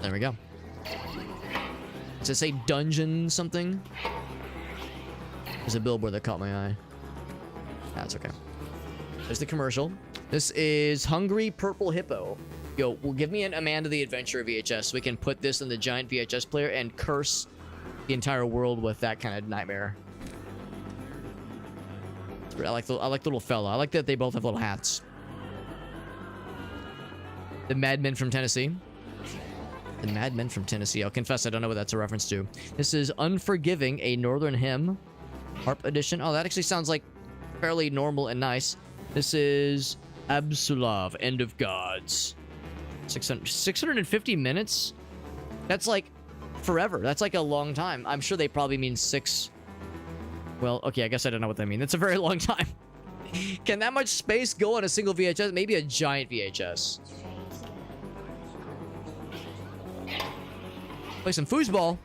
There we go. Does it say dungeon something? There's a billboard that caught my eye. That's okay. There's the commercial. This is Hungry Purple Hippo. Yo, well, give me an Amanda the Adventurer VHS so we can put this in the giant VHS player and curse the entire world with that kind of nightmare. I like the little fella. I like that they both have little hats. The Madmen from Tennessee. The Madmen from Tennessee. I'll confess I don't know what that's a reference to. This is Unforgiving, a Northern Hymn. Harp edition. Oh, that actually sounds like fairly normal and nice. This is Absolov, End of Gods. 650 minutes? That's like forever. That's like a long time. I'm sure they probably mean 6. Well, okay, I guess I don't know what they mean. That's a very long time. Can that much space go on a single VHS? Maybe a giant VHS. Play some foosball.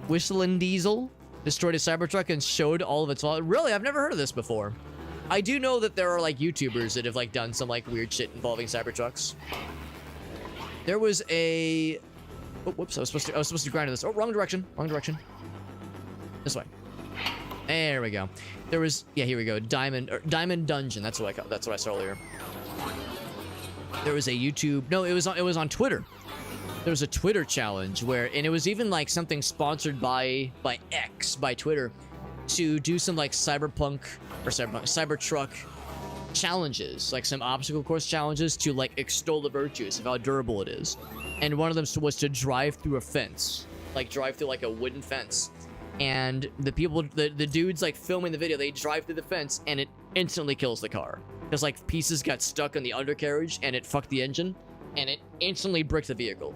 Whistling Diesel destroyed a Cybertruck and showed all of its flaws. Really? I've never heard of this before. I do know that there are like YouTubers that have like done some like weird shit involving Cybertrucks. There was a... Oh, whoops, I was supposed to grind this. Oh, wrong direction. Wrong direction. This way. There we go. There was... Yeah, here we go. Diamond Dungeon. That's what I saw earlier. There was a YouTube... No, it was on Twitter. There was a Twitter challenge where... And it was even like something sponsored by Twitter to do some like Cybertruck challenges, like some obstacle course challenges to like extol the virtues of how durable it is. And one of them was to drive through a fence, like drive through like a wooden fence. And the people, the dudes like filming the video, they drive through the fence and it instantly kills the car. Because like pieces got stuck in the undercarriage and it fucked the engine and it instantly bricked the vehicle.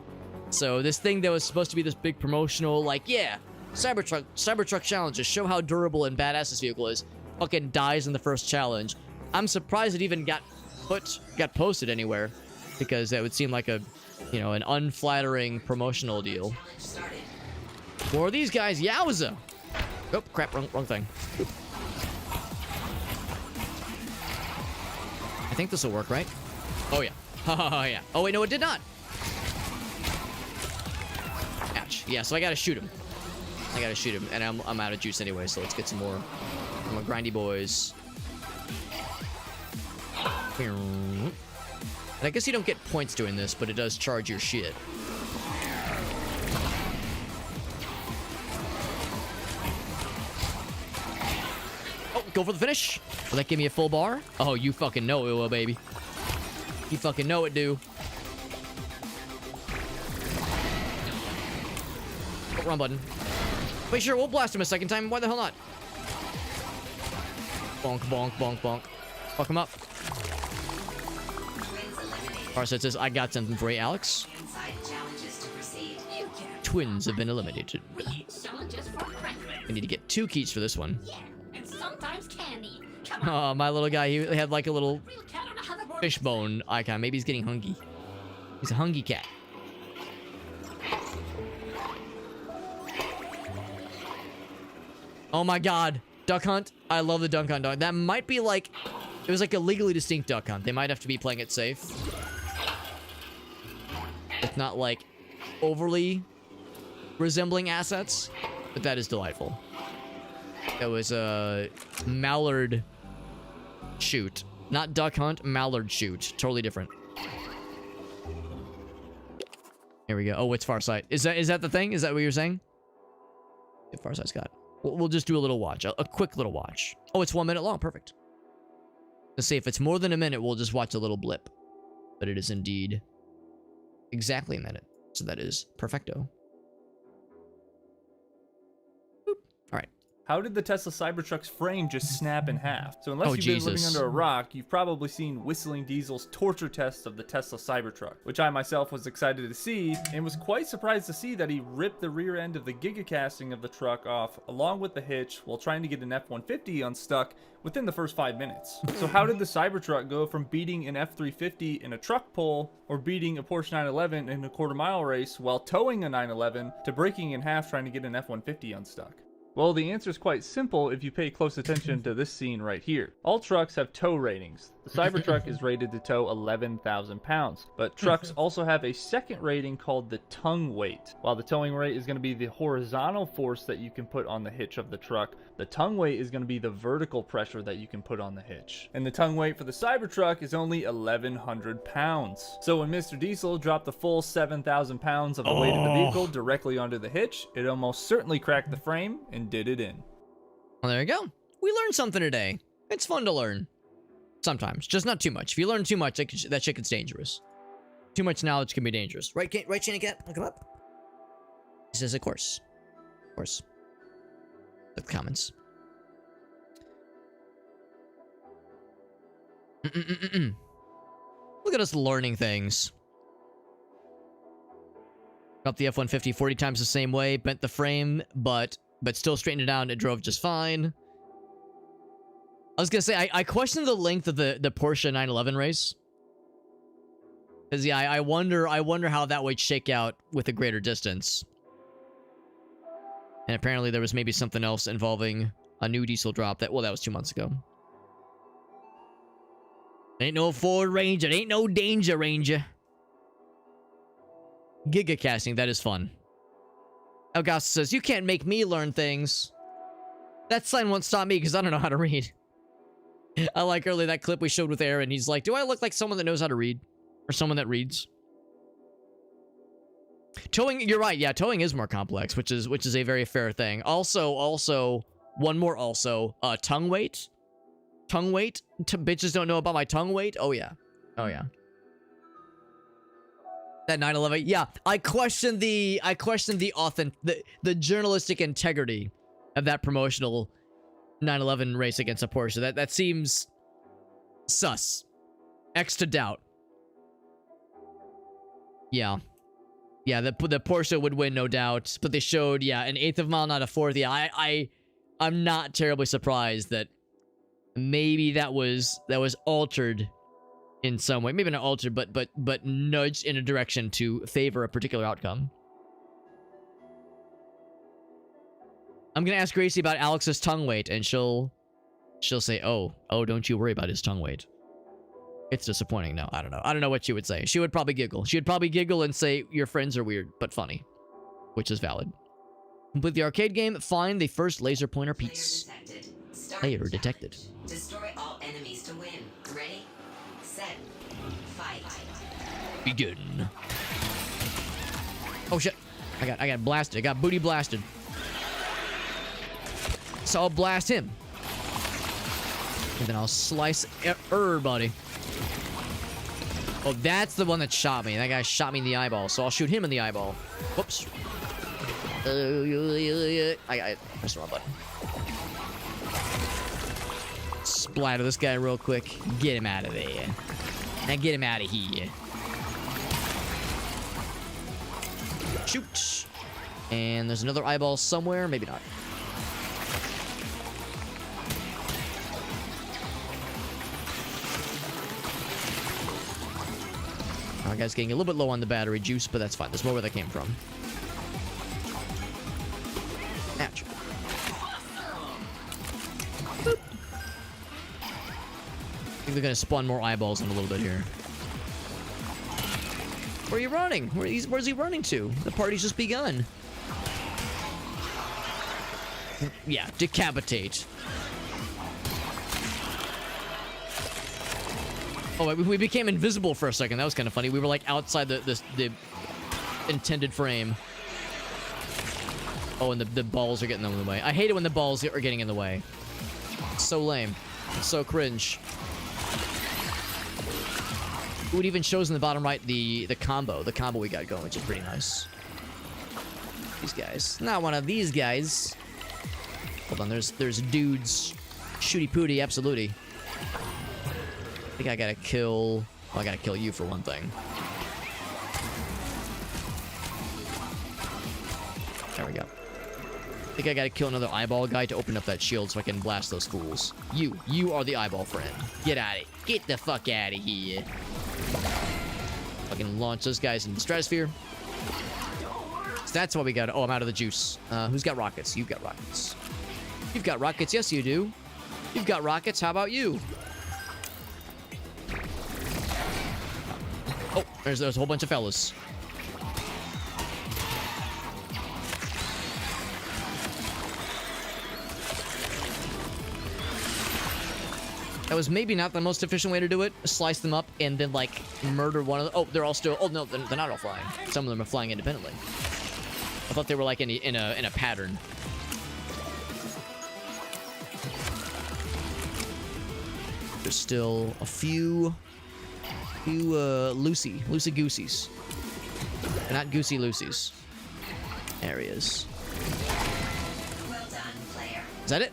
So this thing that was supposed to be this big promotional, like, yeah, Cybertruck challenges, show how durable and badass this vehicle is, fucking dies in the first challenge. I'm surprised it even got posted anywhere, because that would seem like a, you know, an unflattering promotional deal. More of these guys, yowza! Oh, crap, wrong thing. I think this will work, right? Oh, yeah. Oh, yeah. Oh, wait, no, it did not. Ouch. Yeah, so I gotta shoot him. And I'm out of juice anyway, so let's get some more grindy boys. And I guess you don't get points doing this, but it does charge your shit. Go for the finish. Will that give me a full bar? Oh, you fucking know it will, baby. You fucking know it, do. Oh, wrong button. Wait, sure, we'll blast him a second time. Why the hell not? Bonk, bonk, bonk, bonk. Fuck him up. Farsight says, I got something for you, Alex. Twins have been eliminated. I need to get 2 keys for this one. Yeah, and sometimes candy. Come Oh, my little guy, he had like a little fishbone icon. Maybe he's getting hungry. He's a hungry cat. Oh my god. Duck Hunt. I love the Duck Hunt dog. That might be like... It was like a legally distinct Duck Hunt. They might have to be playing it safe. It's not like overly resembling assets, but that is delightful. That was a mallard shoot. Not Duck Hunt, mallard shoot. Totally different. Here we go. Oh, it's Farsight. Is that the thing? Is that what you're saying? Yeah, Farsight's got. We'll just do a little watch. A quick little watch. Oh, it's 1 minute long. Perfect. Let's see. If it's more than a minute, we'll just watch a little blip. But it is indeed exactly a minute. So that is perfecto. Boop. All right. How did the Tesla Cybertruck's frame just snap in half? So unless Oh, you've been living Jesus. under a rock, you've probably seen Whistling Diesel's torture test of the Tesla Cybertruck, which I myself was excited to see, and was quite surprised to see that he ripped the rear end of the gigacasting of the truck off along with the hitch while trying to get an F-150 unstuck within the first 5 minutes. So how did the Cybertruck go from beating an F-350 in a truck pull, or beating a Porsche 911 in a quarter-mile race while towing a 911, to breaking in half trying to get an F-150 unstuck? Well, the answer is quite simple if you pay close attention to this scene right here. All trucks have tow ratings. The Cybertruck is rated to tow 11,000 pounds, but trucks also have a second rating called the tongue weight. While the towing rate is going to be the horizontal force that you can put on the hitch of the truck, the tongue weight is going to be the vertical pressure that you can put on the hitch. And the tongue weight for the Cybertruck is only 1,100 pounds. So when Mr. Diesel dropped the full 7,000 pounds of the weight of the vehicle directly onto the hitch, it almost certainly cracked the frame and did it in. Well, there you go. We learned something today. It's fun to learn. Sometimes. Just not too much. If you learn too much, that shit gets dangerous. Too much knowledge can be dangerous. Right, right, Shane Cat? Look him up. He says, of course. Of course. The comments. Look at us learning things. Up the F-150 40 times the same way. Bent the frame, but still straightened it down. It drove just fine. I was gonna say, I questioned the length of the Porsche 911 race. Because, yeah, I wonder how that would shake out with a greater distance. And apparently there was maybe something else involving a new diesel drop that was 2 months ago. Ain't no Ford Ranger. Ain't no danger, Ranger. Gigacasting, that is fun. Elgaster says, you can't make me learn things. That sign won't stop me because I don't know how to read. I like earlier that clip we showed with Aaron. He's like, do I look like someone that knows how to read? Or someone that reads? Towing, you're right. Yeah, towing is more complex, which is a very fair thing. Also, one more also. Tongue weight. Tongue weight? Bitches don't know about my tongue weight? Oh, yeah. Oh, yeah. That 911. Yeah, I question the journalistic integrity of that promotional 911 race against a Porsche. That seems sus. X to doubt. Yeah. Yeah, the Porsche would win, no doubt. But they showed, yeah, an eighth of a mile, not a fourth. Yeah, I'm not terribly surprised that maybe that was altered in some way. Maybe not altered, but nudged in a direction to favor a particular outcome. I'm gonna ask Gracie about Alex's tongue weight, and she'll say, oh, don't you worry about his tongue weight. It's disappointing. No, I don't know. I don't know what she would say. She would probably giggle. She would probably giggle and say, your friends are weird, but funny. Which is valid. Complete the arcade game. Find the first laser pointer piece. Player detected. Destroy all enemies to win. Ready? Set. Fight. Begin. Oh shit. I got blasted. I got booty blasted. So I'll blast him. And then I'll slice everybody. Oh, that's the one that shot me. That guy shot me in the eyeball, so I'll shoot him in the eyeball. Whoops. I pressed the wrong button. Splatter this guy real quick. Get him out of there. And get him out of here. Shoot. And there's another eyeball somewhere. Maybe not. Our guy's getting a little bit low on the battery juice, but that's fine. There's more where that came from. Ouch. Boop. I think they're gonna spawn more eyeballs in a little bit here. Where are you running? Where's he running to? The party's just begun. Yeah, decapitate. Oh, we became invisible for a second. That was kind of funny. We were like outside the intended frame. Oh, and the balls are getting in the way. I hate it when the balls are getting in the way. It's so lame. It's so cringe. Ooh, it even shows in the bottom right the combo we got going, which is pretty nice. These guys. Not one of these guys. Hold on, there's dudes. Shooty pooty, absolutely. I think I gotta kill... Well, I gotta kill you for one thing. There we go. I think I gotta kill another eyeball guy to open up that shield so I can blast those fools. You are the eyeball friend. Get out of it. Get the fuck out of here. I can launch those guys into the stratosphere. So that's what we got. Oh, I'm out of the juice. Who's got rockets? You've got rockets. You've got rockets. Yes, you do. You've got rockets. How about you? Oh, there's a whole bunch of fellas. That was maybe not the most efficient way to do it. Slice them up and then, like, murder one of them. Oh, they're all still... Oh, no, they're not all flying. Some of them are flying independently. I thought they were, like, in a pattern. There's still a few loosey-gooseys. They're not goosey-loosies. There he is. Well done, player. Is that it?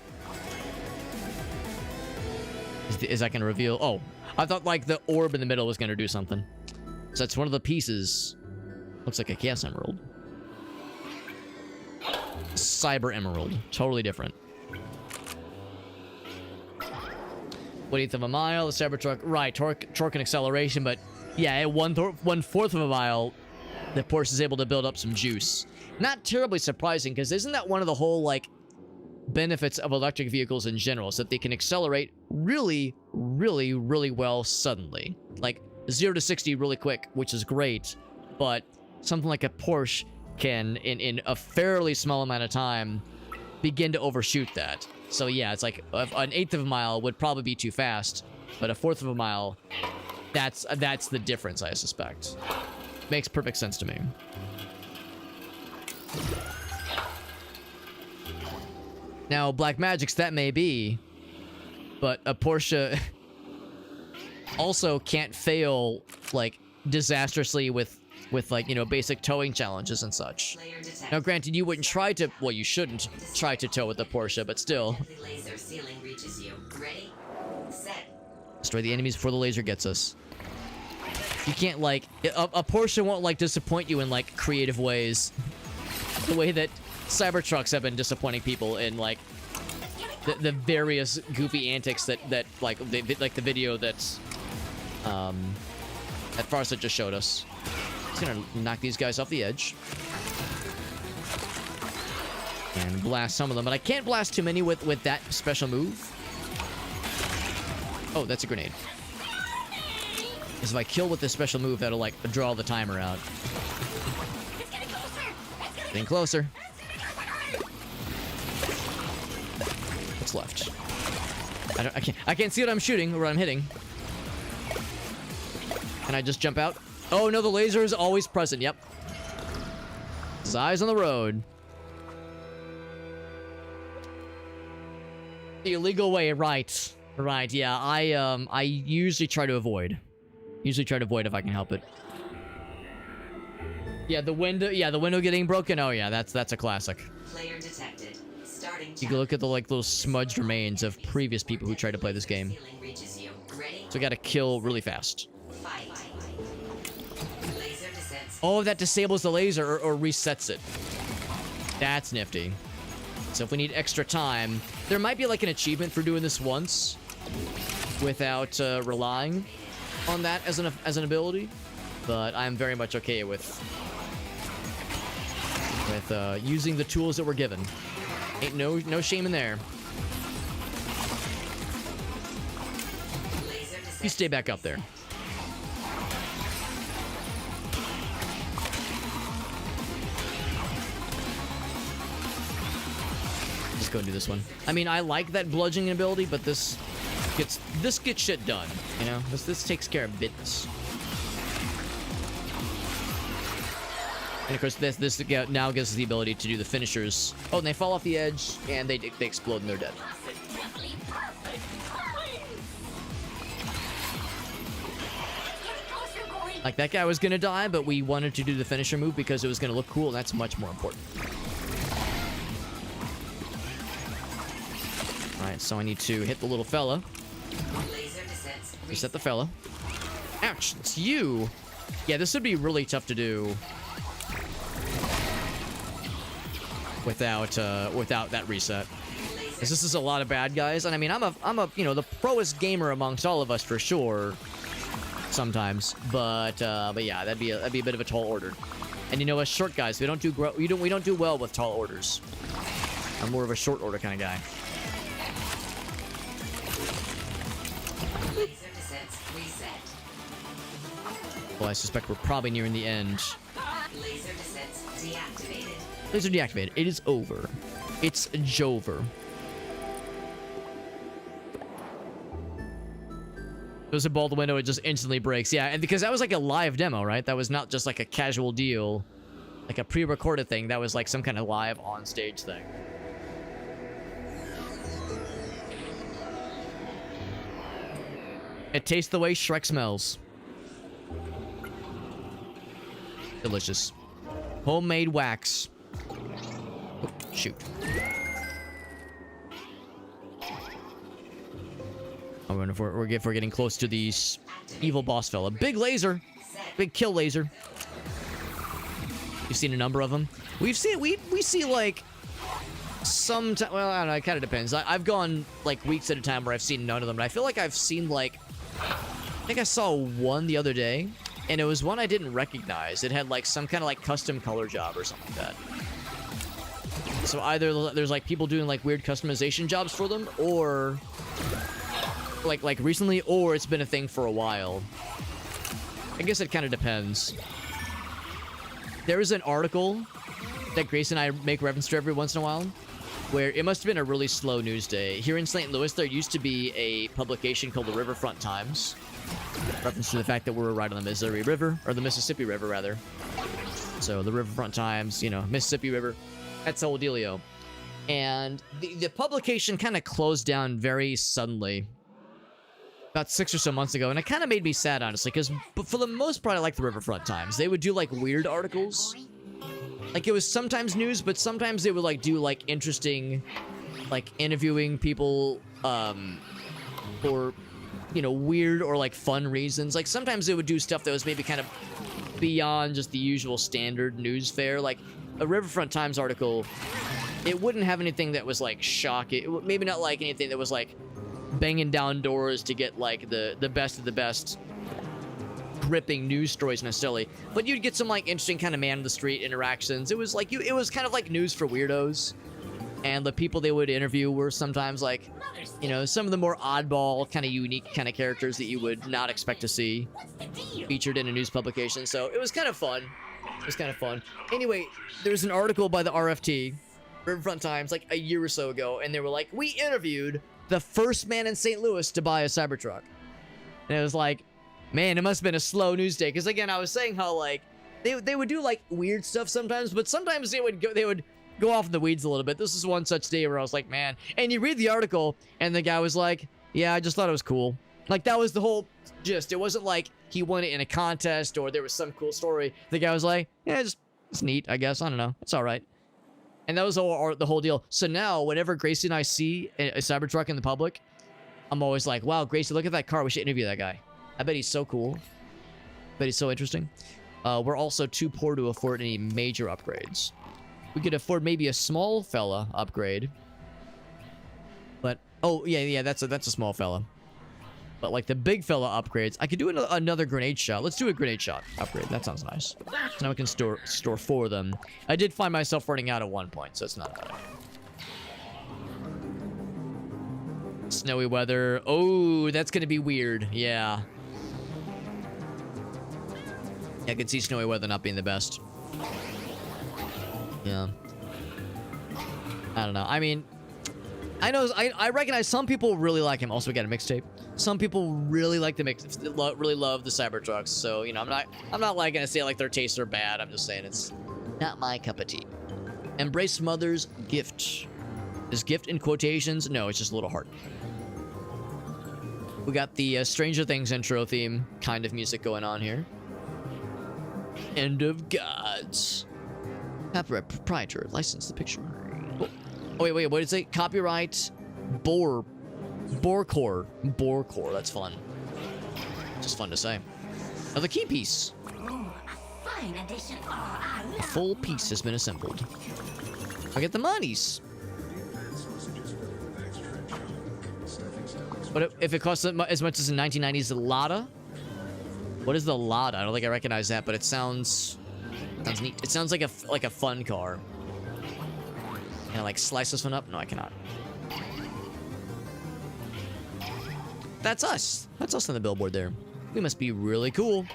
Is that going to reveal... Oh, I thought, like, the orb in the middle was going to do something. So that's one of the pieces. Looks like a Chaos Emerald. Cyber Emerald. Totally different. 1/8 of a mile, the Cybertruck... Right, torque and acceleration, but... Yeah, at 1/4 of a mile, the Porsche is able to build up some juice. Not terribly surprising, because isn't that one of the whole, like... benefits of electric vehicles in general, is that they can accelerate really, really, really well suddenly. Like 0 to 60 really quick, which is great, but something like a Porsche can, in a fairly small amount of time, begin to overshoot that. So yeah, it's like an 1/8 of a mile would probably be too fast, but a 1/4 of a mile, that's the difference, I suspect. Makes perfect sense to me. Now, black magics, that may be, but a Porsche also can't fail, like, disastrously with like, you know, basic towing challenges and such. Now, granted, you wouldn't try to, well, you shouldn't try to tow with the Porsche, but still. Laser ceiling reaches you. Ready? Set. Destroy the enemies before the laser gets us. You can't, like, a Porsche won't, like, disappoint you in, like, creative ways. The way that Cybertrucks have been disappointing people in, like, the various goofy antics that like the video that's that Farsight just showed us. It's gonna knock these guys off the edge and blast some of them, but I can't blast too many with that special move. Oh, that's a grenade. Because if I kill with this special move, that'll, like, draw the timer out. Getting closer. What's left? I can't see what I'm shooting or what I'm hitting. Can I just jump out? Oh no, the laser is always present. Yep. His eyes on the road. The illegal way, right? Right, yeah, I usually try to avoid. Usually try to avoid if I can help it. Yeah, the window getting broken. Oh yeah, that's a classic. Player detected. Starting You can look at the like little smudged remains of previous people who tried to play this game. ceiling reaches you. Ready? So we gotta kill really fast. Fight. Laser descents. Oh, that disables the laser or resets it. That's nifty. So if we need extra time, there might be like an achievement for doing this once without relying on that as an ability, but I'm very much okay with using the tools that we're given. Ain't no shame in there. You stay back up there. Just go and do this one. I mean, I like that bludgeoning ability, but this gets shit done. You know, this takes care of business. And of course, this now gives us the ability to do the finishers. Oh, and they fall off the edge, and they explode, and they're dead. Like, that guy was gonna die, but we wanted to do the finisher move because it was gonna look cool, and that's much more important. Alright, so I need to hit the little fella. Reset the fella. Ouch, it's you! Yeah, this would be really tough to do without that reset. Because this is a lot of bad guys, and I mean, I'm a you know, the proest gamer amongst all of us for sure. Sometimes, but yeah, that'd be a bit of a tall order. And you know, as short guys, we don't do well with tall orders. I'm more of a short order kind of guy. Laser descents reset. Well, I suspect we're probably nearing the end. Laser descents deactivated. Laser deactivated. It is over. It's Jover. Goes to ball the window, it just instantly breaks. Yeah, and because that was like a live demo, right? That was not just like a casual deal, like a pre-recorded thing. That was like some kind of live on-stage thing. It tastes the way Shrek smells. Delicious. Homemade wax. Oh, shoot. Oh, and if we're getting close to these evil boss fella. Big laser. Big kill laser. You've seen a number of them. We see like some well, I don't know, it kind of depends. I've gone like weeks at a time where I've seen none of them, but I feel like I've seen like, I think I saw one the other day, and it was one I didn't recognize. It had like some kind of like custom color job or something like that. So either there's like people doing like weird customization jobs for them, or like recently, or it's been a thing for a while. I guess it kind of depends. There is an article that Grace and I make reference to every once in a while, where it must have been a really slow news day. Here in St. Louis, there used to be a publication called the Riverfront Times. Reference to the fact that we're right on the Missouri River, or the Mississippi River, rather. So the Riverfront Times, you know, Mississippi River, that's the whole dealio. And the publication kind of closed down very suddenly about 6 or so months ago, and it kind of made me sad, honestly, because for the most part, I like the Riverfront Times. They would do, like, weird articles. Like, it was sometimes news, but sometimes they would, like, do, like, interesting, like, interviewing people, for, you know, weird or, like, fun reasons. Like, sometimes they would do stuff that was maybe kind of beyond just the usual standard news fare. Like, a Riverfront Times article, it wouldn't have anything that was, like, shocking. Maybe not, like, anything that was, like, banging down doors to get like the best of the best gripping news stories necessarily, but you'd get some like interesting kind of man on the street interactions. It was like it was kind of like news for weirdos, and the people they would interview were sometimes like, you know, some of the more oddball kind of unique kind of characters that you would not expect to see featured in a news publication. So it was kind of fun. It was kind of fun. Anyway, there's an article by the RFT, Riverfront Times, like a year or so ago, and they were like, we interviewed the first man in St. Louis to buy a Cybertruck. And it was like, man, it must have been a slow news day. Because again, I was saying how like they would do like weird stuff sometimes, but sometimes they would go off in the weeds a little bit. This is one such day where I was like, man. And you read the article, and the guy was like, Yeah, I just thought it was cool. Like, that was the whole gist. It wasn't like he won it in a contest or there was some cool story. The guy was like, yeah, it's neat, I guess. I don't know. It's all right. And that was the whole deal. So now, whenever Gracie and I see a Cybertruck in the public, I'm always like, wow, Gracie, look at that car. We should interview that guy. I bet he's so cool. I bet he's so interesting. We're also too poor to afford any major upgrades. We could afford maybe a small fella upgrade. But, oh, yeah, that's a small fella. But, like, the big fella upgrades, I could do another grenade shot. Let's do a grenade shot upgrade. That sounds nice. Now we can store 4 of them. I did find myself running out at one point, so it's not bad. Snowy weather. Oh, that's gonna be weird. Yeah. I could see snowy weather not being the best. Yeah. I don't know. I mean, I recognize some people really like him. Also, we got a mixtape. Some people really like the really love the Cybertrucks. So, you know, I'm not like gonna say like their tastes are bad. I'm just saying it's not my cup of tea. Embrace Mother's gift. Is gift in quotations? No, it's just a little heart. We got the Stranger Things intro theme kind of music going on here. End of Gods. Copyright proprietor. License the picture. Oh, wait. What did it say? Copyright. Borecore. Borecore. That's fun. Just fun to say. Another key piece. Ooh, a fine addition. Oh, I love A full piece has been assembled. I get the monies. But if it costs as much as in 1990s, Lada? What is the Lada? I don't think I recognize that, but it sounds neat. It sounds like a fun car. Can I like slice this one up? No, I cannot. That's us. That's us on the billboard there. We must be really cool.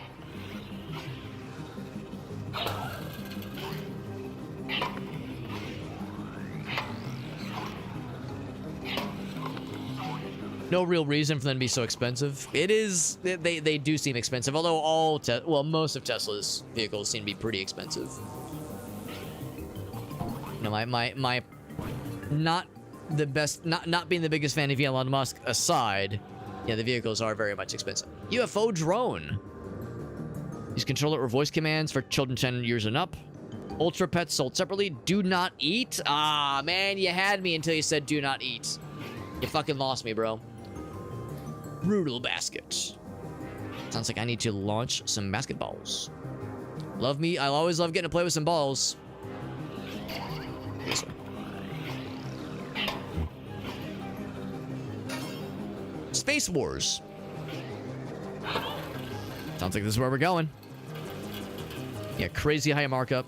No real reason for them to be so expensive. It is, they do seem expensive, although most of Tesla's vehicles seem to be pretty expensive. You know, my not the best, not being the biggest fan of Elon Musk aside, yeah, the vehicles are very much expensive. UFO drone. Use controller or voice commands for children 10 years and up. Ultra pets sold separately. Do not eat. Ah, man, you had me until you said do not eat. You fucking lost me, bro. Brutal basket. Sounds like I need to launch some basketballs. Love me. I always love getting to play with some balls. This way. Space Wars. Sounds like this is where we're going. Yeah, crazy high markup.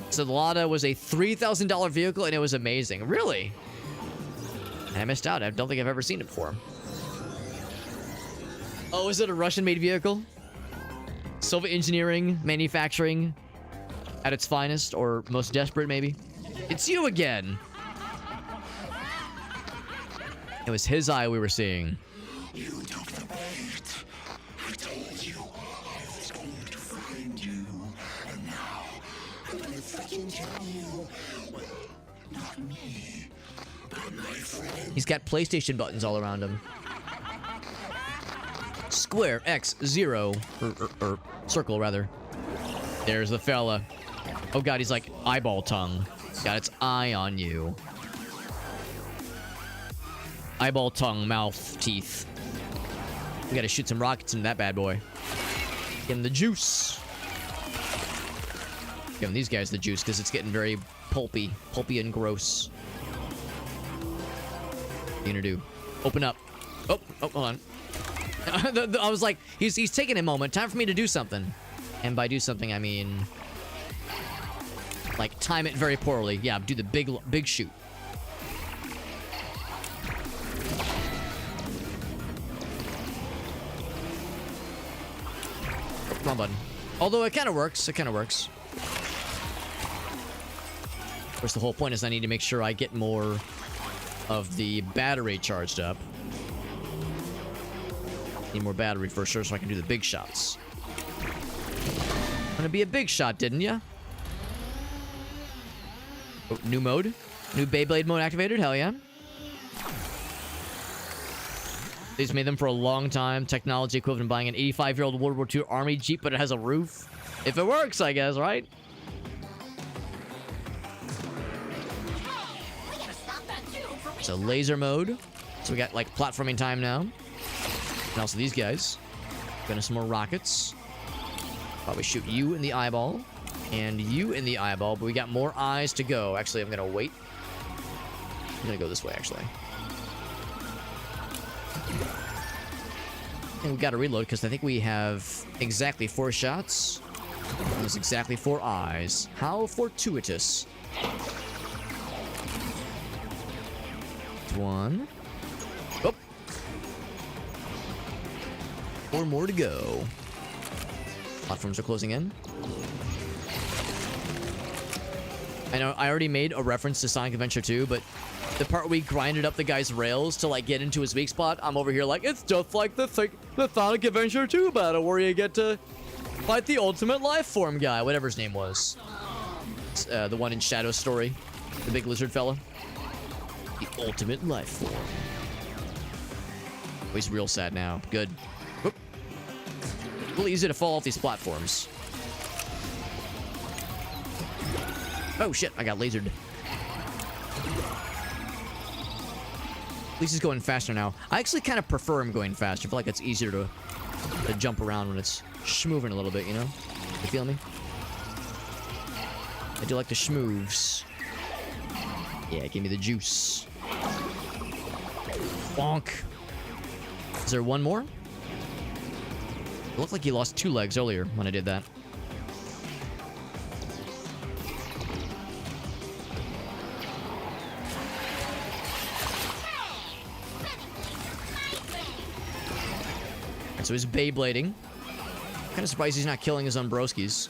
So the Lada was a $3,000 vehicle and it was amazing. Really? I missed out. I don't think I've ever seen it before. Oh, is it a Russian-made vehicle? Soviet engineering, manufacturing at its finest, or most desperate, maybe? It's you again! It was his eye we were seeing. You took the bait. I told you I was going to find you. And now I'm gonna freaking kill you. Well, not me, but my friend. He's got PlayStation buttons all around him. Square, X, 0, or circle, rather. There's the fella. Oh god, he's like eyeball tongue. Got its eye on you. Eyeball tongue, mouth, teeth. We gotta shoot some rockets in that bad boy. Give him the juice. Giving these guys the juice because it's getting very pulpy and gross. What are you gonna do? Open up. Oh, hold on. I was like, he's taking a moment. Time for me to do something. And by do something, I mean, like, time it very poorly. Yeah, do the big shoot. Wrong button. Although it kind of works. It kind of works. Of course, the whole point is I need to make sure I get more of the battery charged up. Need more battery for sure so I can do the big shots. Gonna be a big shot, didn't ya? Oh, new mode? New Beyblade mode activated? Hell yeah. They've made them for a long time. Technology equivalent to buying an 85-year-old World War II Army Jeep, but it has a roof. If it works, I guess, right? So laser mode. So we got like platforming time now. And also these guys. Gonna some more rockets. Probably shoot you in the eyeball. And you in the eyeball, but we got more eyes to go. Actually, I'm gonna wait. I'm gonna go this way, actually. And we gotta reload because I think we have exactly 4 shots. And there's exactly 4 eyes. How fortuitous. 1. Oh. 4 more to go. Platforms are closing in. I know I already made a reference to Sonic Adventure 2, but the part we grinded up the guy's rails to like get into his weak spot, I'm over here like, it's just like the Sonic Adventure 2 battle where you get to fight the ultimate life form guy, whatever his name was. The one in Shadow's story, the big lizard fella. The ultimate life form. Oh, he's real sad now. Good. Whoop. Really easy to fall off these platforms. Oh shit, I got lasered. At least he's going faster now. I actually kind of prefer him going faster. I feel like it's easier to jump around when it's schmooving a little bit, you know? You feel me? I do like the schmooves. Yeah, give me the juice. Bonk. Is there one more? It looked like he lost 2 legs earlier when I did that. So he's Beyblading. Kind of surprised he's not killing his own broskies.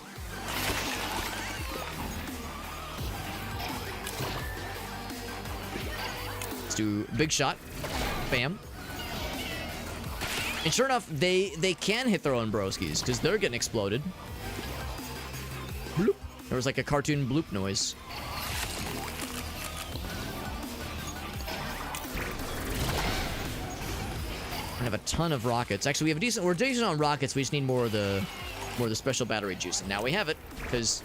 Let's do big shot. Bam. And sure enough, they can hit their own broskies because they're getting exploded. Bloop. There was like a cartoon bloop noise. We have a ton of rockets. Actually, we have a decent. We're decent on rockets. We just need more of the special battery juice, and now we have it because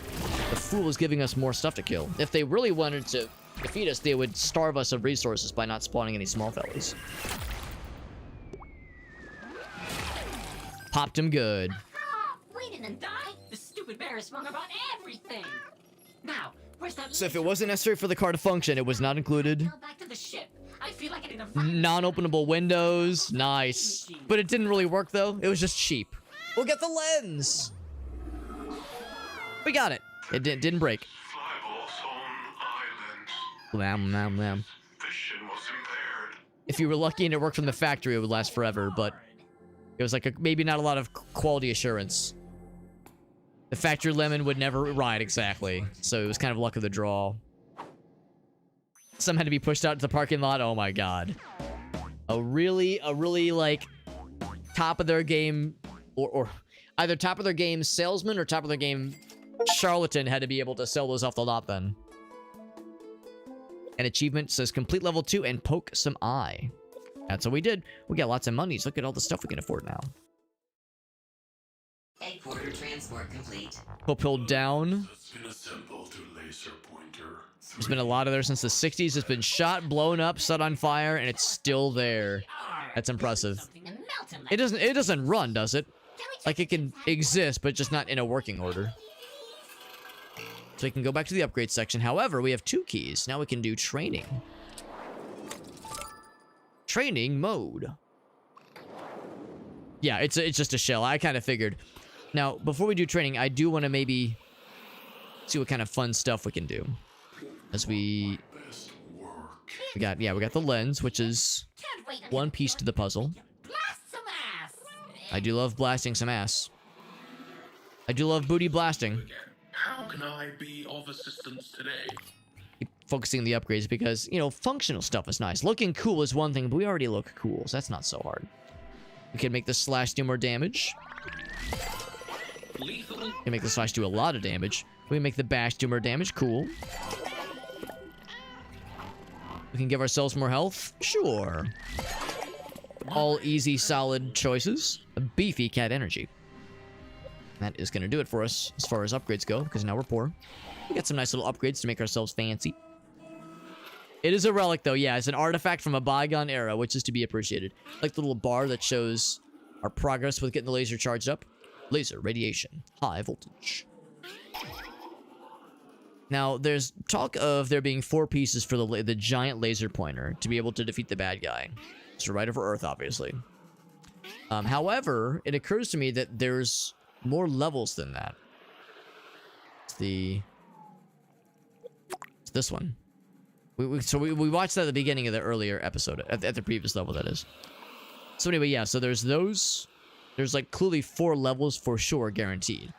the fool is giving us more stuff to kill. If they really wanted to defeat us, they would starve us of resources by not spawning any small fellas. Popped him good. We didn't die. The stupid bear is wrong about everything. Now, where's that? So if it wasn't necessary for the car to function, it was not included. Back to the ship. I feel like I need a Non-openable windows. Nice. But it didn't really work, though. It was just cheap. We'll get the lens. We got it. It didn't break. Lamb, lamb, lamb. If you were lucky and it worked from the factory, it would last forever, but it was like maybe not a lot of quality assurance. The factory lemon would never ride exactly, so it was kind of luck of the draw. Some had to be pushed out to the parking lot. Oh my god. A really like top of their game or either top of their game salesman or top of their game charlatan had to be able to sell those off the lot then. An achievement says complete level 2 and poke some eye. That's what we did. We got lots of monies. Look at all the stuff we can afford now. Headquarter transport complete. Pull down. There's been a lot of there since the 60s. It's been shot, blown up, set on fire, and it's still there. That's impressive. It doesn't run, does it? Like it can exist, but just not in a working order. So we can go back to the upgrade section. However, we have 2 keys. Now we can do training. Training mode. Yeah, it's just a shell. I kind of figured. Now, before we do training, I do want to maybe see what kind of fun stuff we can do. As we got the lens, which is one piece to the puzzle. I do love blasting some ass. I do love booty blasting. How can I be of assistance today? Keep focusing on the upgrades because, you know, functional stuff is nice. Looking cool is one thing, but we already look cool, so that's not so hard. We can make the slash do more damage. We can make the slash do a lot of damage. We can make the bash do more damage. Cool. We can give ourselves more health. Sure. All easy, solid choices. A beefy cat energy. That is going to do it for us as far as upgrades go, because now we're poor. We got some nice little upgrades to make ourselves fancy. It is a relic, though. Yeah, it's an artifact from a bygone era, which is to be appreciated. Like the little bar that shows our progress with getting the laser charged up. Laser radiation. High voltage. Now, there's talk of there being 4 pieces for the giant laser pointer to be able to defeat the bad guy. So right over Earth, obviously. However, it occurs to me that there's more levels than that. It's this one. We watched that at the beginning of the earlier episode, at the previous level, that is. So anyway, yeah, so there's those. There's like clearly 4 levels for sure, guaranteed.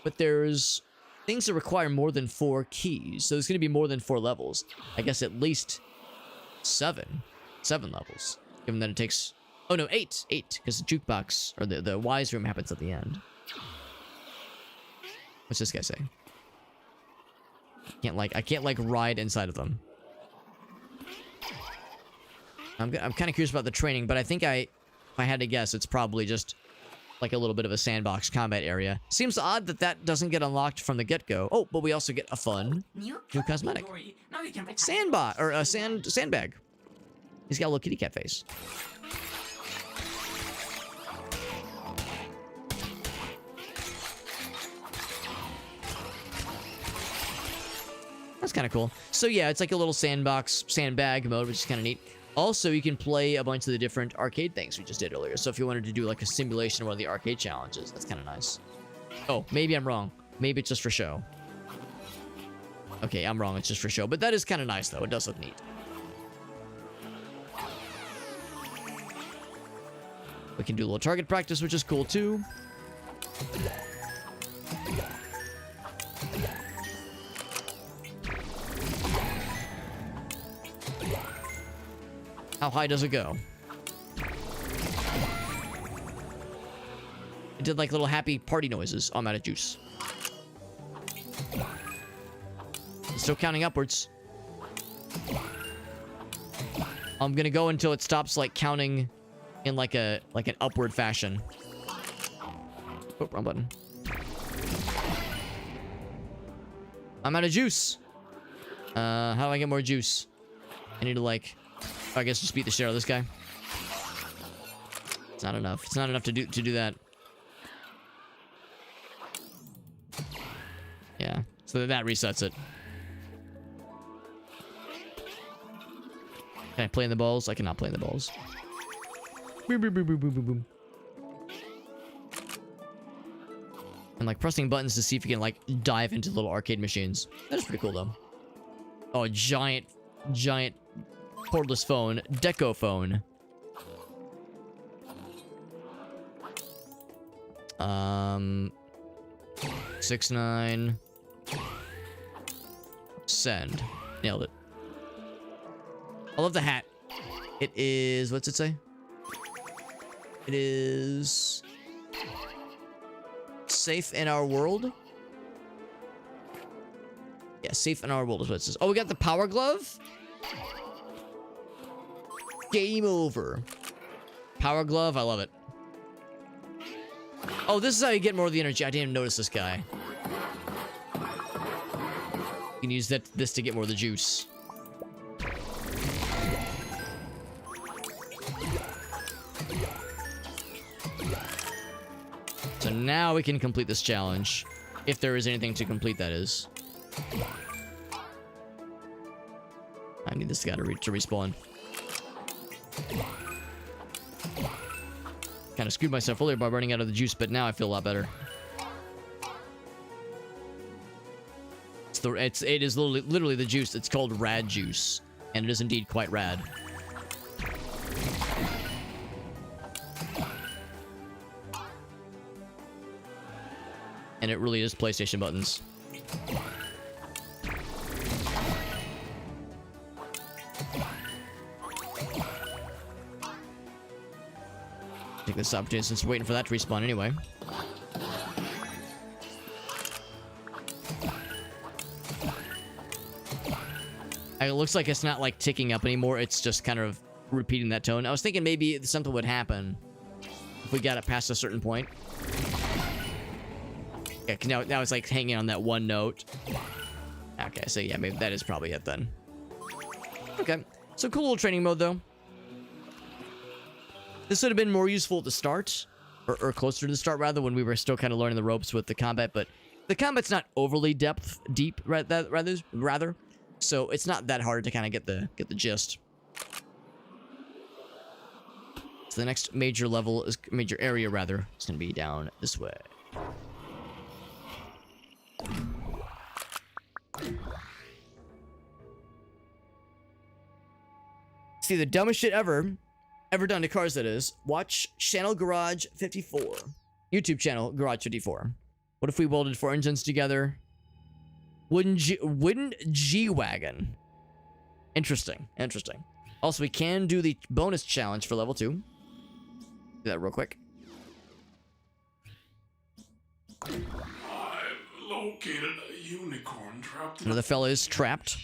But there's things that require more than 4 keys. So there's going to be more than 4 levels. I guess at least 7. 7 levels. Given that it takes... Oh no, 8. 8. Because the jukebox, or the wise room happens at the end. What's this guy say? I can't ride inside of them. I'm kind of curious about the training, but I think if I had to guess, it's probably just like a little bit of a sandbox combat area. Seems odd that that doesn't get unlocked from the get-go. Oh, but we also get a fun new cosmetic. Sandbot, or a sandbag. He's got a little kitty cat face. That's kind of cool. So yeah, it's like a little sandbag mode, which is kind of neat. Also, you can play a bunch of the different arcade things we just did earlier. So if you wanted to do like a simulation of one of the arcade challenges, that's kind of nice. Oh, maybe I'm wrong. Maybe it's just for show. Okay, I'm wrong. It's just for show. But that is kind of nice, though. It does look neat. We can do a little target practice, which is cool, too. How high does it go? It did like little happy party noises. Oh, I'm out of juice. It's still counting upwards. I'm gonna go until it stops like counting in like an upward fashion. Oh, wrong button. I'm out of juice. How do I get more juice? I need to like... I guess just beat the shit out of this guy. It's not enough. It's not enough to do that. Yeah. So that resets it. Can I play in the balls? I cannot play in the balls. Boom, boom, boom, boom, boom, boom, boom. And like pressing buttons to see if you can like dive into little arcade machines. That is pretty cool though. Oh, a giant cordless phone, Deco phone. 6-9. Send. Nailed it. I love the hat. It is, what's it say? It is safe in our world. Yeah, safe in our world is what it says. Oh, we got the power glove. Game over. Power glove, I love it. Oh, this is how you get more of the energy. I didn't even notice this guy. You can use this to get more of the juice. So now we can complete this challenge. If there is anything to complete, that is. I need this guy to respawn. Kind of screwed myself earlier by running out of the juice, but now I feel a lot better. It is literally the juice. It's called rad juice, and it is indeed quite rad. And it really is PlayStation buttons. Take this opportunity since we're waiting for that to respawn anyway. It looks like it's not like ticking up anymore. It's just kind of repeating that tone. I was thinking maybe something would happen if we got it past a certain point. Yeah, now it's like hanging on that one note. Okay, so yeah, maybe that is probably it then. Okay, so cool little training mode though. This would have been more useful at the start, or closer to the start rather, when we were still kind of learning the ropes with the combat. But the combat's not overly deep, rather. So it's not that hard to kind of get the gist. So the next major area rather, is gonna be down this way. See, the dumbest shit ever done to cars, that is. Watch channel Garage 54. YouTube channel Garage 54. What if we welded 4 engines together? Wooden G-Wagon. Interesting. Also, we can do the bonus challenge for level 2. Do that real quick. I've located a unicorn trapped in Another fella is trapped.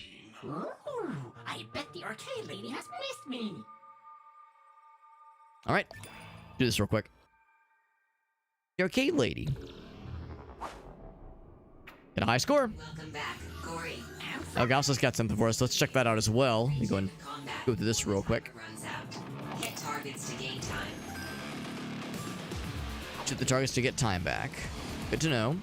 Ooh, I bet the arcade lady has missed me. All right, do this real quick. The arcade lady. Get a high score. Welcome back, Gori. Oh, Gauss's got something for us. Let's check that out as well. Let me go and go through this real quick. Runs out. Hit targets to gain time. Shoot the targets to get time back. Good to know.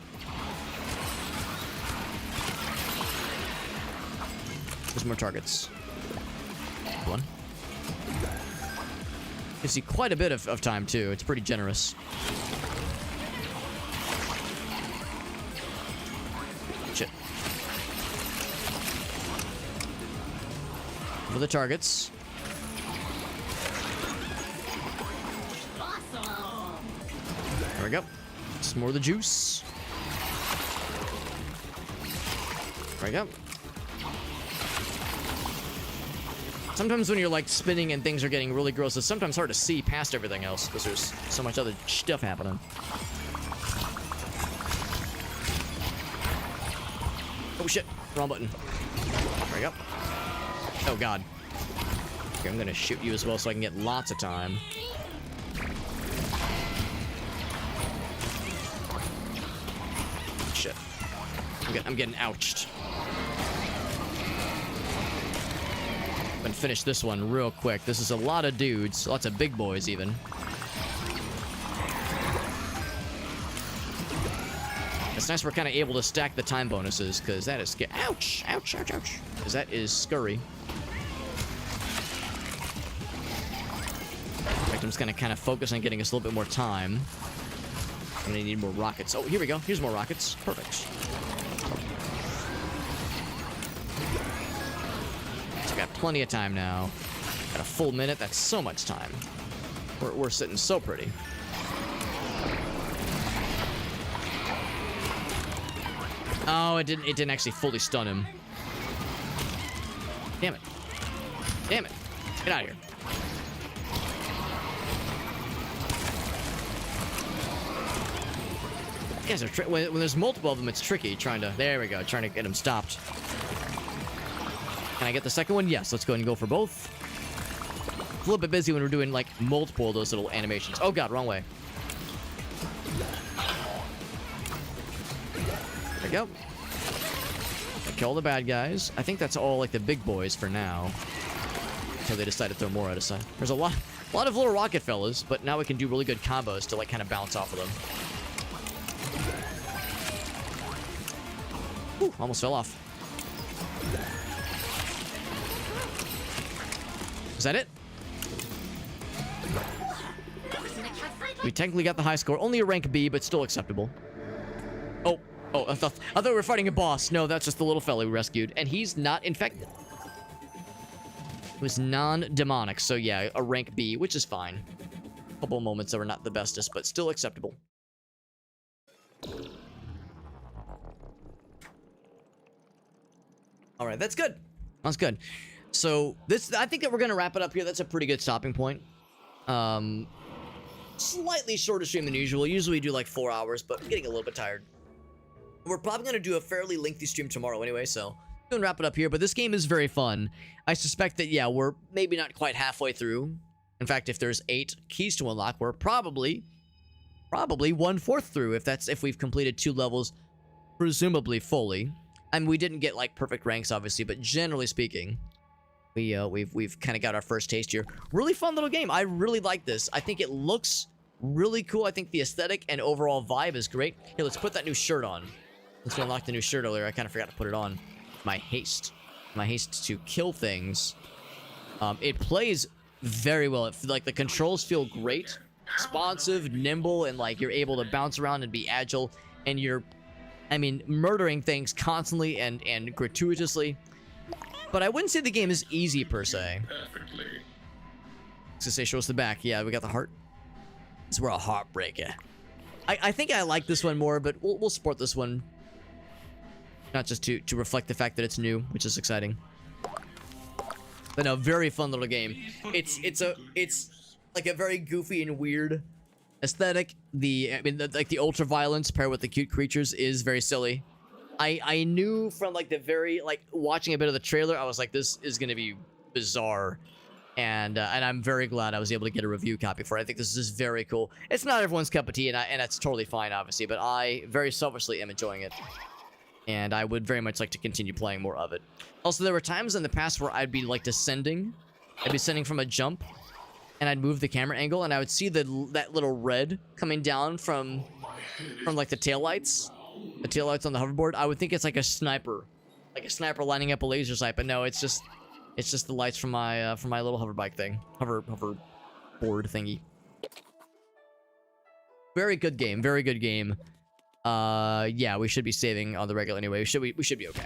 There's more targets. One. You see quite a bit of time too. It's pretty generous. Shit. For the targets. There we go. Some more of the juice. There we go. Sometimes when you're like spinning and things are getting really gross, it's sometimes hard to see past everything else because there's so much other stuff happening. Oh shit, wrong button. There we go. Oh god. Okay, I'm gonna shoot you as well so I can get lots of time. Shit. I'm getting ouched. And finish this one real quick. This is a lot of dudes, lots of big boys even. It's nice we're kind of able to stack the time bonuses because that is ouch, because that is scurry. In fact, I'm just gonna kind of focus on getting us a little bit more time. I'm gonna need more rockets. Oh, here we go. Here's more rockets. Perfect. Got plenty of time now. Got a full minute. That's so much time. We're sitting so pretty. Oh, it didn't actually fully stun him. Damn it. Damn it. Get out of here. Guys are when there's multiple of them, it's tricky trying to. There we go. Trying to get them stopped. Can I get the second one? Yes, let's go ahead and go for both. A little bit busy when we're doing like multiple of those little animations. Oh god, wrong way. There we go. Kill the bad guys. I think that's all like the big boys for now. Until they decide to throw more at us. There's a lot of little rocket fellas, but now we can do really good combos to like kind of bounce off of them. Whew, almost fell off. Is that it? We technically got the high score. Only a rank B, but still acceptable. Oh, I thought we were fighting a boss. No, that's just the little fella we rescued. And he's not infected. He was non-demonic, so yeah, a rank B, which is fine. A couple moments that were not the bestest, but still acceptable. Alright, that's good. That's good. So, I think that we're going to wrap it up here. That's a pretty good stopping point. Slightly shorter stream than usual. Usually we do like 4 hours, but I'm getting a little bit tired. We're probably going to do a fairly lengthy stream tomorrow anyway, so Gonna wrap it up here, but this game is very fun. I suspect that, yeah, we're maybe not quite halfway through. In fact, if there's 8 keys to unlock, we're probably 1/4 through, if we've completed 2 levels, presumably fully. I mean, we didn't get like perfect ranks, obviously, but generally speaking, we've kind of got our first taste here. Really fun little game. I really like this. I think it looks really cool. I think the aesthetic and overall vibe is great. Here, let's put that new shirt on. Since we unlocked the new shirt earlier, I kind of forgot to put it on. My haste to kill things. It plays very well. Like the controls feel great, responsive, nimble, and like you're able to bounce around and be agile, and you're, I mean, murdering things constantly and gratuitously. But I wouldn't say the game is easy per se. Perfectly. To say, show us the back. Yeah, we got the heart. This is we're a heartbreaker. I think I like this one more, but we'll support this one. Not just to reflect the fact that it's new, which is exciting. But no, very fun little game. It's like a very goofy and weird aesthetic. Like the ultra violence paired with the cute creatures is very silly. I knew from like the very watching a bit of the trailer, I was like, this is gonna be bizarre. And I'm very glad I was able to get a review copy for it. I think this is very cool. It's not everyone's cup of tea, and that's totally fine, obviously. But I very selfishly am enjoying it. And I would very much like to continue playing more of it. Also, there were times in the past where I'd be like descending. I'd be descending from a jump, and I'd move the camera angle, and I would see that little red coming down from like the taillights on the hoverboard. I would think it's like a sniper lining up a laser sight, but no, it's just the lights from my little hoverbike thing, hoverboard thingy. Very good game, very good game. Yeah, we should be saving on the regular anyway. We should be okay.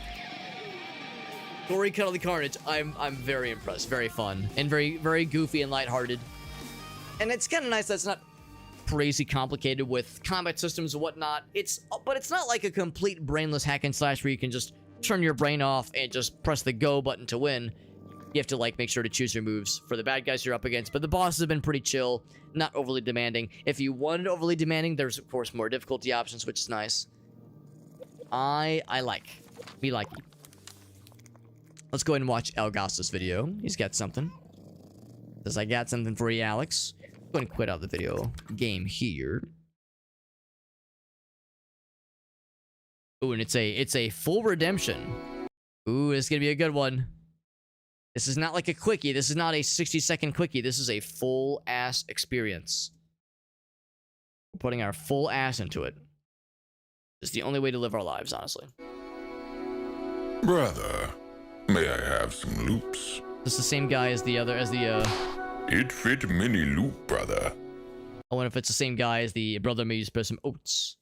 Gori, Cuddly Carnage. I'm very impressed. Very fun and very goofy and lighthearted. And it's kind of nice that it's not crazy complicated with combat systems and whatnot. But it's not like a complete brainless hack and slash where you can just turn your brain off and just press the go button to win. You have to like make sure to choose your moves for the bad guys you're up against. But the bosses have been pretty chill, not overly demanding. If you wanted overly demanding, there's of course more difficulty options, which is nice. We like it. Let's go ahead and watch Elgas's video. He's got something. Says, I got something for you, Alex. Go ahead and quit out the video game here. Ooh, and it's a full redemption. Ooh, it's gonna be a good one. This is not like a quickie. This is not a 60-second quickie. This is a full-ass experience. We're putting our full ass into it. It's the only way to live our lives, honestly. Brother, may I have some loops? This is the same guy as It fit mini loop, brother. I wonder if it's the same guy as the brother may you spare some oats.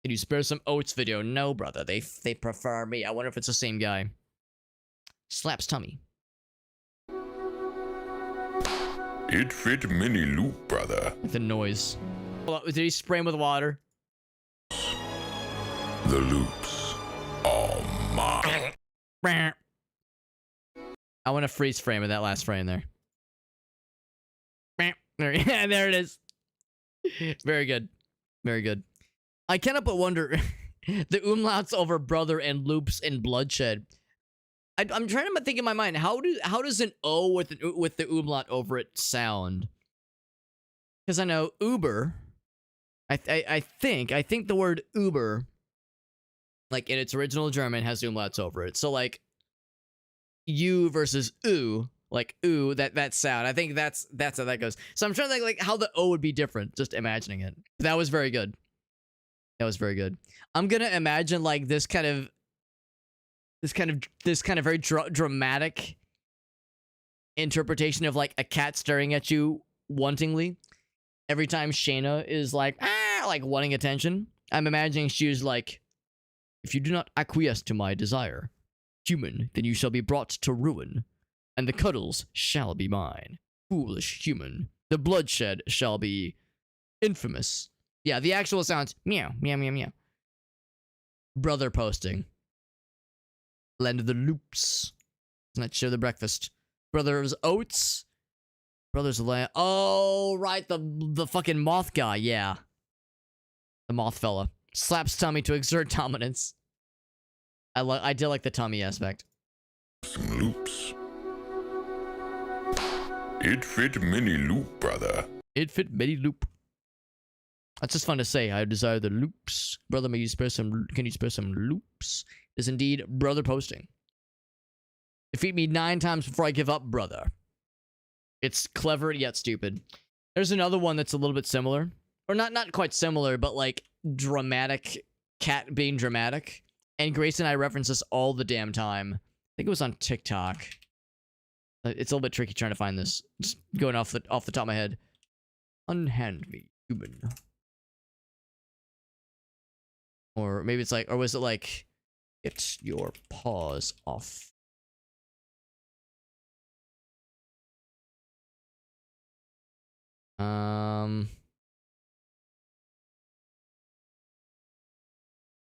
Can you spare some oats video? No, brother. They prefer me. I wonder if it's the same guy. Slaps tummy. It fit mini loop, brother. The noise. Hold on, did he spray him with water? The loops are mine. I want to freeze frame of that last frame there. Yeah, there it is. Very good. Very good. I cannot but wonder the umlauts over brother and loops and bloodshed. I'm trying to think in my mind, how does an O with the umlaut over it sound? Because I know Uber. I think the word Uber, like in its original German, has umlauts over it. So like U versus oo, like ooh, that sound. I think that's how that goes. So I'm trying to think like how the O would be different. Just imagining it. That was very good. That was very good. I'm gonna imagine like this kind of very dramatic interpretation of like a cat staring at you wantingly every time Shayna is like wanting attention. I'm imagining she was like, if you do not acquiesce to my desire, human, then you shall be brought to ruin, and the cuddles shall be mine. Foolish human, the bloodshed shall be infamous. Yeah, the actual sounds meow meow meow meow. Brother posting. Land of the loops. Let's share the breakfast. Brothers oats. Brothers land. Oh, right, the fucking moth guy. Yeah, the moth fella slaps tummy to exert dominance. I did like the tummy aspect. some loops. It fit many loop, brother. It fit many loop. That's just fun to say. I desire the loops. Brother, may you spare some... Can you spare some loops? Is indeed brother posting. Defeat me 9 times before I give up, brother. It's clever yet stupid. There's another one that's a little bit similar. Or not quite similar, but like dramatic. Cat being dramatic. And Grace and I reference this all the damn time. I think it was on TikTok. It's a little bit tricky trying to find this. Just going off the top of my head. Unhand me, human. Or maybe it's like, or was it like, get your paws off.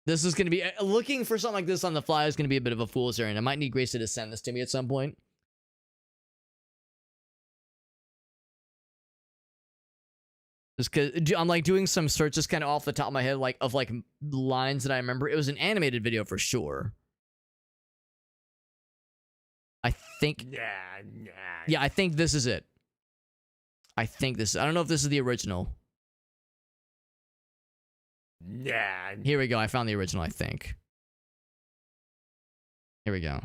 This is gonna be, looking for something like this on the fly is gonna be a bit of a fool's errand. I might need Grace to send this to me at some point. Just cause I'm like doing some searches kind of off the top of my head, like of like lines that I remember. It was an animated video for sure. I think. Yeah, I think this is it. I think this. I don't know if this is the original. Here we go. I found the original. I think. Here we go.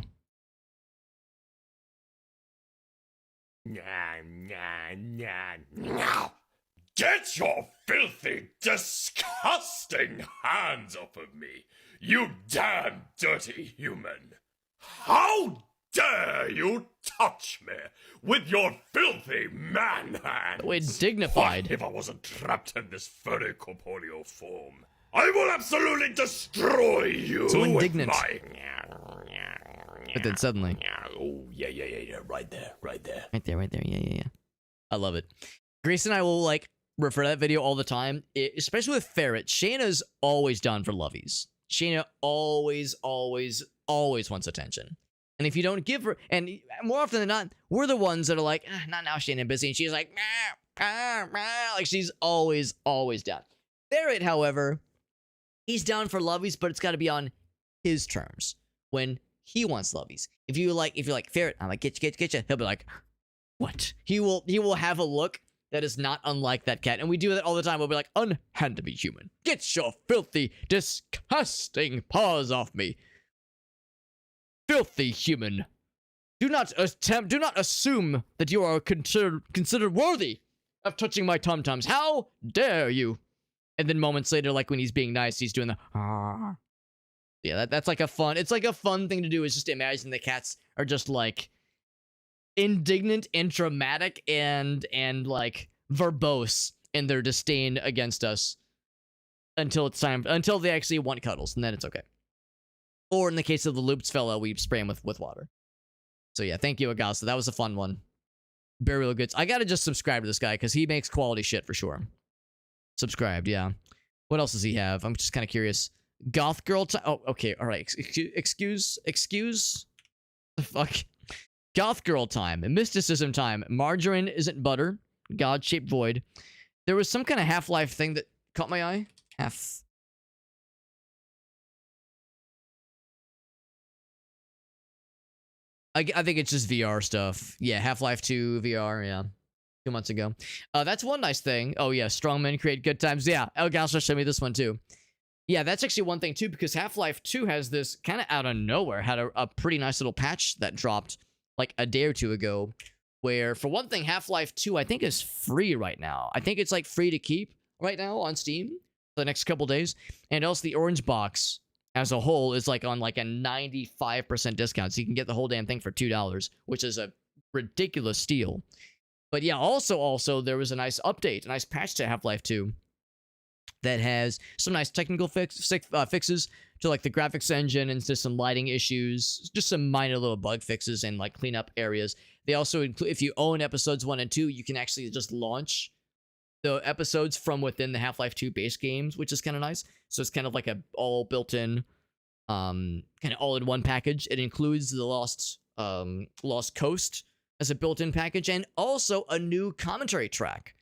Get your filthy, disgusting hands off of me, you damn dirty human! How dare you touch me with your filthy man hands? Wait, dignified. What if I wasn't trapped in this furry corporeal form? I will absolutely destroy you. So indignant. With my... But then suddenly. Oh, yeah, right there. Right there, yeah. I love it. Grace and I will, like, refer to that video all the time, especially with Ferret. Shayna's always down for lovies. Shayna always wants attention. And if you don't give her, and more often than not, we're the ones that are like, not now, Shayna, busy. And she's like, like she's always down. Ferret, however, he's down for lovies, but it's got to be on his terms. When he wants lovies. If you're like, Ferret, I'm like, get you. He'll be like, what? He will have a look that is not unlike that cat. And we do that all the time. We'll be like, unhand me, human. Get your filthy, disgusting paws off me. Filthy human. Do not assume that you are considered worthy of touching my tum-tums. How dare you? And then moments later, like when he's being nice, he's doing the Yeah, that's like a fun, it's like a fun thing to do, is just imagine the cats are just like indignant and dramatic and like verbose in their disdain against us until it's time, until they actually want cuddles, and then it's okay. Or in the case of the Loops fella, we spray him with water. So yeah, thank you, Agasa. That was a fun one. Burial Goods. I gotta just subscribe to this guy because he makes quality shit for sure. Subscribed, yeah. What else does he have? I'm just kind of curious. Goth Girl time. Oh, okay, all right. Excuse. The fuck. Goth Girl time. Mysticism time. Margarine isn't butter. God-shaped void. There was some kind of Half-Life thing that caught my eye. I think it's just VR stuff. Yeah, Half-Life 2 VR, yeah. 2 months ago. That's one nice thing. Oh, yeah, strong men create good times. Yeah, Elgastra showed me this one, too. Yeah, that's actually one thing, too, because Half-Life 2 has this kind of out of nowhere, had a pretty nice little patch that dropped like a day or two ago, where, for one thing, Half-Life 2, I think, is free right now. I think it's, like, free to keep right now on Steam for the next couple days. And also, the Orange Box as a whole is, like, on, like, a 95% discount, so you can get the whole damn thing for $2, which is a ridiculous steal. But yeah, also, there was a nice update, a nice patch to Half-Life 2 that has some nice technical fixes to like the graphics engine and just some lighting issues, just some minor little bug fixes and like cleanup areas. They also include, if you own episodes 1 and 2, you can actually just launch the episodes from within the Half-Life 2 base games, which is kind of nice. So it's kind of like a all built-in, kind of all-in-one package. It includes the Lost Coast as a built-in package, and also a new commentary track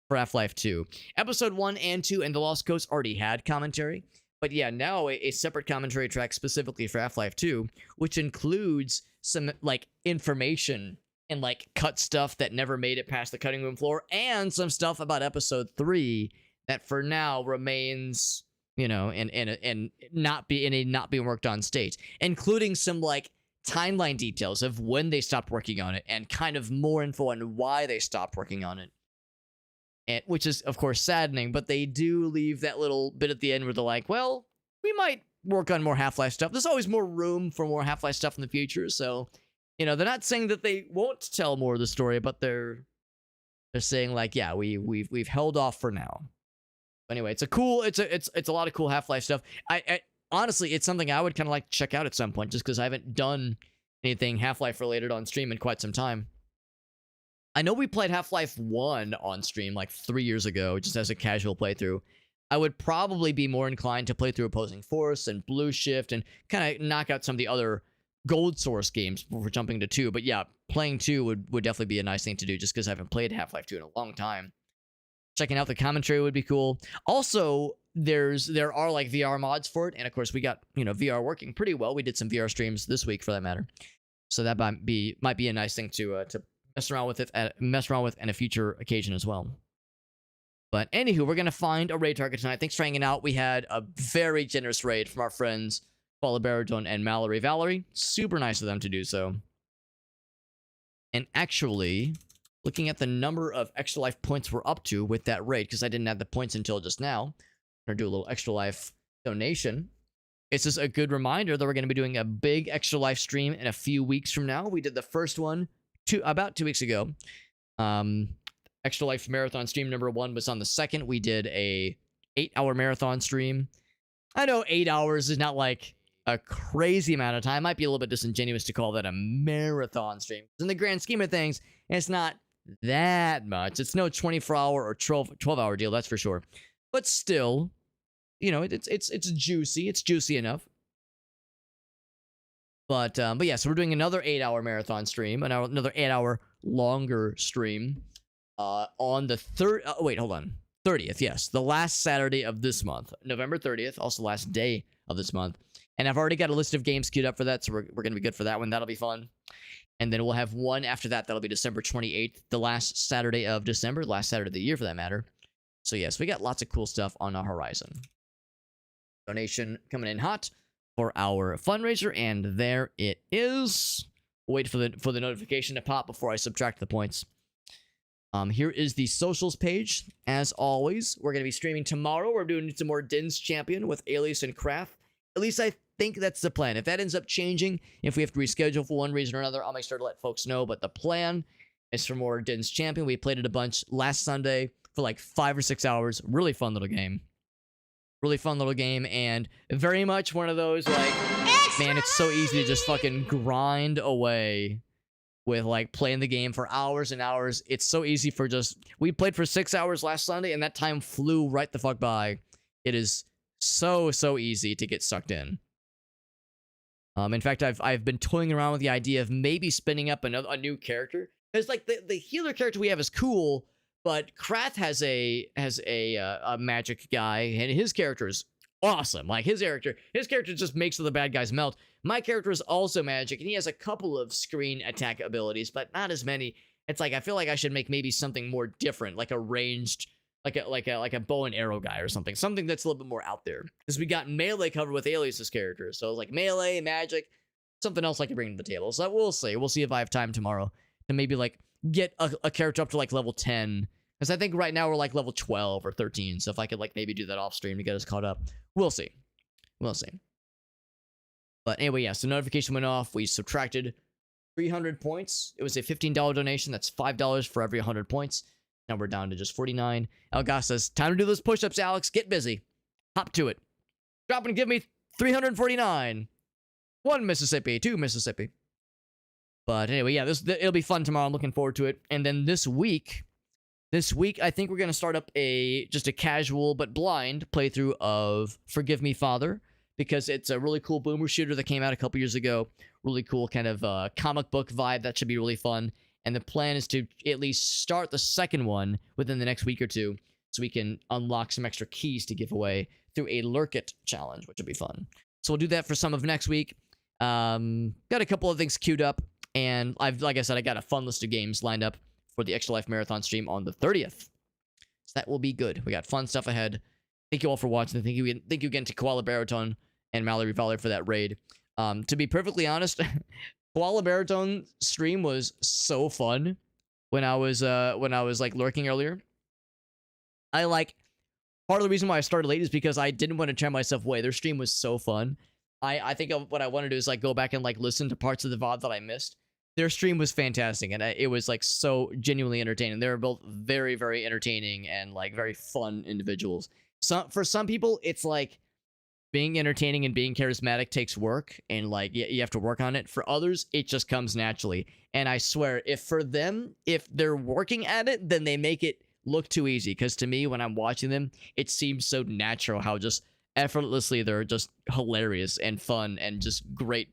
for Half-Life 2. Episode 1 and 2 and The Lost Coast already had commentary, But yeah, now a separate commentary track specifically for Half-Life 2, which includes some like information and like cut stuff that never made it past the cutting room floor, and some stuff about episode 3 that for now remains, you know, and not being worked on state, including some like timeline details of when they stopped working on it and kind of more info on why they stopped working on it. And, which is, of course, saddening, but they do leave that little bit at the end where they're like, well, we might work on more Half-Life stuff. There's always more room for more Half-Life stuff in the future, so, you know, they're not saying that they won't tell more of the story, but they're saying, like, yeah, we've held off for now. Anyway, it's a lot of cool Half-Life stuff. I honestly, it's something I would kind of like to check out at some point, just because I haven't done anything Half-Life related on stream in quite some time. I know we played Half-Life 1 on stream like 3 years ago, just as a casual playthrough. I would probably be more inclined to play through Opposing Force and Blue Shift and kind of knock out some of the other Gold Source games before jumping to 2. But yeah, playing 2 would definitely be a nice thing to do, just because I haven't played Half-Life 2 in a long time. Checking out the commentary would be cool. Also, there are like VR mods for it, and of course we got, you know, VR working pretty well. We did some VR streams this week, for that matter, so that might be a nice thing to mess around with in a future occasion as well. But anywho, we're gonna find a raid target tonight. Thanks for hanging out. We had a very generous raid from our friends Paula Baritone and Mallory Valerie. Super nice of them to do so. And actually, looking at the number of extra life points we're up to with that raid, because I didn't have the points until just now, I'm gonna do a little extra life donation. It's just a good reminder that we're gonna be doing a big extra life stream in a few weeks from now. We did the first one about 2 weeks ago. Extra Life Marathon stream number 1 was on the 2nd. We did a 8-hour marathon stream. I know 8 hours is not like a crazy amount of time. It might be a little bit disingenuous to call that a marathon stream. In the grand scheme of things, it's not that much. It's no 24-hour or 12-hour deal, that's for sure. But still, you know, it's juicy. It's juicy enough. But yeah, so we're doing another 8-hour marathon stream, another 8-hour longer stream on the 30th, yes, the last Saturday of this month, November 30th, also last day of this month. And I've already got a list of games queued up for that, so we're going to be good for that one. That'll be fun. And then we'll have one after that. That'll be December 28th, the last Saturday of December, last Saturday of the year for that matter. So yes, we got lots of cool stuff on our horizon. Donation coming in hot for our fundraiser, and there it is. Wait for the notification to pop before I subtract the points. Here is the socials page. As always, we're going to be streaming tomorrow. We're doing some more Din's Champion with Alias and Kraft. At least I think that's the plan. If that ends up changing, if we have to reschedule for one reason or another, I'll make sure to let folks know. But the plan is for more Din's Champion. We played it a bunch last Sunday for like 5 or 6 hours. Really fun little game. Really fun little game, and very much one of those, like, man, it's so easy to just fucking grind away with, like, playing the game for hours and hours. It's so easy for just... We played for 6 hours last Sunday, and that time flew right the fuck by. It is so easy to get sucked in. In fact, I've been toying around with the idea of maybe spinning up a new character. Because, like, the healer character we have is cool, but Krath has a magic guy, and his character is awesome. Like, his character just makes the bad guys melt. My character is also magic, and he has a couple of screen attack abilities, but not as many. It's like, I feel like I should make maybe something more different, like a ranged, like a bow and arrow guy or something. Something that's a little bit more out there. Because we got melee covered with Alias's character, so like melee, magic, something else I can bring to the table. So we'll see. We'll see if I have time tomorrow to maybe, like, get a character up to, like, level 10. Because I think right now we're, like, level 12 or 13. So if I could, like, maybe do that off stream to get us caught up. We'll see. We'll see. But anyway, yeah, so notification went off. We subtracted 300 points. It was a $15 donation. That's $5 for every 100 points. Now we're down to just 49. Elgas says, time to do those push-ups, Alex. Get busy. Hop to it. Drop and give me 349. 1 Mississippi. 2 Mississippi. But anyway, yeah, it'll be fun tomorrow. I'm looking forward to it. And then this week, I think we're going to start up just a casual but blind playthrough of Forgive Me, Father, because it's a really cool boomer shooter that came out a couple years ago. Really cool kind of comic book vibe. That should be really fun. And the plan is to at least start the second one within the next week or two, so we can unlock some extra keys to give away through a Lurk It challenge, which will be fun. So we'll do that for some of next week. Got a couple of things queued up, and like I said, I got a fun list of games lined up for the Extra Life Marathon stream on the 30th. So that will be good. We got fun stuff ahead. Thank you all for watching. Thank you again to Koala Baritone and Mallory Volley for that raid. To be perfectly honest, Koala Baritone stream was so fun when I was like lurking earlier. Part of the reason why I started late is because I didn't want to turn myself away. Their stream was so fun. I think what I want to do is like go back and like listen to parts of the VOD that I missed. Their stream was fantastic, and it was like so genuinely entertaining. They were both very, very entertaining and like very fun individuals. For some people, it's like being entertaining and being charismatic takes work, and like you have to work on it. For others, it just comes naturally. And I swear, if they're working at it, then they make it look too easy. Because to me, when I'm watching them, it seems so natural how just effortlessly they're just hilarious and fun and just great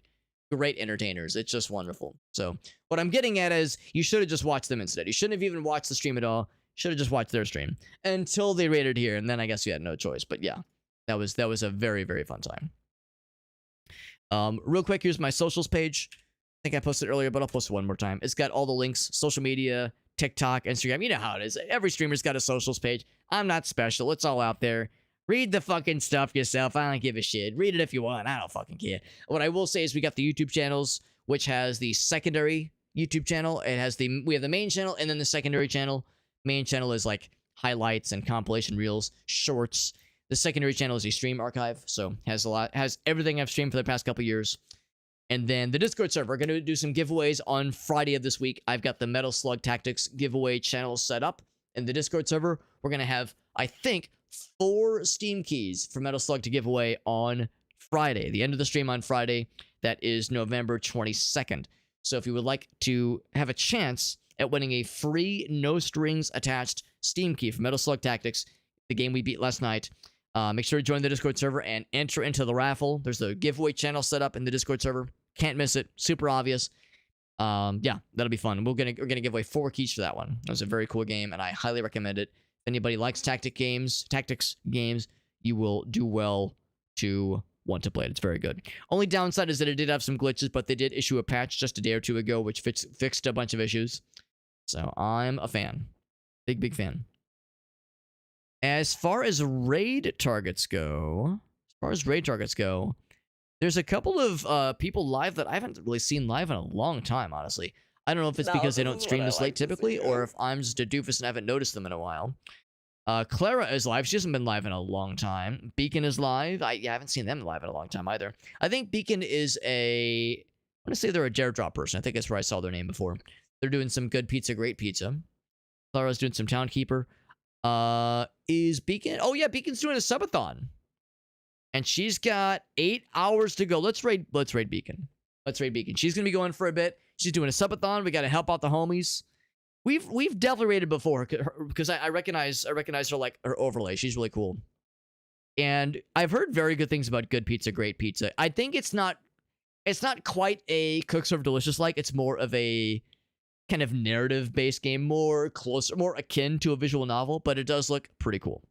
entertainers. It's just wonderful. So what I'm getting at is you should have just watched them instead. You shouldn't have even watched the stream at all. Should have just watched their stream until they rated here, and then I guess you had no choice. But yeah, that was a very, very fun time. Real quick, here's my socials page. I think I posted it earlier, but I'll post it one more time. It's got all the links, social media, TikTok, Instagram. You know how it is. Every streamer's got a socials page. I'm not special. It's all out there. Read the fucking stuff yourself. I don't give a shit. Read it if you want. I don't fucking care. What I will say is we got the YouTube channels, which has the secondary YouTube channel. We have the main channel and then the secondary channel. Main channel is like highlights and compilation reels, shorts. The secondary channel is a stream archive, so has everything I've streamed for the past couple years. And then the Discord server, we're going to do some giveaways on Friday of this week. I've got the Metal Slug Tactics giveaway channel set up. In the Discord server, we're going to have, I think, 4 Steam keys for Metal Slug to give away on Friday, the end of the stream on Friday. That is November 22nd. So if you would like to have a chance at winning a free, no strings attached Steam key for Metal Slug Tactics, the game we beat last night, make sure to join the Discord server and enter into the raffle. There's the giveaway channel set up in the Discord server. Can't miss it. Super obvious. Yeah, that'll be fun. We're gonna give away 4 keys for that one. That was a very cool game, and I highly recommend it. If anybody likes tactics games, you will do well to want to play it. It's very good. Only downside is that it did have some glitches, but they did issue a patch just a day or two ago, which fixed a bunch of issues. So I'm a fan. Big fan. As far as raid targets go, there's a couple of people live that I haven't really seen live in a long time, honestly. I don't know if it's because they don't stream this late typically, or if I'm just a doofus and I haven't noticed them in a while. Clara is live. She hasn't been live in a long time. Beacon is live. I haven't seen them live in a long time either. I think Beacon is I want to say they're a Dare Drop person. I think that's where I saw their name before. They're doing some good pizza, great pizza. Clara's doing some Townkeeper. Is Beacon? Oh yeah, Beacon's doing a subathon. And she's got 8 hours to go. Let's raid Beacon. She's gonna be going for a bit. She's doing a subathon. We got to help out the homies. We've definitely raided before because I recognize her, like her overlay. She's really cool. And I've heard very good things about good pizza, great pizza. I think it's not quite a Cook Serve Delicious like. It's more of a kind of narrative based game, more akin to a visual novel, but it does look pretty cool.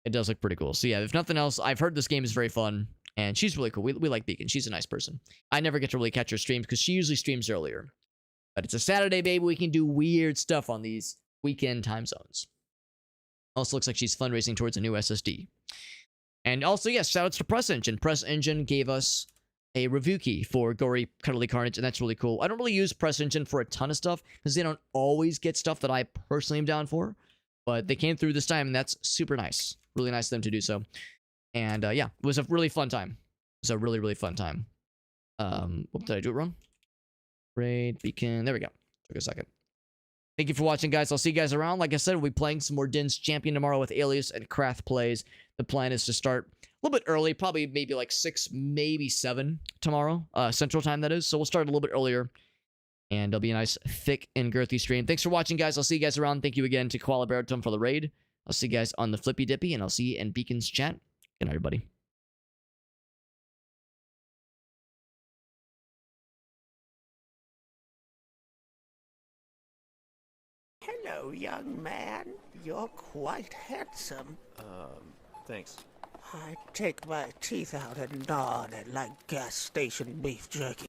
So yeah, if nothing else, I've heard this game is very fun, and she's really cool. We like Beacon. She's a nice person. I never get to really catch her streams because she usually streams earlier. But it's a Saturday, baby. We can do weird stuff on these weekend time zones. Also looks like she's fundraising towards a new SSD. And also, yes, shoutouts to Press Engine. Press Engine gave us a review key for Gori, Cuddly Carnage, and that's really cool. I don't really use Press Engine for a ton of stuff because they don't always get stuff that I personally am down for. But they came through this time, and that's super nice. Really nice of them to do so. And yeah, it was a really fun time. It was a really, really fun time. Did I do it wrong? Raid, Beacon. There we go. Took a second. Thank you for watching, guys. I'll see you guys around. Like I said, we'll be playing some more Din's Champion tomorrow with Alias and Krath Plays. The plan is to start a little bit early, probably maybe like 6, maybe 7 tomorrow, Central Time, that is. So we'll start a little bit earlier, and it'll be a nice, thick, and girthy stream. Thanks for watching, guys. I'll see you guys around. Thank you again to Koala Baritone for the raid. I'll see you guys on the Flippy Dippy, and I'll see you in Beacon's chat. Good night, everybody. Hello, young man. You're quite handsome. Thanks. I take my teeth out and gnaw on it like gas station beef jerky.